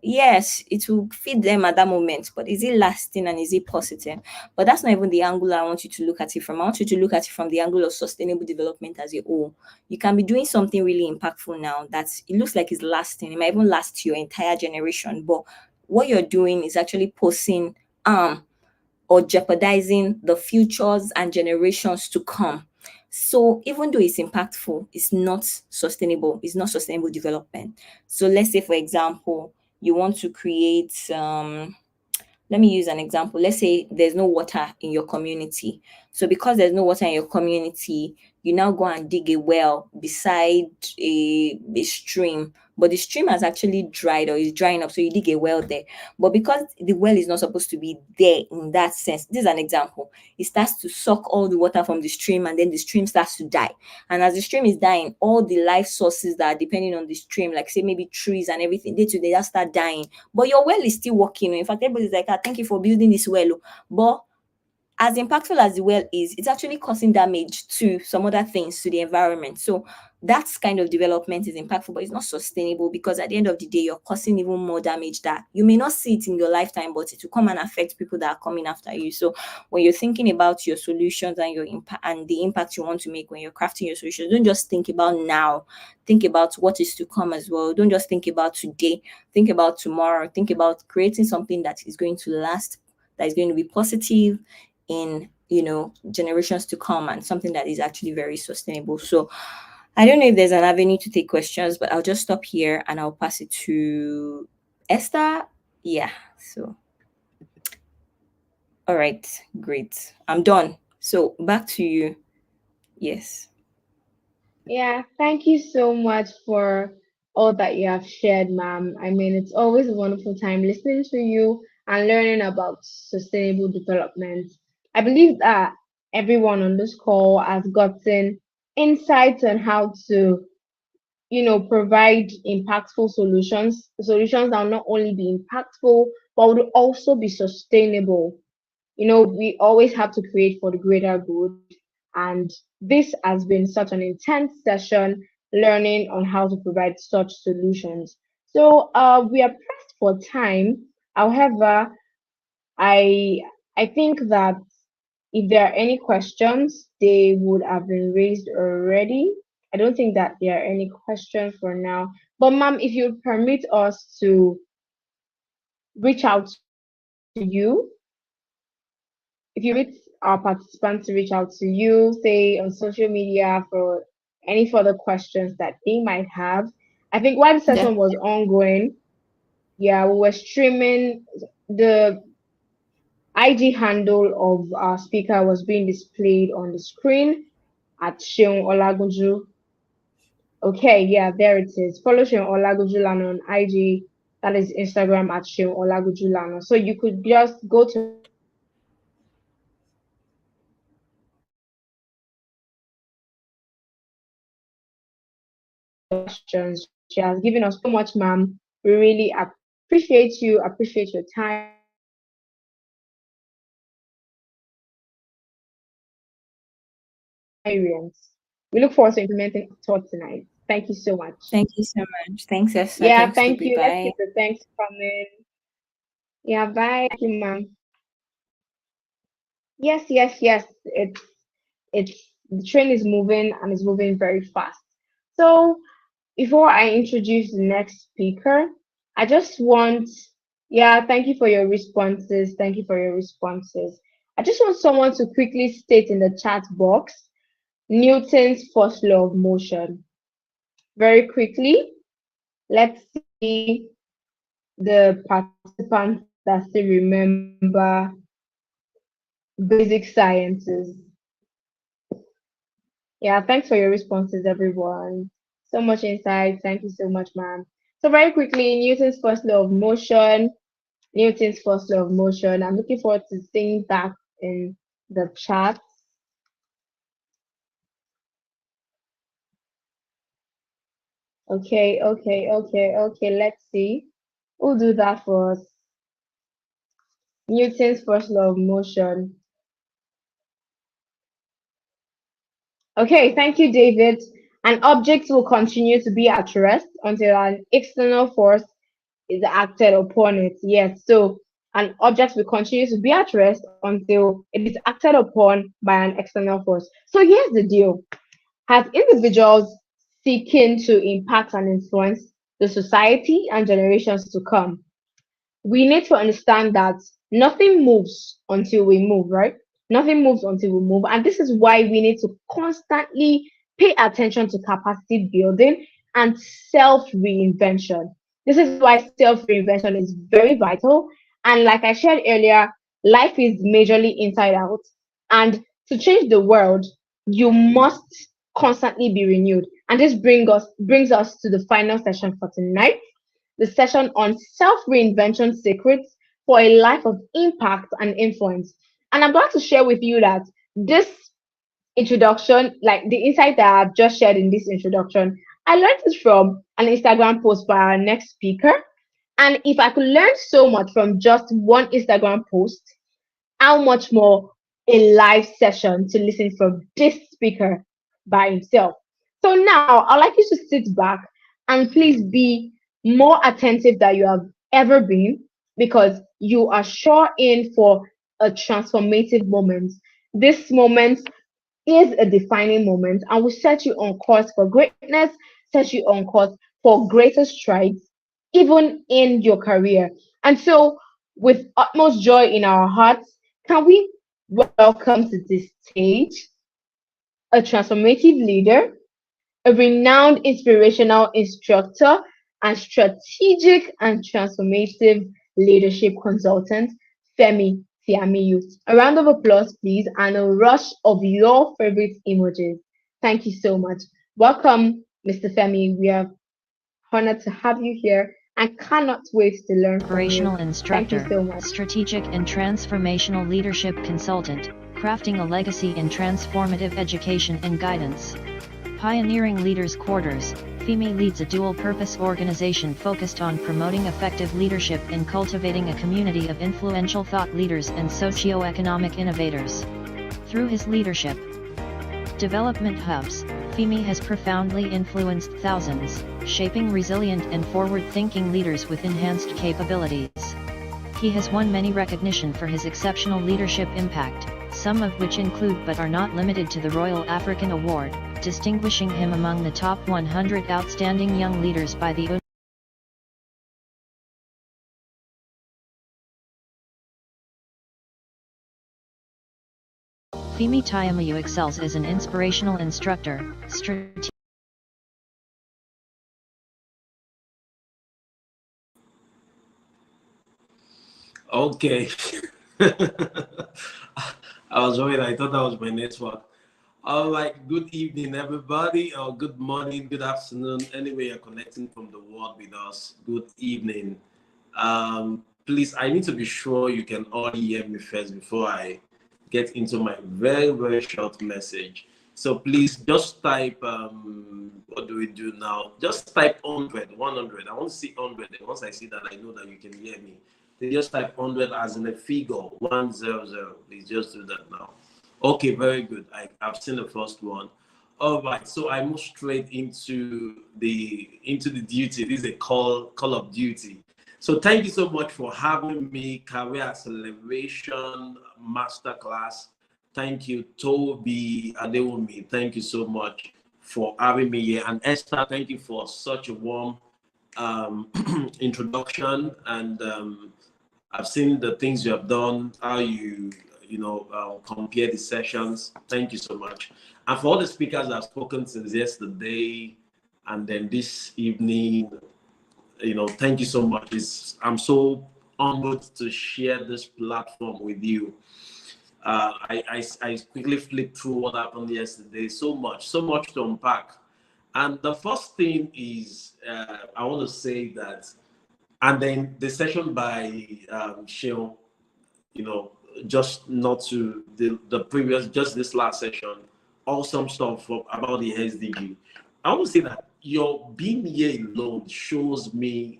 Yes, it will feed them at that moment, but is it lasting and is it positive? But that's not even the angle I want you to look at it from. I want you to look at it from the angle of sustainable development as a whole. You can be doing something really impactful now that it looks like it's lasting. It might even last your entire generation, but what you're doing is actually posing or jeopardizing the futures and generations to come. So even though it's impactful, it's not sustainable. It's not sustainable development. So let's say, for example, you want to create, let me use an example. Let's say there's no water in your community. So because there's no water in your community, you now go and dig a well beside a stream, but the stream has actually dried or is drying up. So you dig a well there. But because the well is not supposed to be there in that sense, this is an example. It starts to suck all the water from the stream, and then the stream starts to die. And as the stream is dying, all the life sources that are depending on the stream, like say maybe trees and everything, they just start dying. But your well is still working. In fact, everybody's like, thank you for building this well. But as impactful as the well is, it's actually causing damage to some other things, to the environment. So that's kind of development is impactful, but it's not sustainable, because at the end of the day, you're causing even more damage that you may not see it in your lifetime, but it will come and affect people that are coming after you. So when you're thinking about your solutions and your impact and the impact you want to make when you're crafting your solutions, don't just think about now. Think about what is to come as well. Don't just think about today. Think about tomorrow. Think about creating something that is going to last, that is going to be positive in, generations to come, and something that is actually very sustainable. So I don't know if there's an avenue to take questions, but I'll just stop here and I'll pass it to Esther. Yeah. So, all right, great. I'm done. So back to you. Yes. Yeah, thank you so much for all that you have shared, ma'am. I mean, it's always a wonderful time listening to you and learning about sustainable development. I believe that everyone on this call has gotten insights on how to, provide impactful solutions that will not only be impactful, but will also be sustainable. We always have to create for the greater good. And this has been such an intense session learning on how to provide such solutions. So we are pressed for time. However, I I think that if there are any questions, they would have been raised already. I don't think that there are any questions for now. But ma'am, if you permit us to reach out to you, if you permit our participants to reach out to you, say on social media for any further questions that they might have. I think while the session was ongoing, yeah, we were streaming. The IG handle of our speaker was being displayed on the screen at Sheon Olagunju. Okay, yeah, there it is. Follow Sheon Olagunju Lana on IG. That is Instagram at Sheon Olagunju Lana. So you could just go to her Instagram and questions. She has given us so much, ma'am. We really appreciate you, appreciate your time, experience. We look forward to implementing our thoughts tonight. Thank you so much. Thank you so much. Thanks, Esther. Yeah, Thanks, thank Ruby. you. Let's Bye. keep the thanks coming. Yeah, bye. Thank you, ma'am. Yes, yes, yes. It's the train is moving and it's moving very fast. So before I introduce the next speaker, I just want, yeah, thank you for your responses. Thank you for your responses. I just want someone to quickly state in the chat box Newton's first law of motion. Very quickly, let's see the participants that still remember basic sciences. Yeah, thanks for your responses, everyone. So much insight. Thank you so much, ma'am. So very quickly, Newton's first law of motion. Newton's first law of motion. I'm looking forward to seeing that in the chat. Okay, okay, okay, okay. Let's see. Who'll do that for us? Newton's first law of motion. Okay, thank you, David. An object will continue to be at rest until an external force is acted upon it. Yes, so an object will continue to be at rest until it is acted upon by an external force. So here's the deal. As individuals seeking to impact and influence the society and generations to come, we need to understand that nothing moves until we move, right? Nothing moves until we move. And this is why we need to constantly pay attention to capacity building and self reinvention. This is why self reinvention is very vital. And like I shared earlier, life is majorly inside out. And to change the world, you must constantly be renewed. And this brings us to the final session for tonight, the session on self reinvention secrets for a life of impact and influence. And I'm going to share with you that this introduction, like the insight that I've just shared in this introduction, I learned it from an Instagram post by our next speaker. And if I could learn so much from just one Instagram post, how much more a live session to listen from this speaker by himself. So now I'd like you to sit back and please be more attentive than you have ever been, because you are sure in for a transformative moment. This moment is a defining moment and will set you on course for greatness, set you on course for greater strides, even in your career. And so, with utmost joy in our hearts, can we welcome to this stage a transformative leader, a renowned inspirational instructor, and strategic and transformative leadership consultant, Femi Tiamiyu. A round of applause, please, and a rush of your favorite emojis. Thank you so much. Welcome, Mr. Femi. We are honored to have you here and cannot wait to learn from you. Operational Thank you instructor, so much. strategic and transformational leadership consultant, crafting a legacy in transformative education and guidance. Pioneering Leaders Quarters, FEMI leads a dual-purpose organization focused on promoting effective leadership and cultivating a community of influential thought leaders and socio-economic innovators. Through his leadership development hubs, FEMI has profoundly influenced thousands, shaping resilient and forward-thinking leaders with enhanced capabilities. He has won many recognition for his exceptional leadership impact, some of which include but are not limited to the Royal African Award, distinguishing him among the top 100 outstanding young leaders by the Femi Tiamiyu excels as an inspirational instructor, Okay. I was worried. I thought that was my network. All right. Good evening, everybody. Or good morning, good afternoon. Anyway, you're connecting from the world with us. Good evening. Please, I need to be sure you can all hear me first before I get into my very, very short message. So please just type, what do we do now? Just type 100, 100. I want to see 100. And once I see that, I know that you can hear me. They just type 100 as in a figure, 100. Please just do that now. Okay, very good. I've seen the first one. All right, so I move straight into the duty. This is a call of duty. So thank you so much for having me, Career Acceleration Masterclass. Thank you, Toby Adewumi. Thank you so much for having me here. And Esther, thank you for such a warm introduction. And I've seen the things you have done, how you compare the sessions. Thank you so much. And for all the speakers that have spoken since yesterday and then this evening, thank you so much. I'm so honored to share this platform with you. I quickly flipped through what happened yesterday. So much to unpack. And the first thing is, I want to say that, and then the session by Sheol, just not to the previous, just this last session, awesome stuff about the SDG. I want to say that your being here alone shows me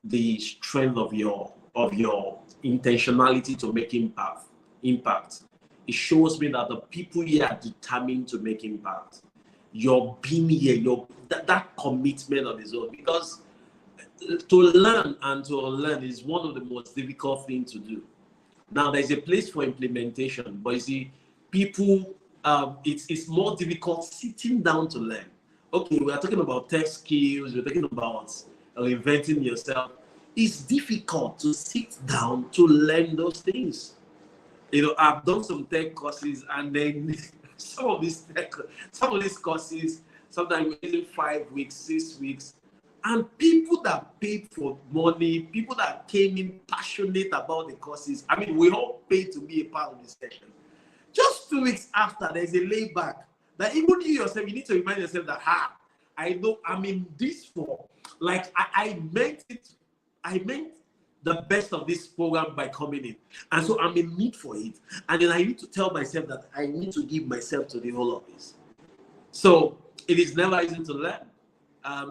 the strength of your intentionality to make impact. It shows me that the people here are determined to make impact. Your being here, that commitment on its own, because to learn and to unlearn is one of the most difficult things to do. Now, there's a place for implementation, but you see, people, it's more difficult sitting down to learn. Okay, we are talking about tech skills, we're talking about inventing yourself. It's difficult to sit down to learn those things. I've done some tech courses, and then some of these courses, sometimes we're using 5 weeks, 6 weeks. And people that paid for money, people that came in passionate about the courses, I mean, we all paid to be a part of this session. Just 2 weeks after, there's a layback that even you yourself, you need to remind yourself that, I know I'm in this for. Like, I meant it. I meant the best of this program by coming in. And so I'm in need for it. And then I need to tell myself that I need to give myself to the whole of this. So it is never easy to learn.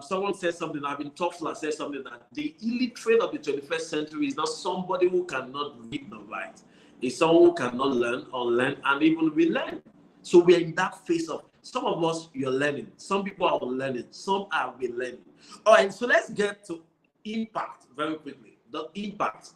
Someone said something, I've been Toffler said something, that the illiterate of the 21st century is not somebody who cannot read nor write. is someone who cannot learn, unlearn, and even relearn. So we're in that phase of, some of us, you're learning. Some people are learning. Some are relearning. All right, so let's get to impact very quickly. The impact.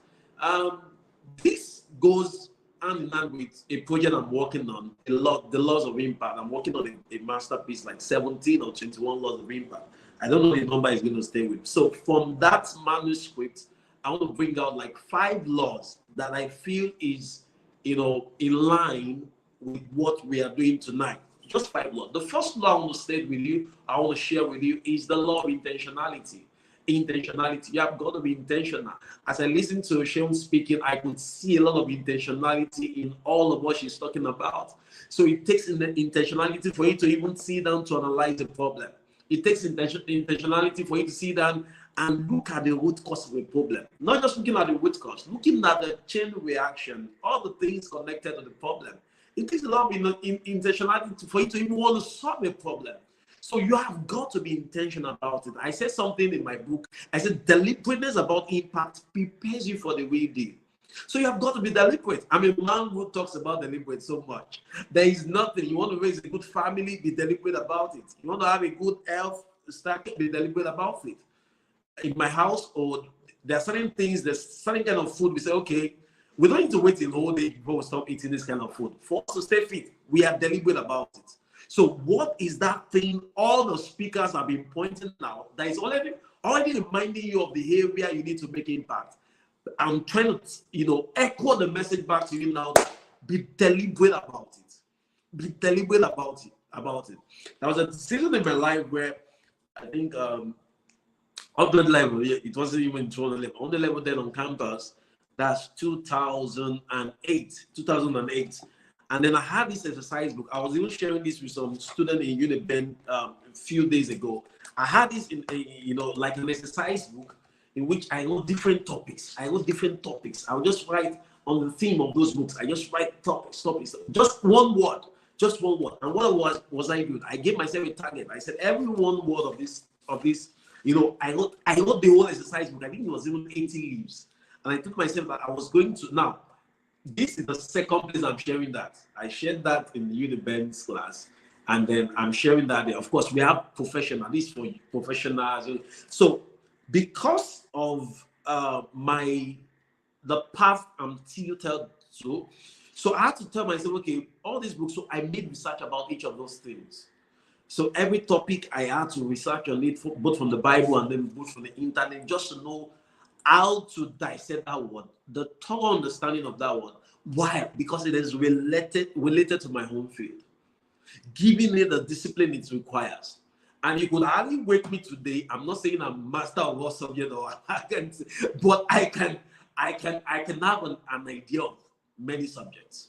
This goes hand in hand with a project I'm working on, the laws of impact. I'm working on a masterpiece, like 17 or 21 laws of impact. I don't know the number is going to stay with. So from that manuscript, I want to bring out like 5 laws that I feel is, in line with what we are doing tonight. Just 5 laws. The first law I want to state with you, I want to share with you, is the law of intentionality. Intentionality. You have got to be intentional. As I listened to Shaun speaking, I could see a lot of intentionality in all of what she's talking about. So it takes intentionality for you to even sit down to analyze the problem. It takes intentionality for you to sit down and look at the root cause of a problem. Not just looking at the root cause, looking at the chain reaction, all the things connected to the problem. It takes a lot of intentionality for you to even want to solve a problem. So you have got to be intentional about it. I said something in my book. I said deliberateness about impact prepares you for the real deal. So you have got to be deliberate. I mean, man who talks about deliberate so much. There is nothing. You want to raise a good family, be deliberate about it. You want to have a good health, be deliberate about it. In my household, there are certain things, there's certain kind of food we say, okay, we don't need to wait till the whole day before we stop eating this kind of food. For us to stay fit, we are deliberate about it. So what is that thing all the speakers have been pointing out that is already reminding you of the area you need to make impact? I'm trying to, echo the message back to you now. Be deliberate about it. Be deliberate about it. There was a season in my life where I think on the level, it wasn't even 200 level. On the level then on campus, that's 2008. And then I had this exercise book. I was even sharing this with some student in Uniben a few days ago. I had this in like an exercise book in which I wrote different topics. I would just write on the theme of those books. I just write topics, just one word. And what was I doing? I gave myself a target. I said every one word of this, I wrote the whole exercise book. I think it was even 80 leaves. And I took myself that I was going to now. This is the second place I'm sharing that. I shared that in the Uniben's class, and then I'm sharing that there. Of course, we have professional. This for professionals. So, because of the path I'm tilted to, so I had to tell myself, okay, all these books. So I made research about each of those things. So every topic I had to research on it, both from the Bible and then both from the internet, just to know how to dissect that word, the thorough understanding of that word. Why? Because it is related to my home field, giving me the discipline it requires. And you could hardly wake me today. I'm not saying I'm master of what subject or but I can have an idea of many subjects.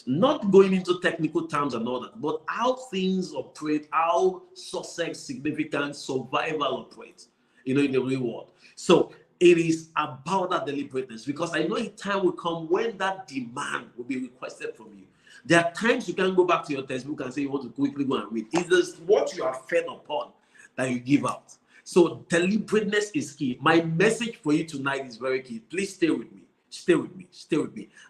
Not going into technical terms and all that, but how things operate, how success, significance, survival operates, in the real world. So it is about that deliberateness, because I know a time will come when that demand will be requested from you. There are times you can go back to your textbook and say you want to quickly go and read. It is what you are fed upon that you give out. So deliberateness is key. My message for you tonight is very key. Please stay with me.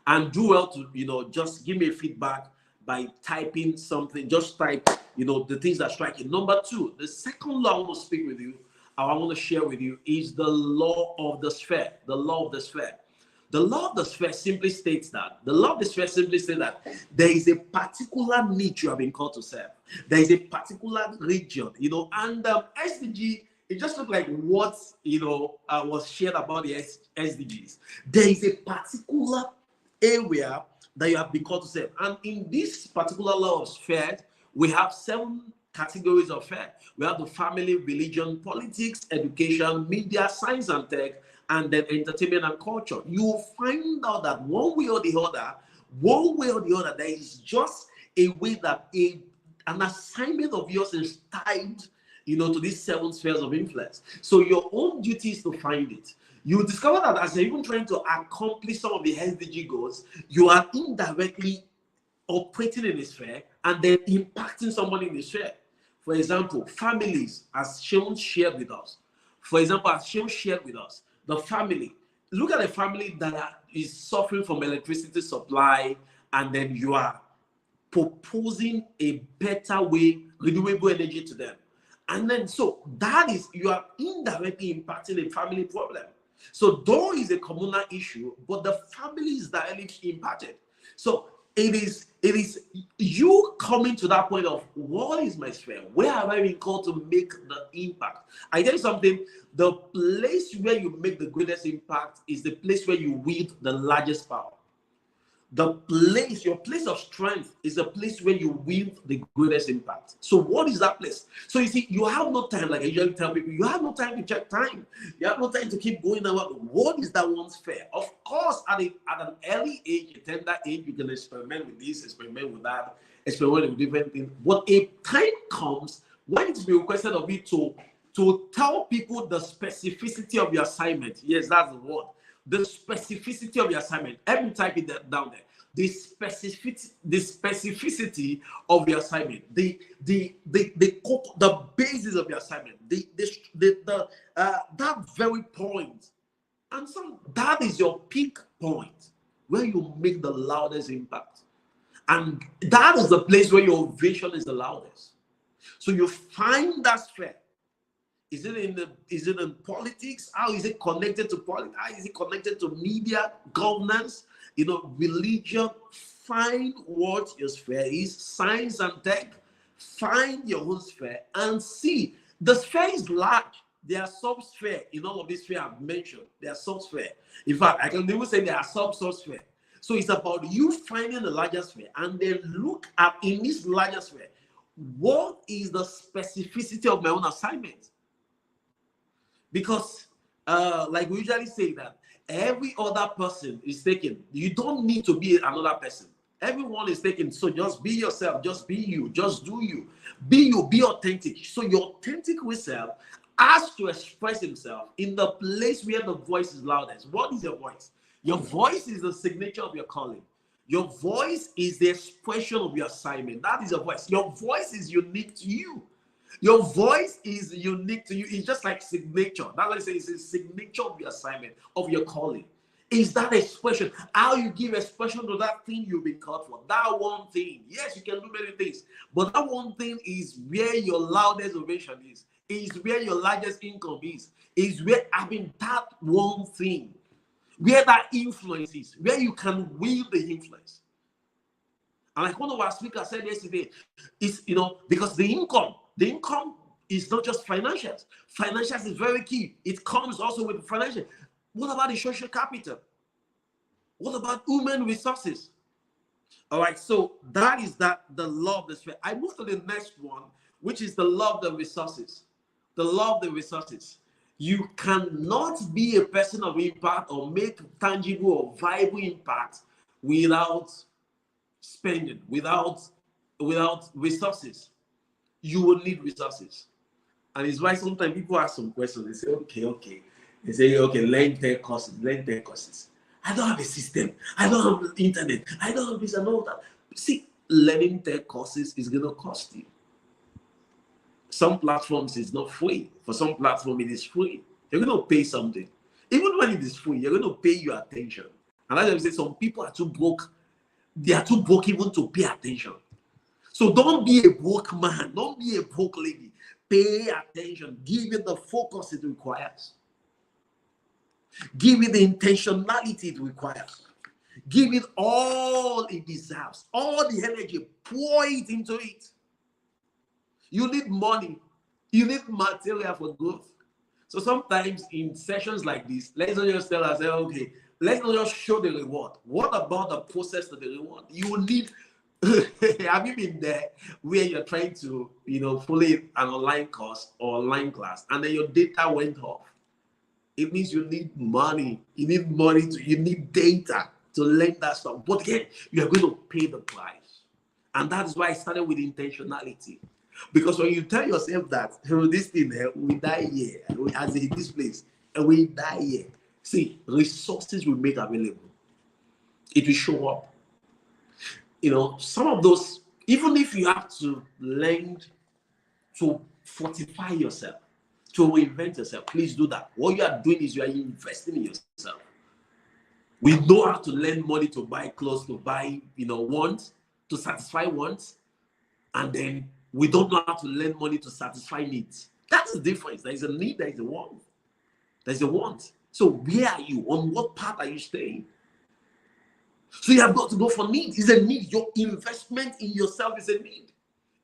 And do well to, just give me a feedback by typing something. Just type, the things that strike you. Number 2, the second law I want to speak with you, I want to share with you, is the law of the sphere. The law of the sphere. The law of the sphere simply states that. There is a particular niche you have been called to serve. There is a particular region, and SDG, it just looked like what, was shared about the SDGs. There is a particular area that you have been called to serve. And in this particular law of sphere, we have 7 categories of sphere. We have the family, religion, politics, education, media, science and tech, and then entertainment and culture. You will find out that one way or the other, there is just a way that an assignment of yours is tied, to these 7 spheres of influence. So your own duty is to find it. You discover that as you're even trying to accomplish some of the SDG goals, you are indirectly operating in a sphere and then impacting somebody in the sphere. For example, families, as Shaun shared with us. The family, look at a family that is suffering from electricity supply, and then you are proposing a better way, renewable energy to them. And then, so that is, you are indirectly impacting a family problem. So, though is a communal issue, but the family is directly impacted. So, it is you coming to that point of what is my sphere? Where have I been called to make the impact? I tell you something, the place where you make the greatest impact is the place where you wield the largest power. The place, your place of strength is the place where you wield the greatest impact. So what is that place? So you see, you have no time, like I usually tell people, you have no time to check time. You have no time to keep going about what is that one's fair. Of course, at an early age, a tender age, you can experiment with this, experiment with that, experiment with different things. But a time comes when it's been requested of you to tell people the specificity of your assignment. Yes, that's the word. The specificity of your assignment. Every type it down there. The specificity of your assignment. The basis of your assignment. That very point. And so that is your peak point where you make the loudest impact. And that is the place where your vision is the loudest. So you find that sphere. Is it in politics? How is it connected to politics? How is it connected to media, governance, religion? Find what your sphere is. Science and tech. Find your own sphere and see. The sphere is large. There are sub-sphere in all of these spheres I've mentioned. There are sub-sphere. In fact, I can even say there are sub-sphere. So it's about you finding the largest sphere and then look at in this larger sphere, what is the specificity of my own assignment? Because, like we usually say that every other person is taken. You don't need to be another person. Everyone is taken. So just be yourself. Just be you. Just do you. Be you. Be authentic. So your authentic self has to express himself in the place where the voice is loudest. What is your voice? Your voice is the signature of your calling. Your voice is the expression of your assignment. That is your voice. Your voice is unique to you. Your voice is unique to you. It's just like signature. That's what I say. It's a signature of your assignment, of your calling. Is that expression? How you give expression to that thing you've been called for. That one thing. Yes, you can do many things. But that one thing is where your loudest ovation is where your largest income is where having that one thing, where that influence is, where you can wield the influence. And like one of our speakers said yesterday, is because the income is not just financials. Financials is very key. It comes also with financial. What about the social capital? What about human resources? All right, so that is the law of the sphere. I move to the next one, which is the law of the resources. The law of the resources. You cannot be a person of impact or make tangible or viable impact without spending, without resources. You will need resources. And it's why sometimes people ask some questions. They say, okay. They say, okay, learn tech courses. I don't have a system. I don't have the internet. I don't have this and all that. See, learning tech courses is going to cost you. Some platforms is not free. For some platform, it is free. You're going to pay something. Even when it is free, you're going to pay your attention. And as I say, some people are too broke. They are too broke even to pay attention. So don't be a broke man. Don't be a broke lady. Pay attention. Give it the focus it requires. Give it the intentionality it requires. Give it all it deserves. All the energy. Pour it into it. You need money. You need material for growth. So sometimes in sessions like this, let's not just tell ourselves, okay, let's not just show the reward. What about the process to the reward? You will need, have you been there where you're trying to, follow an online course or online class and then your data went off? It means you need money. You need data to learn that stuff. But again, you are going to pay the price. And that's why I started with intentionality. Because when you tell yourself that this thing we die here, as in this place, and we die here, see, resources will make available. It will show up. Some of those, even if you have to learn to fortify yourself, to reinvent yourself, please do that. What you are doing is you are investing in yourself. We know how to lend money to buy clothes, to buy, wants, to satisfy wants, and then we don't know how to lend money to satisfy needs. That's the difference. There is a need, there is a want. There's a want. So where are you? On what path are you staying? So you have got to go for needs. It's a need. Your investment in yourself is a need.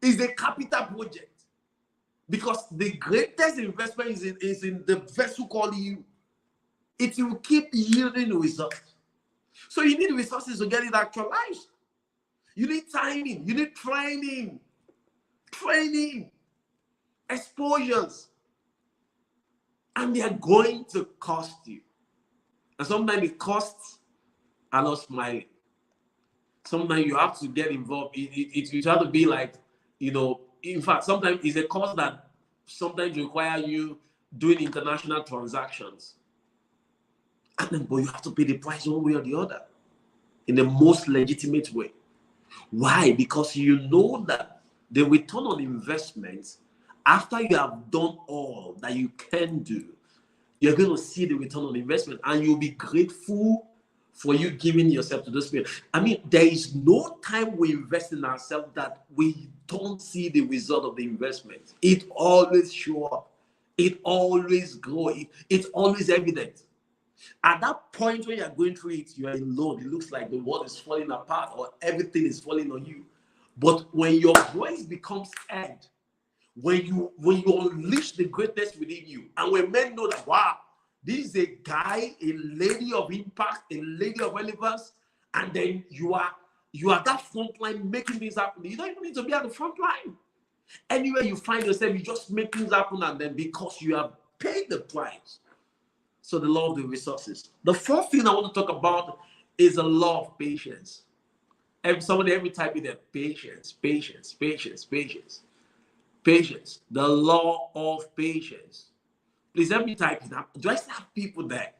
It's a capital project. Because the greatest investment is in the vessel called you. It will keep yielding results. So you need resources to get it actualized. You need timing. You need training, exposures. And they are going to cost you. And sometimes the costs are not smiling. Sometimes you have to get involved. It have to be like, in fact, sometimes it's a cost that sometimes require you doing international transactions. And then, but you have to pay the price one way or the other in the most legitimate way. Why? Because you know that the return on investment, after you have done all that you can do, you're going to see the return on investment, and you'll be grateful for you giving yourself to those people. I mean, there is no time we invest in ourselves that we don't see the result of the investment. It always shows up. It always grows. It's always evident. At that point when you're going through it, you are alone. It looks like the world is falling apart or everything is falling on you. But when your voice becomes heard, when you unleash the greatness within you, and when men know that, wow, this is a guy, a lady of impact, a lady of relevance, and then you are that front line making things happen. You don't even need to be at the front line. Anywhere you find yourself, you just make things happen, and then because you have paid the price. So the law of the resources. The fourth thing I want to talk about is the law of patience. Every type in there, patience. The law of patience. Please help me type it up. Do I still have people there?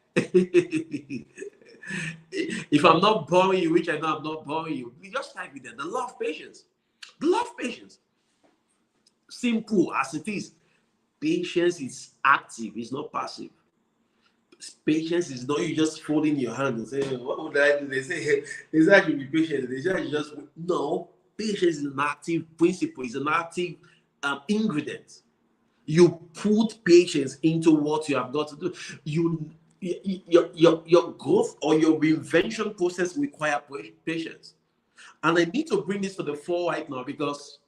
If I'm not boring you, which I know I'm not boring you, please just type it there. The law of patience. The law of patience. Simple as it is. Patience is active, it's not passive. Patience is not you just folding your hand and saying, what would I do? They say I should be patient. They say just no. Patience is an active principle, it's an active ingredient. You put patience into what you have got to do. Your growth or your reinvention process require patience. And I need to bring this to the fore right now because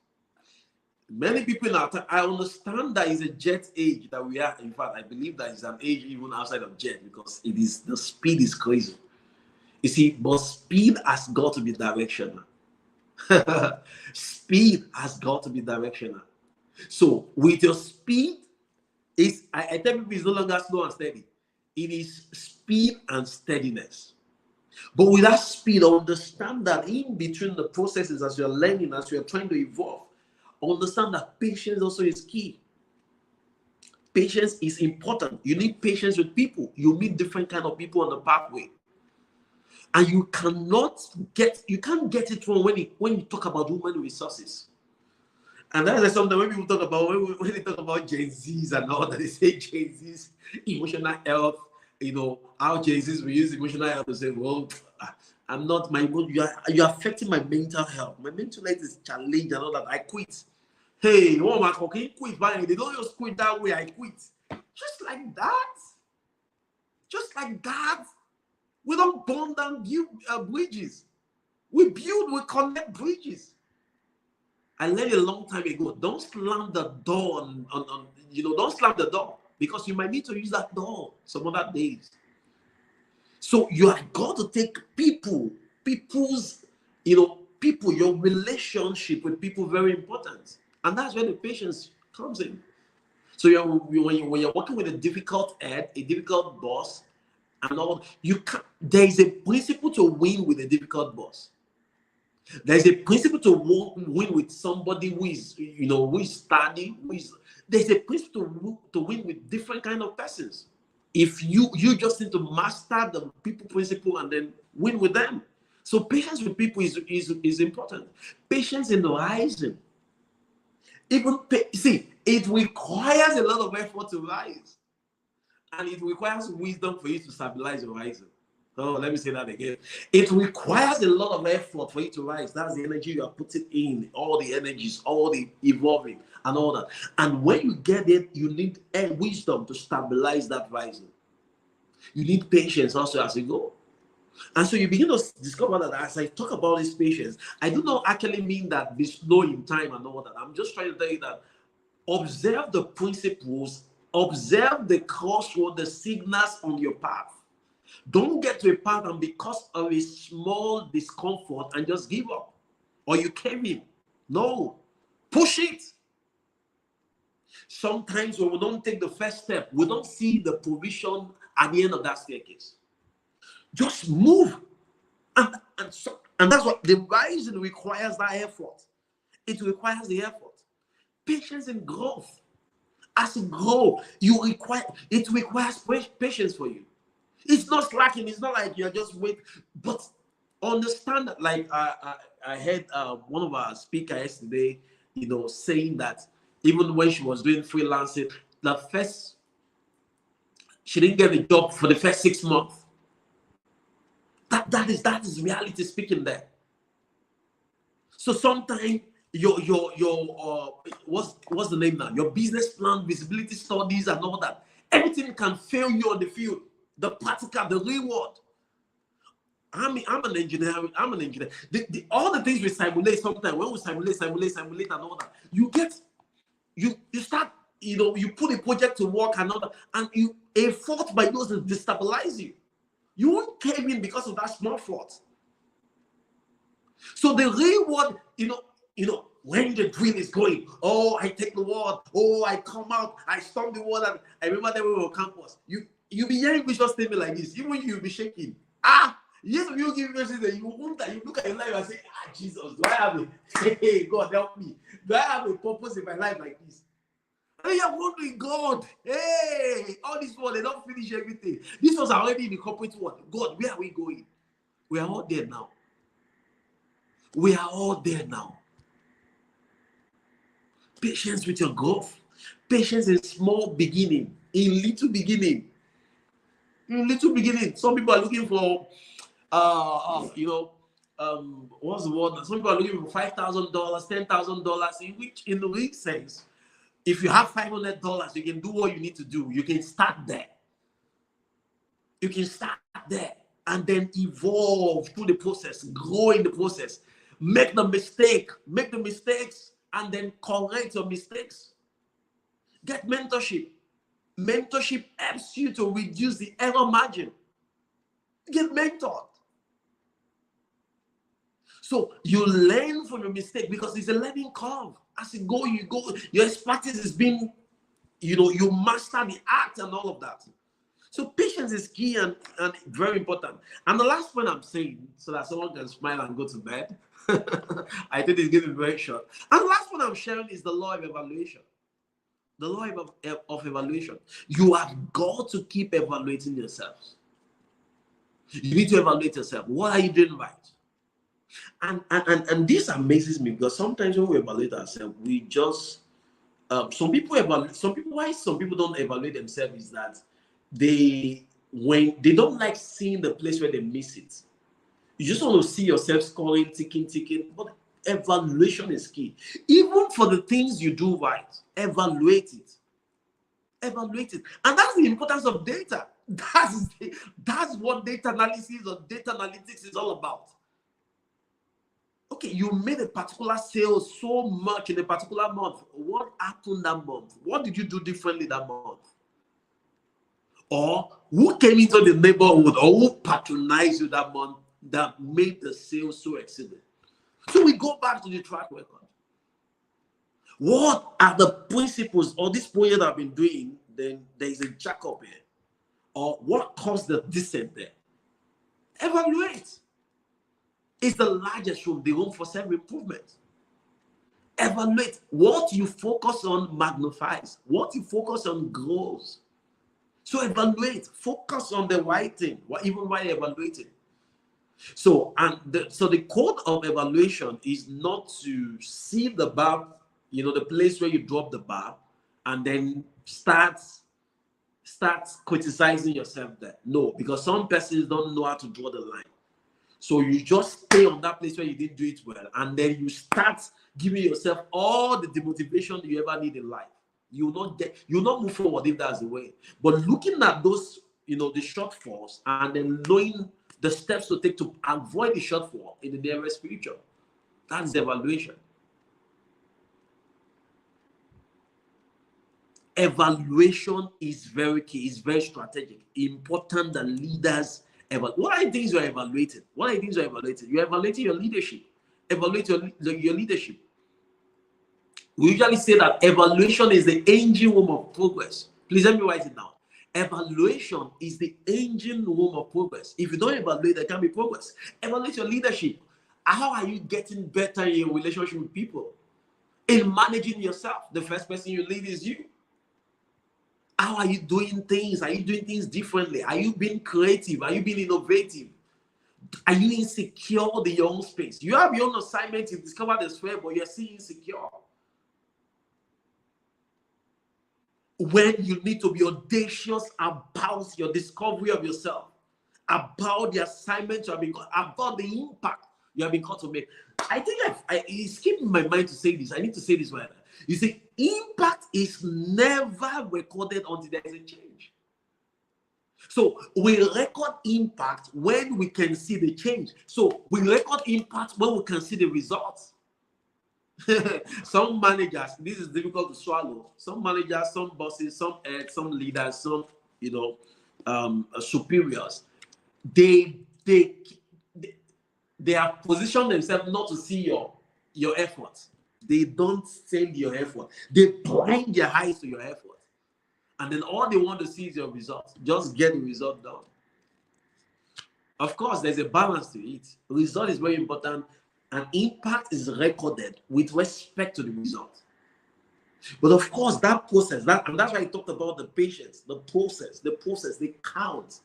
many people in our time, I understand that it's a jet age that we are. In fact, I believe that it's an age even outside of jet because the speed is crazy. You see, but speed has got to be directional. Speed has got to be directional. So with your speed, I tell people it's no longer slow and steady. It is speed and steadiness. But with that speed, understand that in between the processes as you're learning, as you're trying to evolve, understand that patience also is key. Patience is important. You need patience with people. You meet different kind of people on the pathway. And you can't get it wrong when you talk about human resources. And that's something when people talk about when they talk about Gen Zs and all that, they say Gen Zs, emotional health, how Gen Zs will use emotional health to say, well, I'm not you're affecting my mental health. My mental health is challenged and all that. I quit. Hey, oh my God, can you quit? They don't just quit that way. I quit. Just like that. Just like that. We don't burn down bridges. We connect bridges. I learned a long time ago. Don't slam the door don't slam the door because you might need to use that door some other days. So you have got to take people's, your relationship with people very important. And that's where the patience comes in. So when you're working with a difficult head, a difficult boss, and all, there is a principle to win with a difficult boss. There's a principle to win with somebody who is studying. There's a principle to win with different kind of persons. If you just need to master the people principle and then win with them. So patience with people is important. Patience in the rising. It requires a lot of effort to rise. And it requires wisdom for you to stabilize your rising. Oh, let me say that again. It requires a lot of effort for you to rise. That's the energy you are putting in, all the energies, all the evolving and all that. And when you get it, you need wisdom to stabilize that rising. You need patience also as you go. And so you begin to discover that as I talk about this patience, I do not actually mean that be slow in time and all that. I'm just trying to tell you that observe the principles, observe the crossroad, the signals on your path. Don't get to a path and because of a small discomfort and just give up or you cave in. No, push it. Sometimes when we don't take the first step, we don't see the provision at the end of that staircase. Just move. And that's what the rising requires, that effort. It requires the effort. Patience and growth. As you grow, it requires patience for you. It's not slacking. It's not like you're just waiting. But understand that, like I heard one of our speakers yesterday, saying that even when she was doing freelancing, she didn't get a job for the first 6 months. That is reality speaking there. So sometimes your what's the name now? Your business plan, visibility studies, and all that. Everything can fail you on the field. The practical, the reward. I'm an engineer. All the things we simulate sometimes, when we simulate and all that, you start, you put a project to work and all that, and a fault by those will destabilize you. You won't cave in because of that small fault. So the reward, when the drill is going, oh, I take the word, oh, I come out, I storm the word, and I remember that we were on campus. You be hearing visual statement like this, even you'll be shaking. Yes, you give messages that you look at your life and say, Jesus, do I have a hey, God help me? Do I have a purpose in my life like this? And you're wondering, God, hey, all this world, they don't finish everything. This was already in the corporate world. God, where are we going? We are all there now. We are all there now. Patience with your growth. Patience in small beginning, in little beginning. Some people are looking for, what's the word? Some people are looking for $5,000, $10,000. In the weak sense, if you have $500, you can do what you need to do. You can start there. And then evolve through the process, grow in the process. Make the mistakes, and then correct your mistakes. Get mentorship. Mentorship helps you to reduce the error margin. Get mentored. So you learn from your mistake because it's a learning curve. As you go, your expertise is being, you master the art and all of that. So patience is key and very important. And the last point I'm saying, so that someone can smile and go to bed, I think it's going to be very short. And the last one I'm sharing is the law of evaluation. The law of evaluation. You have got to keep evaluating yourselves. You need to evaluate yourself. What are you doing right? And this amazes me because sometimes when we evaluate ourselves, we just some people don't evaluate themselves is that they don't like seeing the place where they miss it. You just want to see yourself scoring, ticking, but evaluation is key. Even for the things you do right, evaluate it. And that's the importance of data. That's what data analysis or data analytics is all about. Okay, you made a particular sale so much in a particular month. What happened that month? What did you do differently that month? Or who came into the neighborhood or who patronized you that month that made the sale so excellent? So we go back to the track record. What are the principles or this project I've been doing? Then there is a jack up here. Or what caused the descent there? Evaluate. It's the largest room, the room for self-improvement. Evaluate. What you focus on magnifies. What you focus on grows. So evaluate. Focus on the right thing, even while evaluating. So the code of evaluation is not to see the bar, the place where you drop the bar, and then start start criticizing yourself there. No, because some persons don't know how to draw the line. So you just stay on that place where you didn't do it well, and then you start giving yourself all the demotivation you ever need in life. You'll not move forward if that's the way. But looking at those, the shortfalls, and then knowing the steps to take to avoid the shortfall in the nearest future, that's the evaluation. Evaluation is very key, it's very strategic, important that leaders evaluate. What are the things you're evaluating? You're evaluating your leadership. Evaluate your leadership. We usually say that evaluation is the engine room of progress. Please let me write it down. Evaluation is the engine room of progress. If you don't evaluate, there can't be progress. Evaluate your leadership. How are you getting better in your relationship with people? In managing yourself, the first person you lead is you. How are you doing things? Are you doing things differently? Are you being creative? Are you being innovative? Are you insecure in your own space? You have your own assignment to discover the sphere, but you're still insecure. When you need to be audacious about your discovery of yourself, about the assignment you have been, about the impact you have been called to make. I think it's keeping my mind to say this. I need to say this right now. You see, impact is never recorded until there is a change. So we record impact when we can see the change. So we record impact when we can see the results. Some managers, this is difficult to swallow. Some managers, some bosses, some heads, some leaders, some superiors, they have positioned themselves not to see your efforts. They don't send your effort. They blind their eyes to your effort. And then all they want to see is your results. Just get the result done. Of course, there's a balance to it. Result is very important, and impact is recorded with respect to the result. But of course, that process, and that's why I talked about the patience, the process, they count.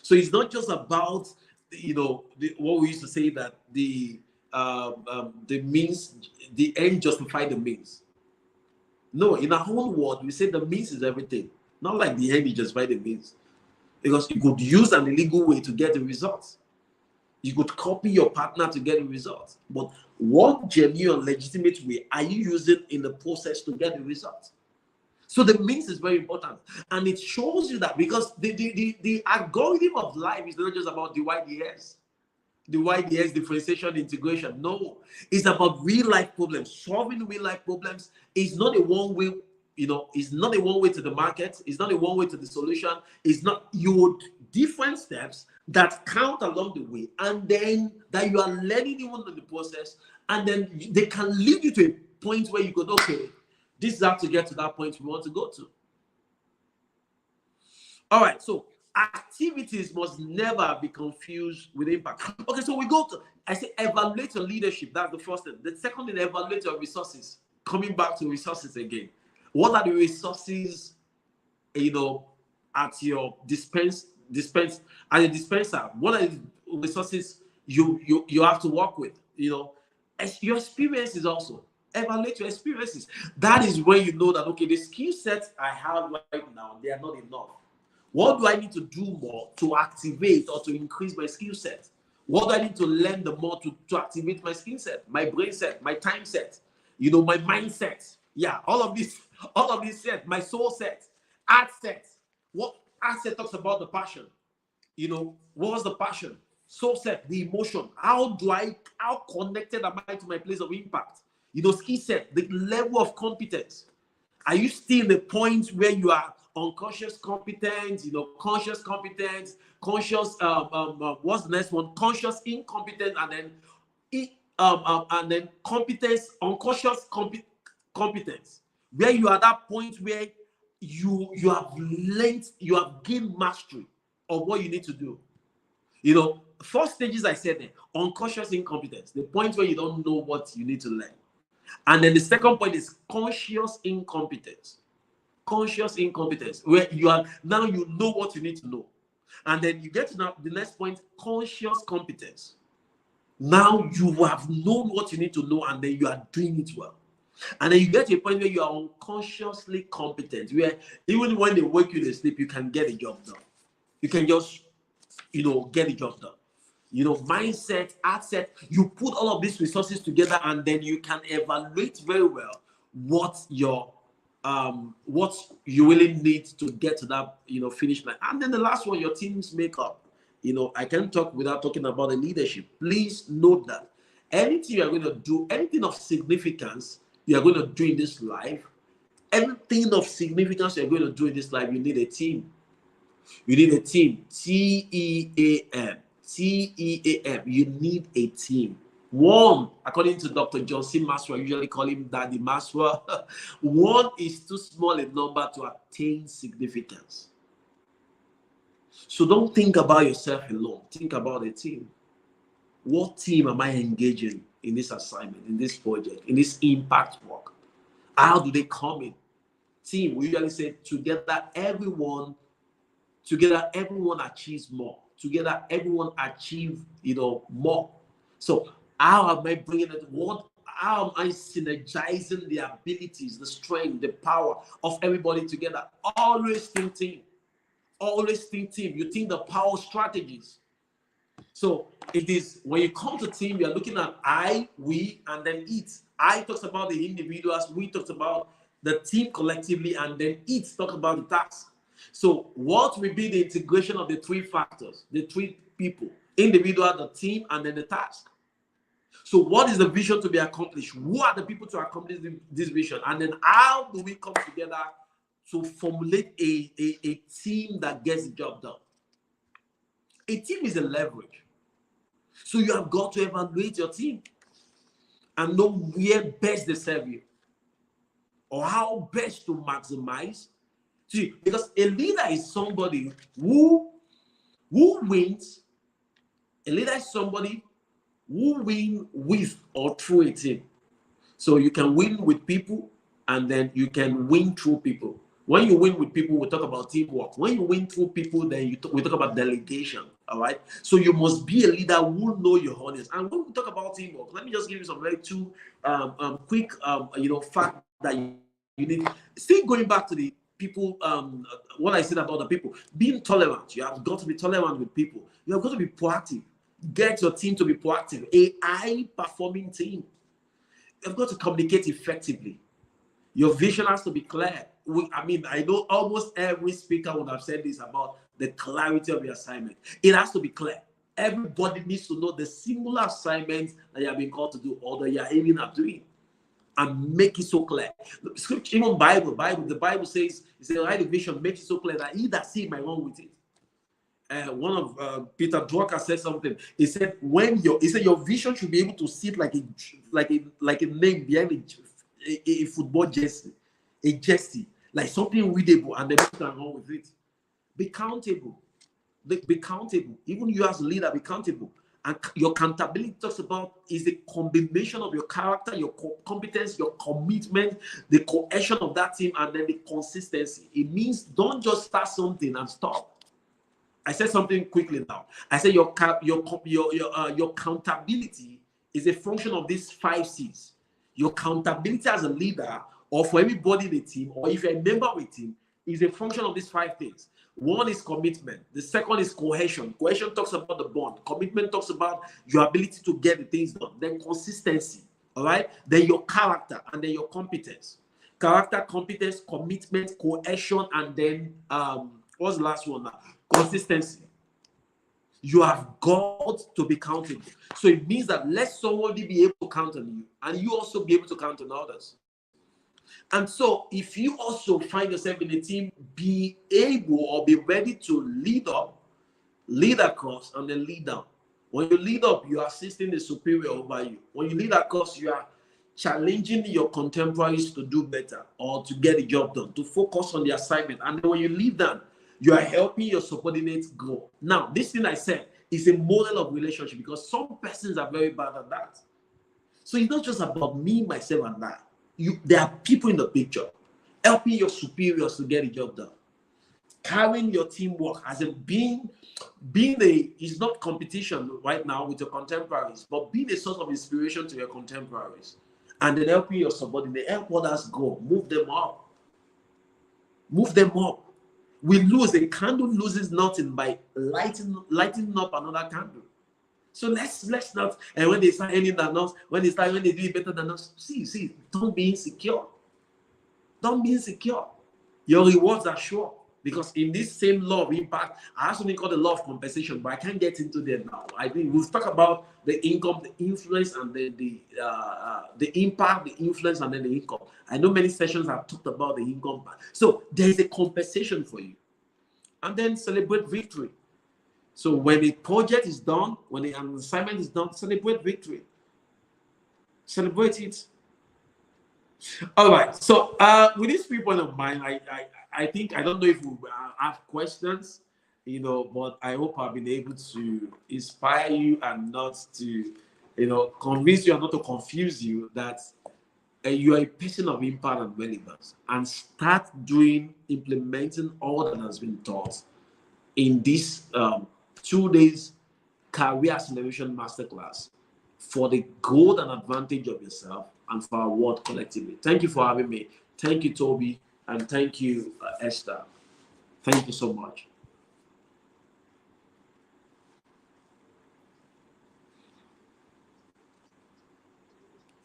So it's not just about, what we used to say that the means, the end justify the means. No, in our own world, we say the means is everything. Not like the end justify the means. Because you could use an illegal way to get the results. You could copy your partner to get the results. But what genuine, legitimate way are you using in the process to get the results? So the means is very important. And it shows you that, because the algorithm of life is not just about the YDS. The YDS, differentiation, integration. No, it's about real life problems. Solving real life problems is not a one way, it's not a one way to the market. It's not a one way to the solution. It's not, different steps that count along the way, and then that you are learning even in the process, and then they can lead you to a point where you go, okay, this is how to get to that point we want to go to. All right, so activities must never be confused with impact. Okay, so we go to, I say evaluate your leadership. That's the first thing. The second thing, evaluate your resources. Coming back to resources again. What are the resources, at your dispenser? What are the resources you have to work with? Your experiences also. Evaluate your experiences. That is when you know that, okay, the skill sets I have right now, they are not enough. What do I need to do more to activate or to increase my skill set? What do I need to learn the more to activate my skill set, my brain set, my time set, my mindset? Yeah, all of these set, my soul set, art set. What art set talks about the passion. What was the passion? Soul set, the emotion. How connected am I to my place of impact? Skill set, the level of competence. Are you still in the point where you are unconscious competence, conscious competence, conscious, what's the next one? Conscious incompetence, and then competence, unconscious competence, where you are at that point where you have learned, you have gained mastery of what you need to do. First stages I said there, unconscious incompetence, the point where you don't know what you need to learn. And then the second point is conscious incompetence. Conscious incompetence, where you know what you need to know. And then you get to the next point, conscious competence. Now you have known what you need to know, and then you are doing it well. And then you get to a point where you are unconsciously competent, where even when they wake you to sleep, you can get the job done. You can just, get the job done. Mindset, asset, you put all of these resources together, and then you can evaluate very well what you really need to get to that, finish line. And then the last one, your team's makeup. I can't talk without talking about the leadership. Please note that anything you are going to do, anything of significance you are going to do in this life, anything of significance you're going to do in this life, you need a team. You need a team. Team. Team. You need a team. One, according to Dr. John C. Maxwell, I usually call him Daddy Maxwell, one is too small a number to attain significance. So don't think about yourself alone. Think about a team. What team am I engaging in this assignment, in this project, in this impact work? How do they come in? Team, we usually say together everyone achieves more. Together everyone achieve, more. So how am I bringing it? How am I synergizing the abilities, the strength, the power of everybody together? Always think team. Always think team. You think the power strategies. So it is when you come to team, you're looking at I, we, and then it. I talks about the individuals, we talks about the team collectively, and then it talks about the task. So what will be the integration of the three factors, the three people, individual, the team, and then the task? So what is the vision to be accomplished? Who are the people to accomplish this vision? And then how do we come together to formulate a team that gets the job done? A team is a leverage. So you have got to evaluate your team and know where best they serve you or how best to maximize. See, because a leader is somebody who wins. A leader is somebody who wins with or through a team. So you can win with people and then you can win through people. When you win with people, we talk about teamwork. When you win through people, then we talk about delegation. All right. So you must be a leader who know your audience. And when we talk about teamwork, let me just give you some very two quick fact that you need. Still going back to the people, what I said about the people, being tolerant. You have got to be tolerant with people. You have got to be proactive. Get your team to be proactive. A high-performing team. You've got to communicate effectively. Your vision has to be clear. I know almost every speaker would have said this about the clarity of your assignment. It has to be clear. Everybody needs to know the singular assignments that you have been called to do or that you are aiming at doing, and make it so clear. The scripture, even the Bible says, write the vision, make it so clear that he that see might run with it. One of Peter Drucker said something. He said, your vision should be able to sit like a name behind a football jersey, like something readable, and then you can run with it. Be countable. Be countable. Even you as a leader, be countable. And your accountability talks about is the combination of your character, your competence, your commitment, the cohesion of that team, and then the consistency. It means don't just start something and stop. I said something quickly now. I said your accountability is a function of these 5 C's. Your accountability as a leader, or for everybody in the team, or if you're a member of a team, is a function of these 5 things. One is commitment. The second is cohesion. Cohesion talks about the bond. Commitment talks about your ability to get the things done. Then consistency. All right. Then your character, and then your competence. Character, competence, commitment, cohesion, and then what's the last one now? Consistency. You have got to be countable. So it means that let somebody be able to count on you, and you also be able to count on others. And so if you also find yourself in a team, be able or be ready to lead up, lead across, and then lead down. When you lead up, you are assisting the superior over you. When you lead across, you are challenging your contemporaries to do better or to get the job done, to focus on the assignment. And then when you lead down, you are helping your subordinates grow. Now, this thing I said is a model of relationship, because some persons are very bad at that. So it's not just about me, myself, and I. There are people in the picture helping your superiors to get the job done. Carrying your teamwork as in being it's not competition right now with your contemporaries, but being a source of inspiration to your contemporaries. and then helping your subordinate, help others go, move them up. Move them up. We lose. A candle loses nothing by lighting up another candle. So let's not. And when they start ending than us, when they do it better than us, see, don't be insecure. Don't be insecure. Your rewards are sure. Because in this same law of impact, I have something called the law of compensation, but I can't get into there now. I think we'll talk about the income, the influence, and then the impact, the influence, and then the income. I know many sessions have talked about the income part. So there is a compensation for you. And then celebrate victory. So when the project is done, when the assignment is done, celebrate victory. Celebrate it. All right. So with this viewpoint of mine, I think I don't know if we have questions, but I hope I've been able to inspire you and not to, convince you and not to confuse you that you are a person of impact and relevance, and start implementing all that has been taught in this 2 days career acceleration masterclass for the growth and advantage of yourself and for our world collectively. Thank you for having me. Thank you, Toby, and thank you, Esther. Thank you so much.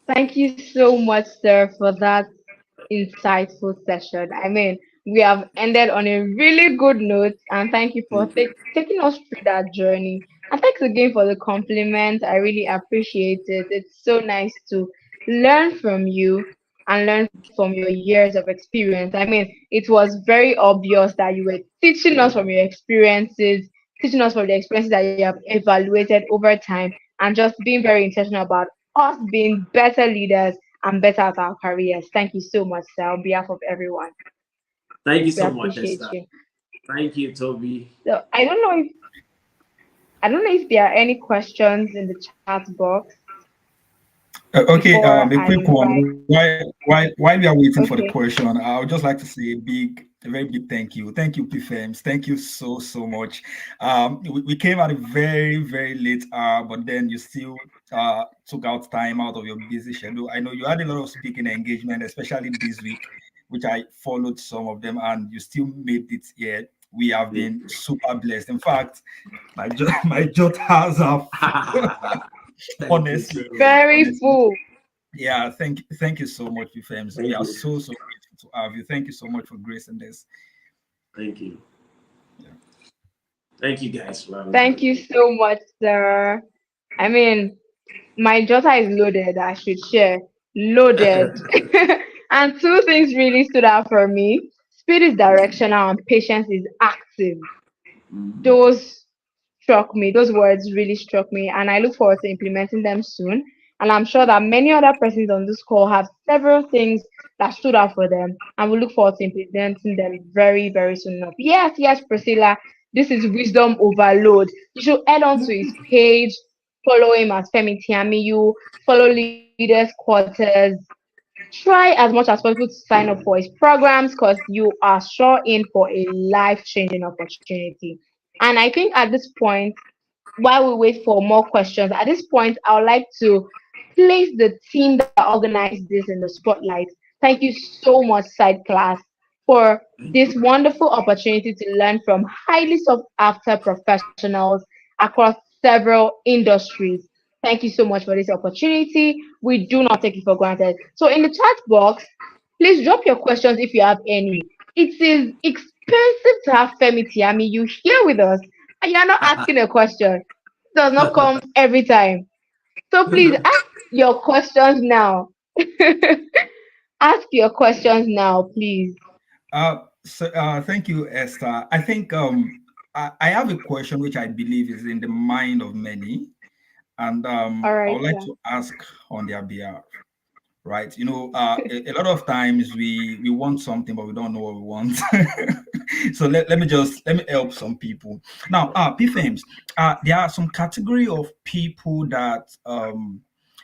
Thank you so much, sir, for that insightful session. I mean, we have ended on a really good note, and thank you for Thank you. taking us through that journey. And thanks again for the compliment. I really appreciate it. It's so nice to learn from you and learn from your years of experience. I mean, it was very obvious that you were teaching us from your experiences, teaching us from the experiences that you have evaluated over time, and just being very intentional about us being better leaders and better at our careers. Thank you so much, sir, on behalf of everyone. Thank you We so much, appreciate Esther. you. Thank you, Toby. So I don't know if there are any questions in the chat box Okay, before a I quick invite. one. While we are waiting for the Okay. question, I would just like to say a very big thank you. Thank you, PFAMs. Thank you so much. We came at a very late hour, but then you still took out time out of your busy schedule. I know you had a lot of speaking engagement, especially this week, which I followed some of them, and you still made it here. We have Yeah. been super blessed. In fact, my jotters are Thank you so honestly, Very much. honestly. full. Yeah, thank you so much, PFMs. We Thank are you. so grateful to have you. Thank you so much for gracing this. Thank you. Yeah. Thank you guys for having Thank you so much, sir. I mean, my daughter is loaded, I should share. Loaded. And two things really stood out for me. Speed is directional and patience is active. me. Those struck me. Those words really struck me, and I look forward to implementing them soon. And I'm sure that many other persons on this call have several things that stood out for them, and we look forward to implementing them very soon enough. Yes, Priscilla, this is wisdom overload. You should head on to his page, follow him as Femi Tiamiyu, follow Leaders Quarters, try as much as possible to sign up for his programs because you are sure in for a life-changing opportunity. And I think at this point, while we wait for more questions, at this point, I would like to place the team that organized this in the spotlight. Thank you so much, Side Class, for Thank this you. wonderful opportunity to learn from highly sought after professionals across several industries. Thank you so much for this opportunity. We do not take it for granted. So, in the chat box, please drop your questions if you have any. It is expensive to have Femi Tiami you here with us, and you are not asking a question. It does not come every time. So please ask your questions now. Ask your questions now, please. Thank you, Esther. I think I have a question which I believe is in the mind of many, and All I right, would like sir. to ask on their behalf. Right, a lot of times we want something but we don't know what we want. So let me help some people now. PFAMs, there are some category of people that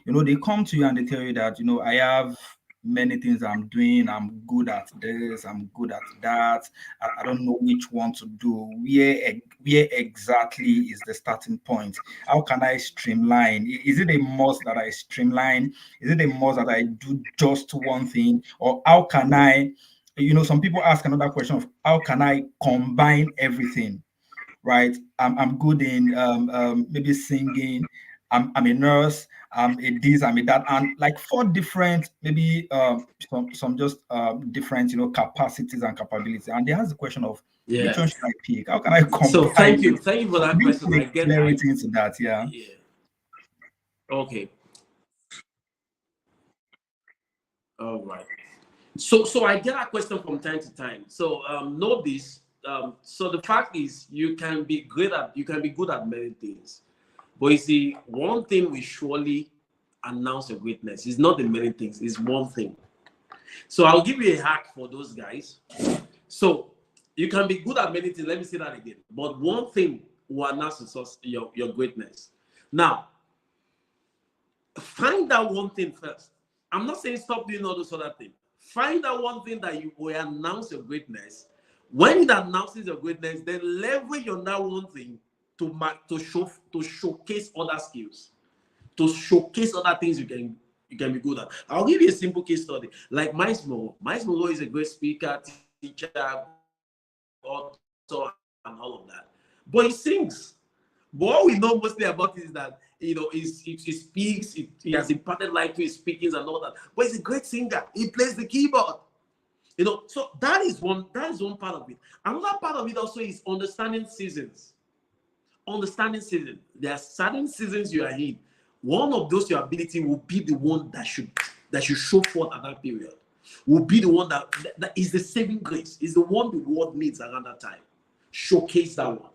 they come to you and they tell you that I have many things I'm doing. I'm good at this, I'm good at that. I don't know which one to do, where exactly is the starting point? How can I streamline? Is it a must that I streamline? Is it a must that I do just one thing? Or how can I, some people ask another question of how can I combine everything, right? I'm good in maybe singing. I'm a nurse. I'm a this. I'm a that, and like four different maybe some just different capacities and capabilities. And they ask the question of which Yeah. one should I pick? How can I So combine it? thank you for that Bring question. a I get. I clarity into that. Yeah. Yeah. Okay. All right. So I get that question from time to time. So know this. So the fact is, you can be good at many things, but you see, one thing will surely announce your greatness. It's not the many things. It's one thing. So I'll give you a hack for those guys. So you can be good at many things. Let me say that again. But one thing will announce your greatness. Now, find that one thing first. I'm not saying stop doing all those other things. Find that one thing that you will announce your greatness. When it announces your greatness, then leverage on that one thing to showcase other skills, to showcase other things you can be good at. I'll give you a simple case study. Like Miles Monroe. Miles Monroe is a great speaker, teacher, author, and all of that. But he sings. But what we know mostly about is that he speaks, he has imparted life to his speakings and all that. But he's a great singer. He plays the keyboard. So that is one part of it. Another part of it also is understanding seasons. Understanding seasons. There are certain seasons you are in. One of those your ability will be the one that should show forth at that period. Will be the one that is the saving grace, is the one the world needs around that time. Showcase that one.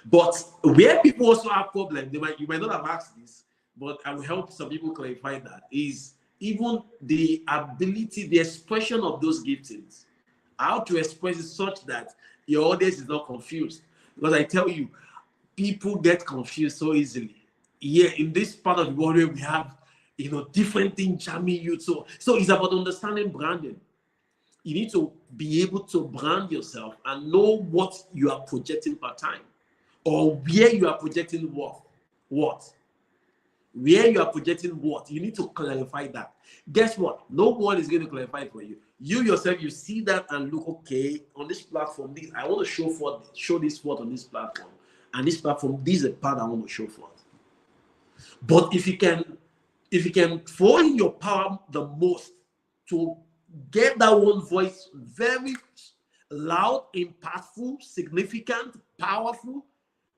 But where people also have problems, you might not have asked this, but I will help some people clarify that, is even the ability, the expression of those giftings. How to express it such that your audience is not confused. Because I tell you, people get confused so easily. Yeah, in this part of the world where we have different things jamming you. So it's about understanding branding. You need to be able to brand yourself and know what you are projecting per time, or where you are projecting what where you are projecting what. You need to clarify that. Guess what? No one is going to clarify it for you. You yourself, you see that and look, okay, on this platform, I want to show this forth on this platform. And this platform, this is a part I want to show forth. But if you can throw in your power the most to get that one voice very loud, impactful, significant, powerful,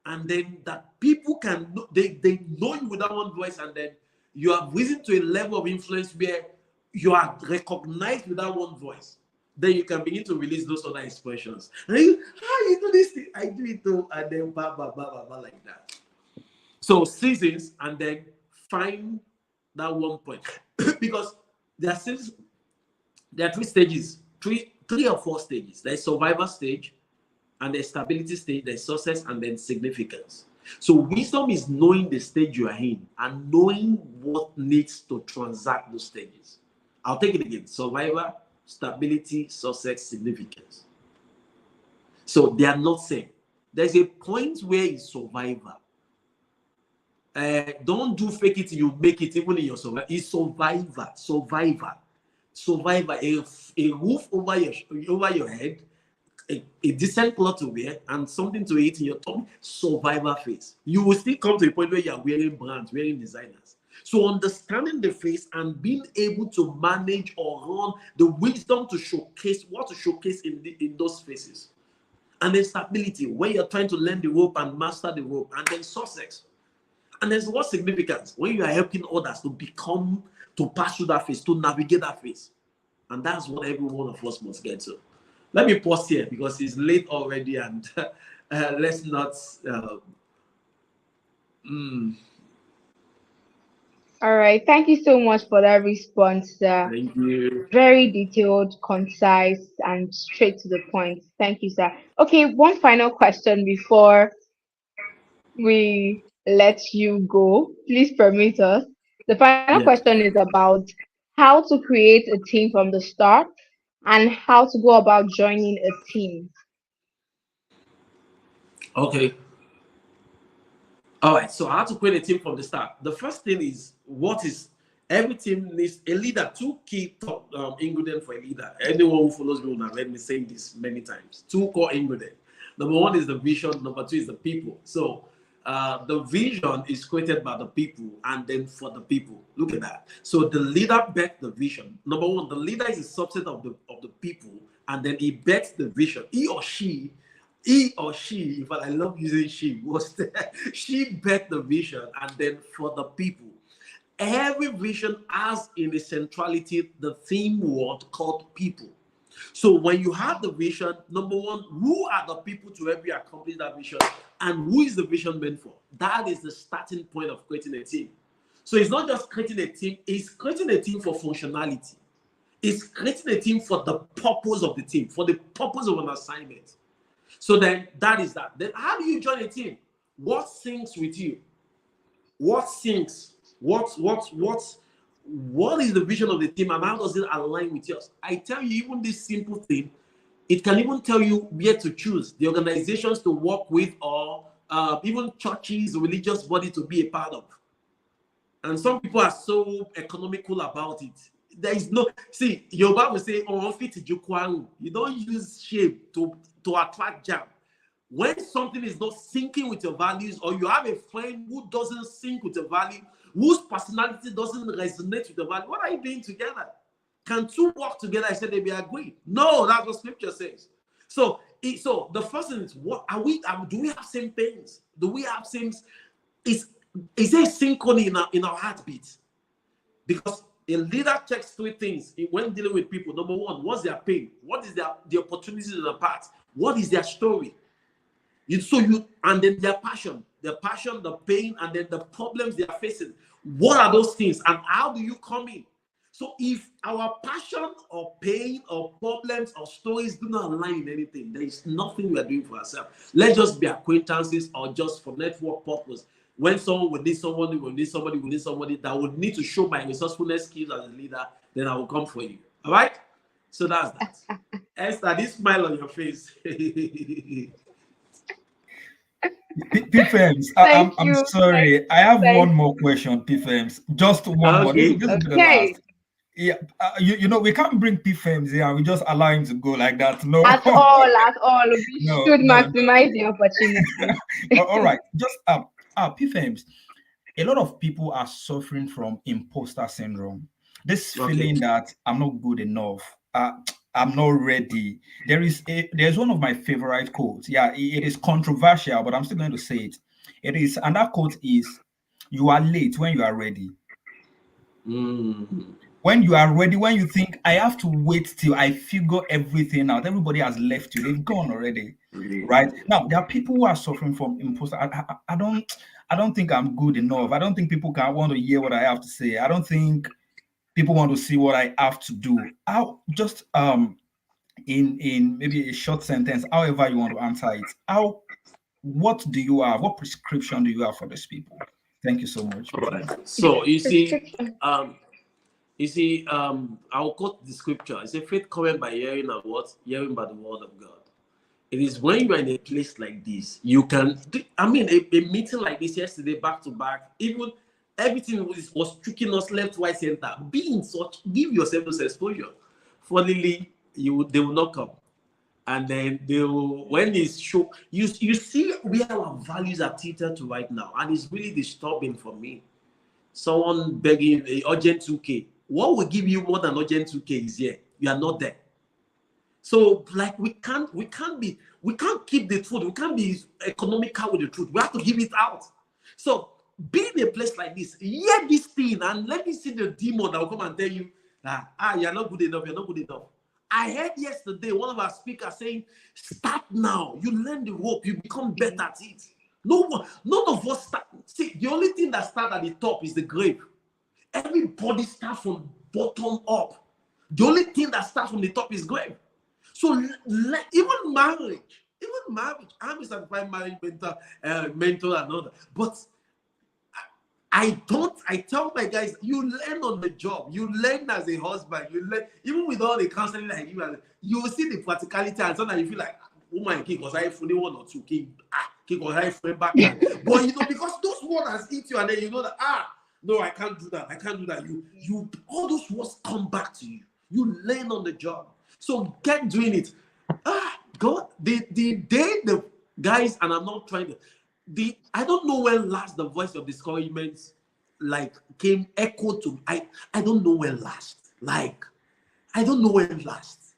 and then that people can they know you with that one voice, and then you have risen to a level of influence where you are recognized with that one voice, then you can begin to release those other expressions. And you do this thing, I do it too, and then blah blah blah blah blah like that. So seasons, and then find that one point. Because there are seasons, there are three or four stages. There's survival stage, and there's stability stage, there's success, and then significance. So wisdom is knowing the stage you are in and knowing what needs to transact those stages. I'll take it again. Survivor, stability, success, significance. So they are not same. There's a point where it's survivor. Don't do fake it till you make it, even in your survivor. It's survivor. A roof over your head, a decent cloth to wear, and something to eat in your tummy. Survivor phase. You will still come to a point where you are wearing brands, wearing designers. So understanding the phase and being able to manage or run the wisdom to showcase what to showcase in those phases. And then stability, where you're trying to learn the rope and master the rope, and then success. And there's what significance, when you are helping others to pass through that phase, to navigate that phase. And that's what every one of us must get to. Let me pause here because it's late already, and let's not. All right. Thank you so much for that response, sir. Thank you. Very detailed, concise, and straight to the point. Thank you, sir. Okay, one final question before we let you go. Please permit us. The final Yeah. question is about how to create a team from the start and how to go about joining a team. Okay. All right. So I have to create a team from the start. The first thing is what is every team needs a leader. Two key top ingredients for a leader. Anyone who follows me will have heard me saying this many times. Two core ingredients. Number one is the vision. Number two is the people. So the vision is created by the people and then for the people. Look at that. So the leader backs the vision. Number one, the leader is a subset of the people, and then he backs the vision. He or she, in fact, I love using she, was there. She backed the vision and then for the people. Every vision has in its centrality the theme word called people. So when you have the vision, number one, who are the people to help you accomplish that vision? And who is the vision meant for? That is the starting point of creating a team. So it's not just creating a team, it's creating a team for functionality. It's creating a team for the purpose of the team, for the purpose of an assignment. So then that is that. Then how do you join a team? What syncs with you? What syncs? What is the vision of the team and how does it align with yours? I tell you, even this simple thing, it can even tell you where to choose the organizations to work with or even churches, religious body to be a part of. And some people are so economical about it. There is no, see, your Bible say, oh, you don't use shame to attract jam. When something is not syncing with your values, or you have a friend who doesn't sync with your value, whose personality doesn't resonate with your value, what are you doing together? Can two work together? I said they be agreed. No, that's what scripture says. So the first thing is, what are we? Do we have same pains? Do we have same? Is there synchrony in our heartbeat? Because a leader checks three things when dealing with people. Number one, what's their pain? What is the opportunities in the path? What is their story? And then their passion, the pain, and then the problems they are facing. What are those things, and how do you come in? So if our passion or pain or problems or stories do not align in anything, there is nothing we are doing for ourselves. Let's just be acquaintances or just for network purpose. When someone would need somebody, that would need to show my resourcefulness skills as a leader, then I will come for you. All right? So that's that. Esther, this smile on your face. PFMs, I'm sorry. I have one more question, PFMs. Just one more. This will be the last. Yeah, you know, we can't bring PFMs here. We just allow him to go like that. No. At all. We should maximize the opportunity. All right. Just PFMs. A lot of people are suffering from imposter syndrome. This feeling that I'm not good enough. I'm not ready. There's one of my favorite quotes. Yeah, it is controversial, but I'm still going to say it. And that quote is, "You are late when you are ready." When you are ready, when you think, I have to wait till I figure everything out. Everybody has left you. They've gone already. Right? Now, there are people who are suffering from imposter. I don't think I'm good enough. I don't think people can want to hear what I have to say. I don't think people want to see what I have to do. I'll just in maybe a short sentence, however you want to answer it. What do you have? What prescription do you have for these people? Thank you so much. All right. So I'll quote the scripture. It's a faith coming by hearing and what? Hearing by the word of God. It is when you are in a place like this, you can, a meeting like this yesterday, back to back, even everything was tricking us left, right, center. Be in such, give yourself this exposure. Funnily, they will not come. And then when it's show, you see where our values are tilted to right now. And it's really disturbing for me. Someone begging a urgent 2K. What will give you more than urgent 2K is here. You are not there. So like we can't keep the truth. We can't be economical with the truth. We have to give it out. So be in a place like this, hear this thing, and let me see the demon that will come and tell you that you're not good enough, you're not good enough. I heard yesterday one of our speakers saying, start now. You learn the rope, you become better at it. None of us start. See, the only thing that starts at the top is the grave. Everybody starts from bottom up. The only thing that starts from the top is grave. So even marriage, I'm a certified marriage mentor and all that. But I tell my guys, you learn on the job. You learn as a husband. You learn, even with all the counseling like you will see the practicality, and sometimes you feel like, oh my king, because I fully 1 or 2 king. Keep on high frame backyard. But you know, because those words has hit you, and then you know that no, I can't do that. I can't do that. You all those words come back to you. You learn on the job. So get doing it. God, the day the guys, and I'm not trying to I don't know when last the voice of discouragement like came echo to me. I don't know when last. Like, I don't know when last.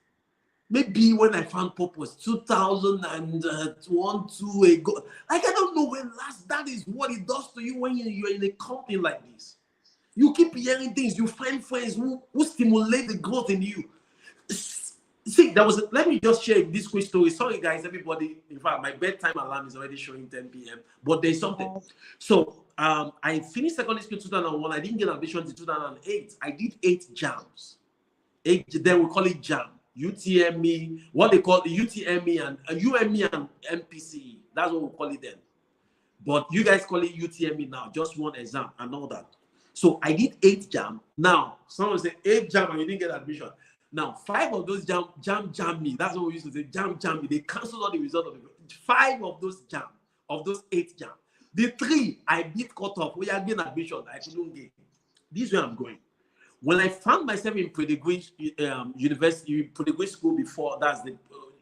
Maybe when I found purpose, 2001, 2 ago. Like, I don't know when last. That is what it does to you when you're in a company like this. You keep hearing things. You find friends who stimulate the growth in you. See, let me just share this quick story. Sorry, guys, everybody. In fact, my bedtime alarm is already showing 10 p.m. But there's something. So, I finished secondary school 2001. I didn't get admission in 2008. I did 8 jams. Then we call it jam. UTME, what they call the UTME and UME and MPCE. That's what we call it then. But you guys call it UTME now, just one exam and all that. So I did 8 jam. Now, someone say 8 jam and you didn't get admission. Now, 5 of those jam me. That's what we used to say, jam me. They canceled all the result of it. 5 of those 8 jam. The 3, I beat cut off. We are getting admission. I couldn't get. This is where I'm going. When I found myself in pedagogy university, pedagogy school before, that's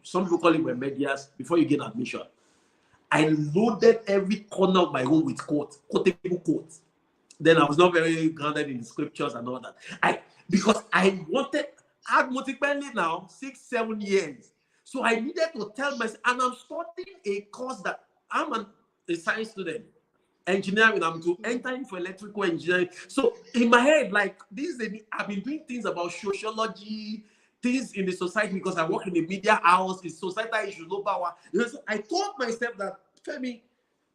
some people call it remedias, before you get admission, I loaded every corner of my room with quotable quotes. Then I was not very grounded in scriptures and all that. Because I had multiplied now 6-7 years. So I needed to tell myself, and I'm starting a course that I'm a science student. Engineering, I'm to enter in for electrical engineering. So in my head, like I've been doing things about sociology, things in the society because I work in the media house, it's societal issues, no power. So I told myself that, Femi,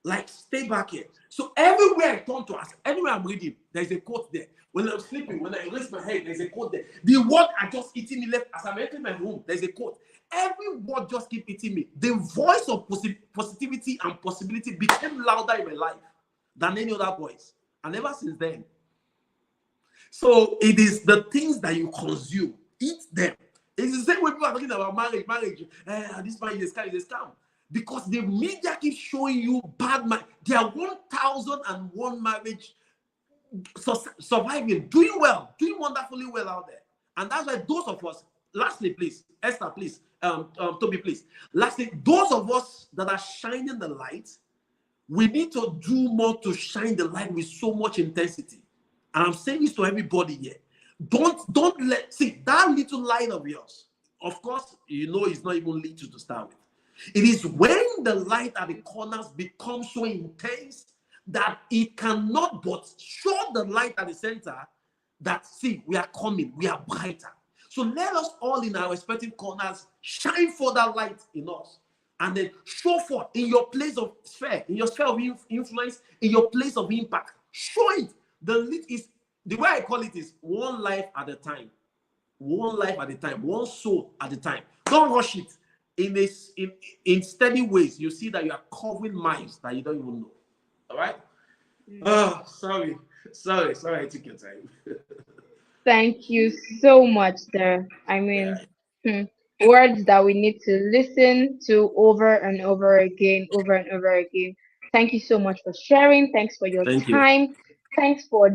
like stay back here. So everywhere I turn to ask, anywhere I'm reading, there's a quote there. When I'm sleeping, when I raise my head, there's a quote there. The word are just eating me left as I'm entering my room, there's a quote. Every word just keep eating me. The voice of positivity and possibility became louder in my life than any other voice, and ever since then. So it is the things that you consume, eat them. It's the same way people are talking about marriage. This marriage is a scam, because the media keeps showing you bad marriage. There are 1,001 marriage surviving, doing well, doing wonderfully well out there, and that's why those of us. Lastly, please, Esther, please, Toby, please. Lastly, those of us that are shining the light, we need to do more to shine the light with so much intensity. And I'm saying this to everybody here. Don't see that little light of yours. Of course, you know it's not even little to start with. It is when the light at the corners becomes so intense that it cannot but show the light at the center that, see, we are coming, we are brighter. So let us all in our respective corners shine for that light in us. And then show forth in your place of sphere, in your sphere of influence, in your place of impact. Show it. The way I call it is one life at a time. One life at a time. One soul at a time. Don't rush it. In steady ways, you see that you are covering miles that you don't even know. All right? Oh, sorry, I took your time. Thank you so much, sir. I mean, words that we need to listen to over and over again, over and over again. Thank you so much for sharing. Thanks for your Thank you. time. Thanks for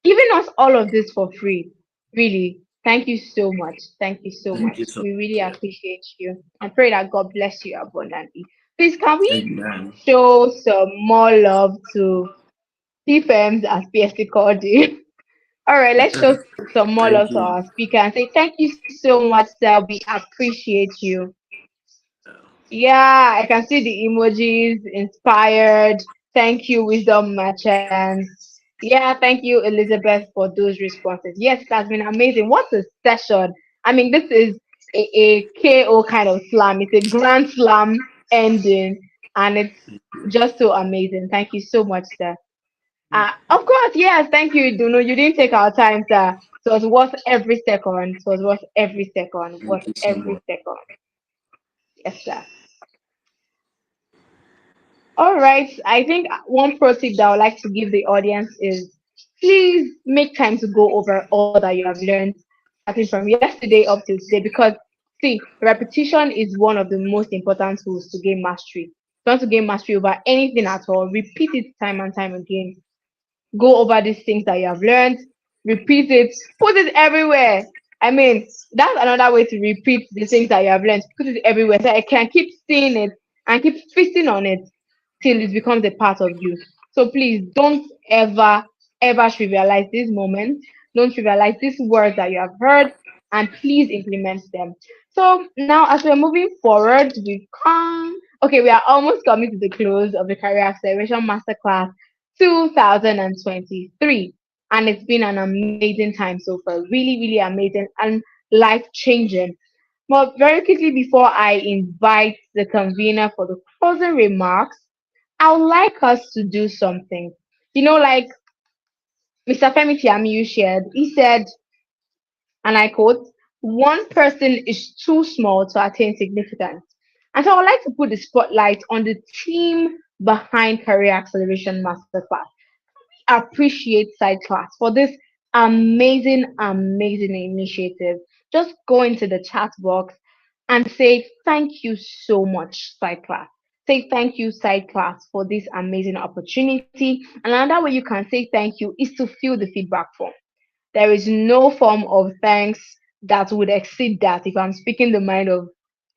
giving us all of this for free. Really. Thank you so much. Thank you so Thank much. you so We really much. appreciate you. I pray that God bless you abundantly. Please, can we Amen. show some more love to PFMs, as PSC called you? All right, let's show some more Thank love to you. our speaker and say thank you so much, sir. We appreciate you. Yeah, I can see the emojis, inspired. Thank you, Wisdom Merchants. Yeah, thank you, Elizabeth, for those responses. Yes, it has been amazing. What a session. I mean, this is a KO kind of slam. It's a grand slam ending, and it's just so amazing. Thank you so much, sir. Of course, yes. Thank you, Duno. You didn't take our time, sir. So it was worth every second. So it was worth every second. Worth Thank you so every much. second. Yes, sir. All right. I think one pro tip that I would like to give the audience is please make time to go over all that you have learned, starting from yesterday up till today. Because see, repetition is one of the most important tools to gain mastery. you want to gain mastery over anything at all, repeat it time and time again. Go over these things that you have learned, repeat it, put it everywhere. I mean, that's another way to repeat the things that you have learned. Put it everywhere so I can keep seeing it and keep feasting on it till it becomes a part of you. So please don't ever trivialize this moment. Don't trivialize these words that you have heard, and please implement them. So now, as we're moving forward, we've come. Okay, we are almost coming to the close of the Career Acceleration Masterclass 2023, and it's been an amazing time so far. Really, really amazing and life changing. But very quickly, before I invite the convener for the closing remarks, I would like us to do something. Like Mr. Femi Tiamiyu shared, he said, and I quote, one person is too small to attain significance. And so I would like to put the spotlight on the team behind Career Acceleration Masterclass. Appreciate Side Class for this amazing initiative. Just go into the chat box and say thank you so much, Side Class. Say thank you, Side Class, for this amazing opportunity. And another way you can say thank you is to fill the feedback form. There is no form of thanks that would exceed that if I'm speaking the mind of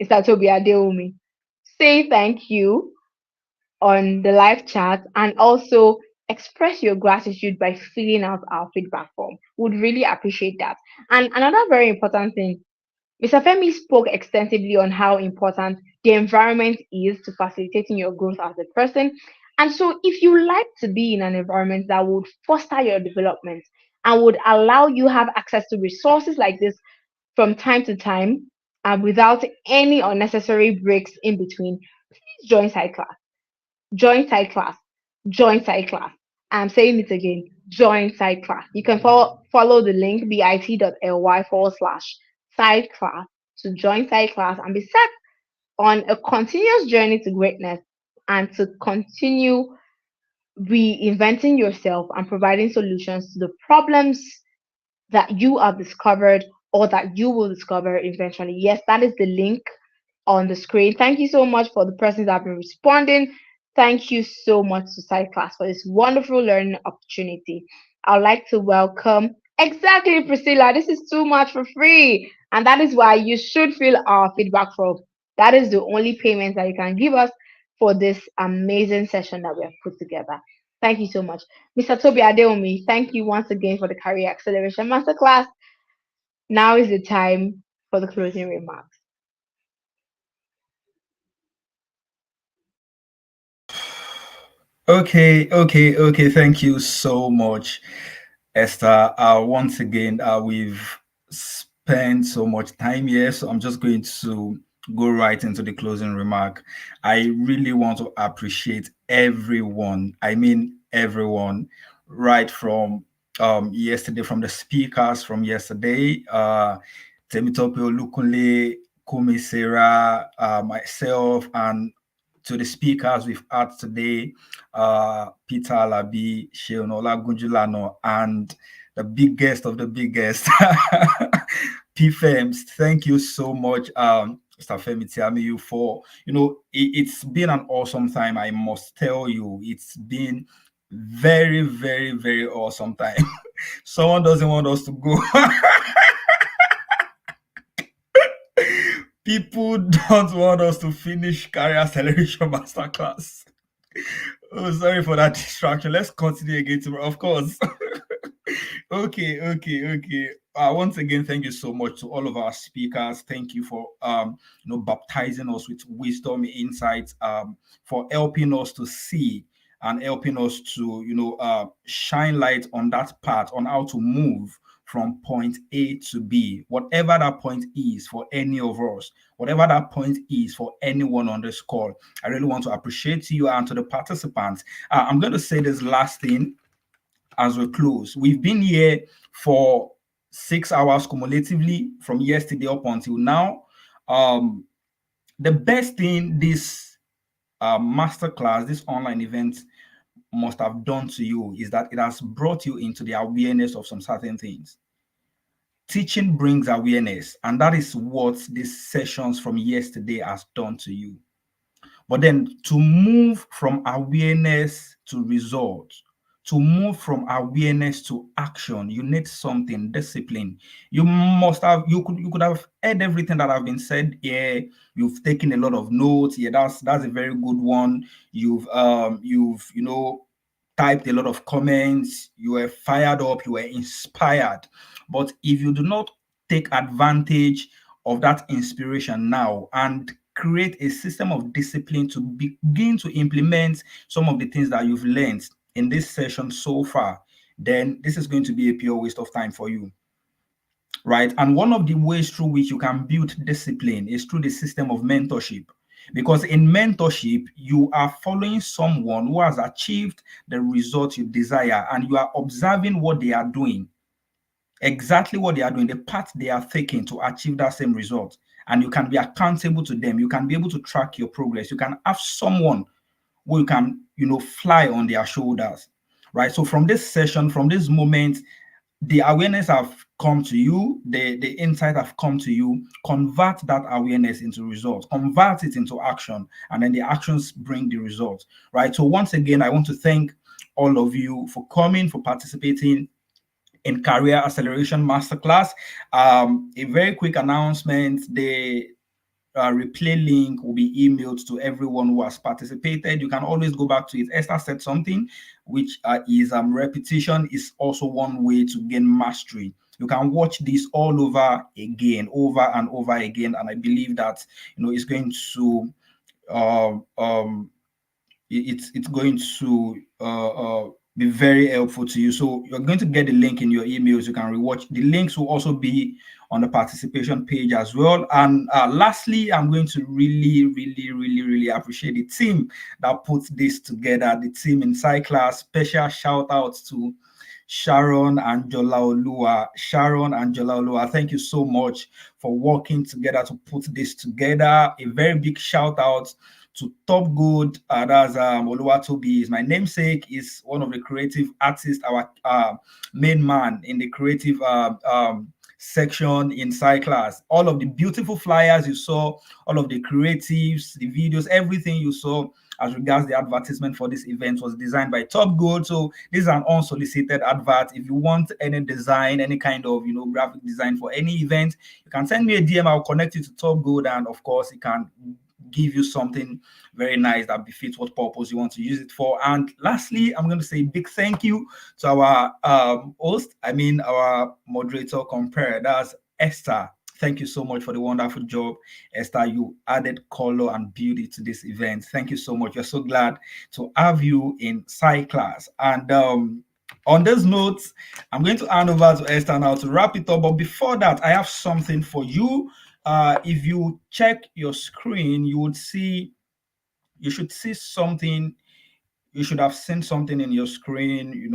Mr. Toby Adeomi. Say thank you on the live chat and also express your gratitude by filling out our feedback form. Would really appreciate that. And another very important thing, Mr. Femi spoke extensively on how important the environment is to facilitating your growth as a person. And so, if you like to be in an environment that would foster your development and would allow you have access to resources like this from time to time and without any unnecessary breaks in between, please join Cyclass. Join side class. Join side class. I'm saying it again. Join side class. You can follow the link bit.ly/side class to join side class and be set on a continuous journey to greatness and to continue reinventing yourself and providing solutions to the problems that you have discovered or that you will discover eventually. Yes, that is the link on the screen. Thank you so much for the persons that have been responding. Thank you so much to Side Class for this wonderful learning opportunity. I'd like to welcome exactly Priscilla. This is too much for free, and that is why you should fill our feedback form. That is the only payment that you can give us for this amazing session that we have put together. Thank you so much. Mr. Toby Adeomi, thank you once again for the Career Acceleration Masterclass. Now is the time for the closing remarks. Okay. Thank you so much, Esther. Once again, we've spent so much time here, so I'm just going to go right into the closing remark. I really want to appreciate everyone. I mean, everyone, right from yesterday, from the speakers from yesterday, Temitope Olukunle, Kumi Sarah, myself, and to the speakers we've had today, Peter Alabi, Sheonola Gunjulano, and the biggest of the biggest, PFEMS. Thank you so much, Mr. Femi Tiamiyu, for, it's been an awesome time. I must tell you, it's been very, very, very awesome time. Someone doesn't want us to go. People don't want us to finish Career Acceleration Masterclass. Oh, sorry for that distraction. Let's continue again tomorrow, of course. Okay. Once again, thank you so much to all of our speakers. Thank you for baptizing us with wisdom, insights, for helping us to see and helping us to shine light on that path, on how to move from point A to B, whatever that point is for any of us, whatever that point is for anyone on this call. I really want to appreciate you and to the participants. I'm going to say this last thing as we close. We've been here for 6 hours cumulatively from yesterday up until now. The best thing this masterclass, this online event must have done to you is that it has brought you into the awareness of some certain things. Teaching brings awareness, and that is what these sessions from yesterday has done to you. But then to move from awareness to results, to move from awareness to action, you need something, discipline. You could have heard everything that have been said here. You've taken a lot of notes. Yeah, that's a very good one. You've typed a lot of comments. You were fired up. You were inspired. But if you do not take advantage of that inspiration now and create a system of discipline to begin to implement some of the things that you've learned in this session so far, then this is going to be a pure waste of time for you, right? And one of the ways through which you can build discipline is through the system of mentorship. Because in mentorship, you are following someone who has achieved the result you desire, and you are observing what they are doing, exactly what they are doing, the path they are taking to achieve that same result. And you can be accountable to them. You can be able to track your progress. You can have someone who you can, fly on their shoulders, right? So from this session, from this moment, the awareness have come to you, the insight have come to you. Convert that awareness into results, convert it into action, and then the actions bring the results, right? So once again, I want to thank all of you for coming, for participating in Career Acceleration Masterclass. A very quick announcement: the replay link will be emailed to everyone who has participated. You can always go back to it. Esther said something, which is repetition is also one way to gain mastery. You can watch this all over again, over and over again, and I believe that it's going to uh, um, it's going to be very helpful to you. So you're going to get the link in your emails. You can rewatch. The links will also be on the participation page as well. And lastly, I'm going to really, really, really, really appreciate the team that put this together. The team in Class. Special shout out to Sharon and Jolaolua. Sharon and Jolaolua, thank you so much for working together to put this together. A very big shout out to Top Good. That's Oluwatobi is my namesake. Is one of the creative artists, our main man in the creative section in Class. All of the beautiful flyers you saw, all of the creatives, the videos, everything you saw as regards the advertisement for this event was designed by Top Good. So this is an unsolicited advert. If you want any design, any kind of graphic design for any event, you can send me a DM. I'll connect you to Top Good, and of course, it can give you something very nice that befits what purpose you want to use it for. And lastly, I'm going to say a big thank you to our host, our moderator compare, that's Esther. Thank you so much for the wonderful job, Esther. You added color and beauty to this event. Thank you so much. We're so glad to have you in Class. And on those notes, I'm going to hand over to Esther now to wrap it up. But before that, I have something for you. If you check your screen, you should see something. You should have seen something in your screen,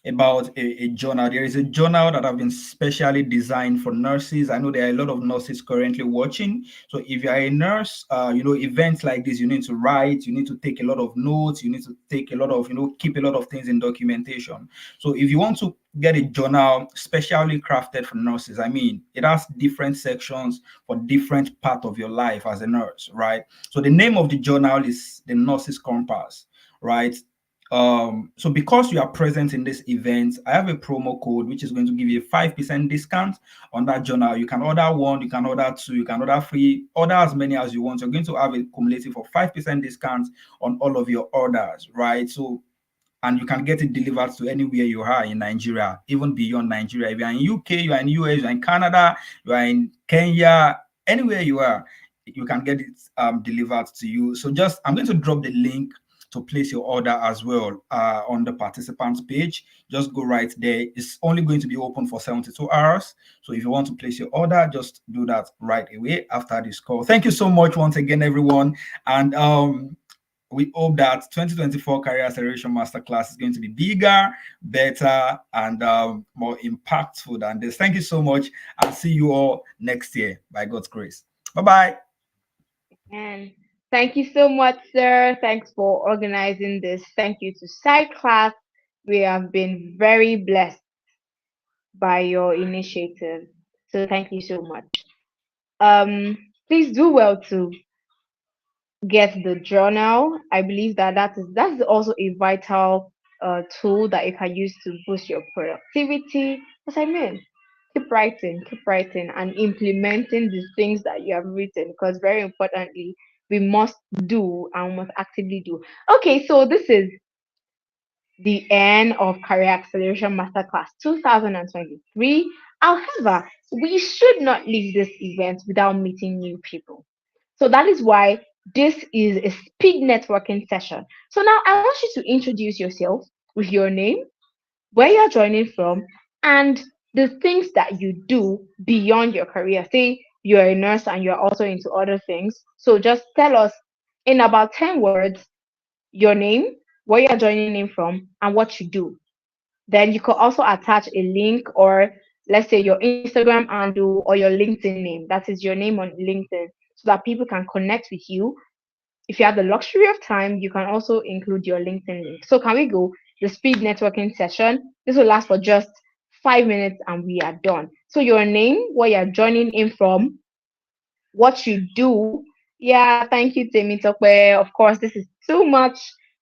about a journal. There is a journal that have been specially designed for nurses. I know there are a lot of nurses currently watching. So if you are a nurse, events like this, you need to write, you need to take a lot of notes, you need to take a lot of, keep a lot of things in documentation. So if you want to get a journal specially crafted for nurses, it has different sections for different part of your life as a nurse, right? So the name of the journal is the Nurses Compass, right? So because you are present in this event, I have a promo code which is going to give you a 5% discount on that journal. You can order one, you can order two, you can order three, order as many as you want. You're going to have a cumulative of 5% discount on all of your orders, right? So, and you can get it delivered to anywhere you are in Nigeria, even beyond Nigeria. If you are in UK, you are in US, you are in Canada, you are in Kenya, anywhere you are, you can get it delivered to you. So I'm going to drop the link to place your order as well on the participants page. Just go right there. It's only going to be open for 72 hours. So if you want to place your order, just do that right away after this call. Thank you so much once again, everyone. And we hope that 2024 Career Acceleration Masterclass is going to be bigger, better, and more impactful than this. Thank you so much. I'll see you all next year by God's grace. Bye-bye. And thank you so much, sir. Thanks for organizing this. Thank you to Class. We have been very blessed by your initiative. So thank you so much. Please do well to get the journal. I believe that that's also a vital tool that you can use to boost your productivity. As I mean, keep writing, and implementing the things that you have written. Because very importantly, we must do and we must actively do. Okay, so this is the end of Career Acceleration Masterclass 2023. However, we should not leave this event without meeting new people. So that is why this is a speed networking session. So now I want you to introduce yourself with your name, where you're joining from, and the things that you do beyond your career. Say you're a nurse and you're also into other things. So just tell us in about 10 words your name, where you're joining in from, and what you do. Then you could also attach a link, or let's say your Instagram handle or your LinkedIn name. That is your name on LinkedIn, so that people can connect with you. If you have the luxury of time, you can also include your LinkedIn link. So can we go? The speed networking session. This will last for just 5 minutes and we are done. So your name, where you're joining in from, what you do. Yeah, thank you, Timmy Tokwe. Of course, this is too much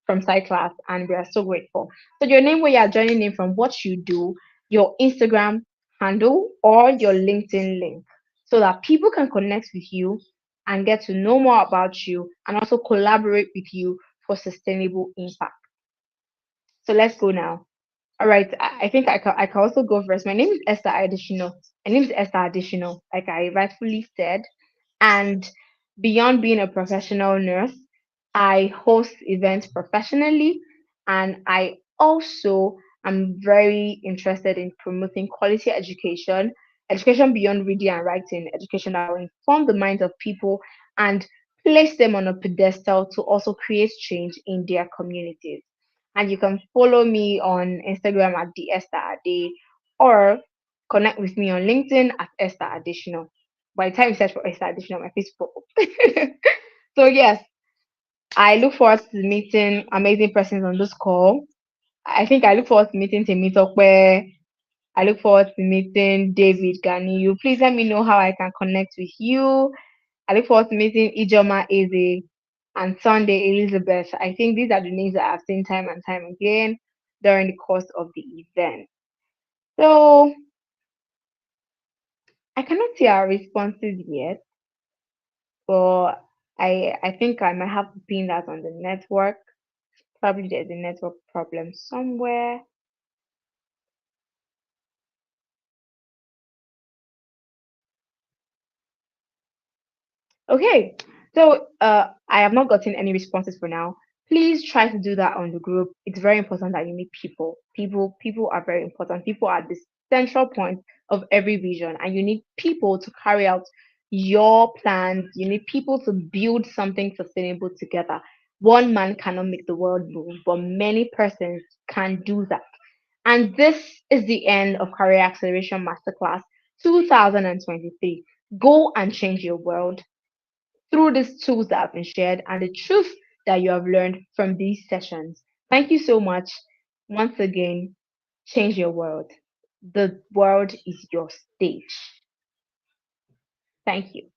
from side class, and we are so grateful. So your name, where you are joining in from, what you do, your Instagram handle, or your LinkedIn link, so that people can connect with you and get to know more about you and also collaborate with you for sustainable impact. So let's go now. All right, I think I can also go first. My name is Esther Additional. My name is Esther Additional, like I rightfully said. And beyond being a professional nurse, I host events professionally, and I also am very interested in promoting quality education, education beyond reading and writing, education that will inform the minds of people and place them on a pedestal to also create change in their communities. And you can follow me on Instagram at the Esther Ade, or connect with me on LinkedIn at Esther Additional. By the time you search for Esther Additional, my face pop up. So yes, I look forward to meeting amazing persons on this call. I think I look forward to meeting Temitokwe. I look forward to meeting David Ganiyu. Please let me know how I can connect with you. I look forward to meeting Ijoma Eze and Sunday Elizabeth. I think these are the names that I've seen time and time again during the course of the event. So I cannot see our responses yet, but I think I might have to pin that on the network. Probably there's a network problem somewhere. Okay, so I have not gotten any responses for now. Please try to do that on the group. It's very important that you meet people. People are very important. People are the central point of every vision, and you need people to carry out your plans. You need people to build something sustainable together. One man cannot make the world move, but many persons can do that. And this is the end of Career Acceleration Masterclass 2023. Go and change your world through these tools that have been shared and the truth that you have learned from these sessions. Thank you so much. Once again, change your world. The world is your stage. Thank you.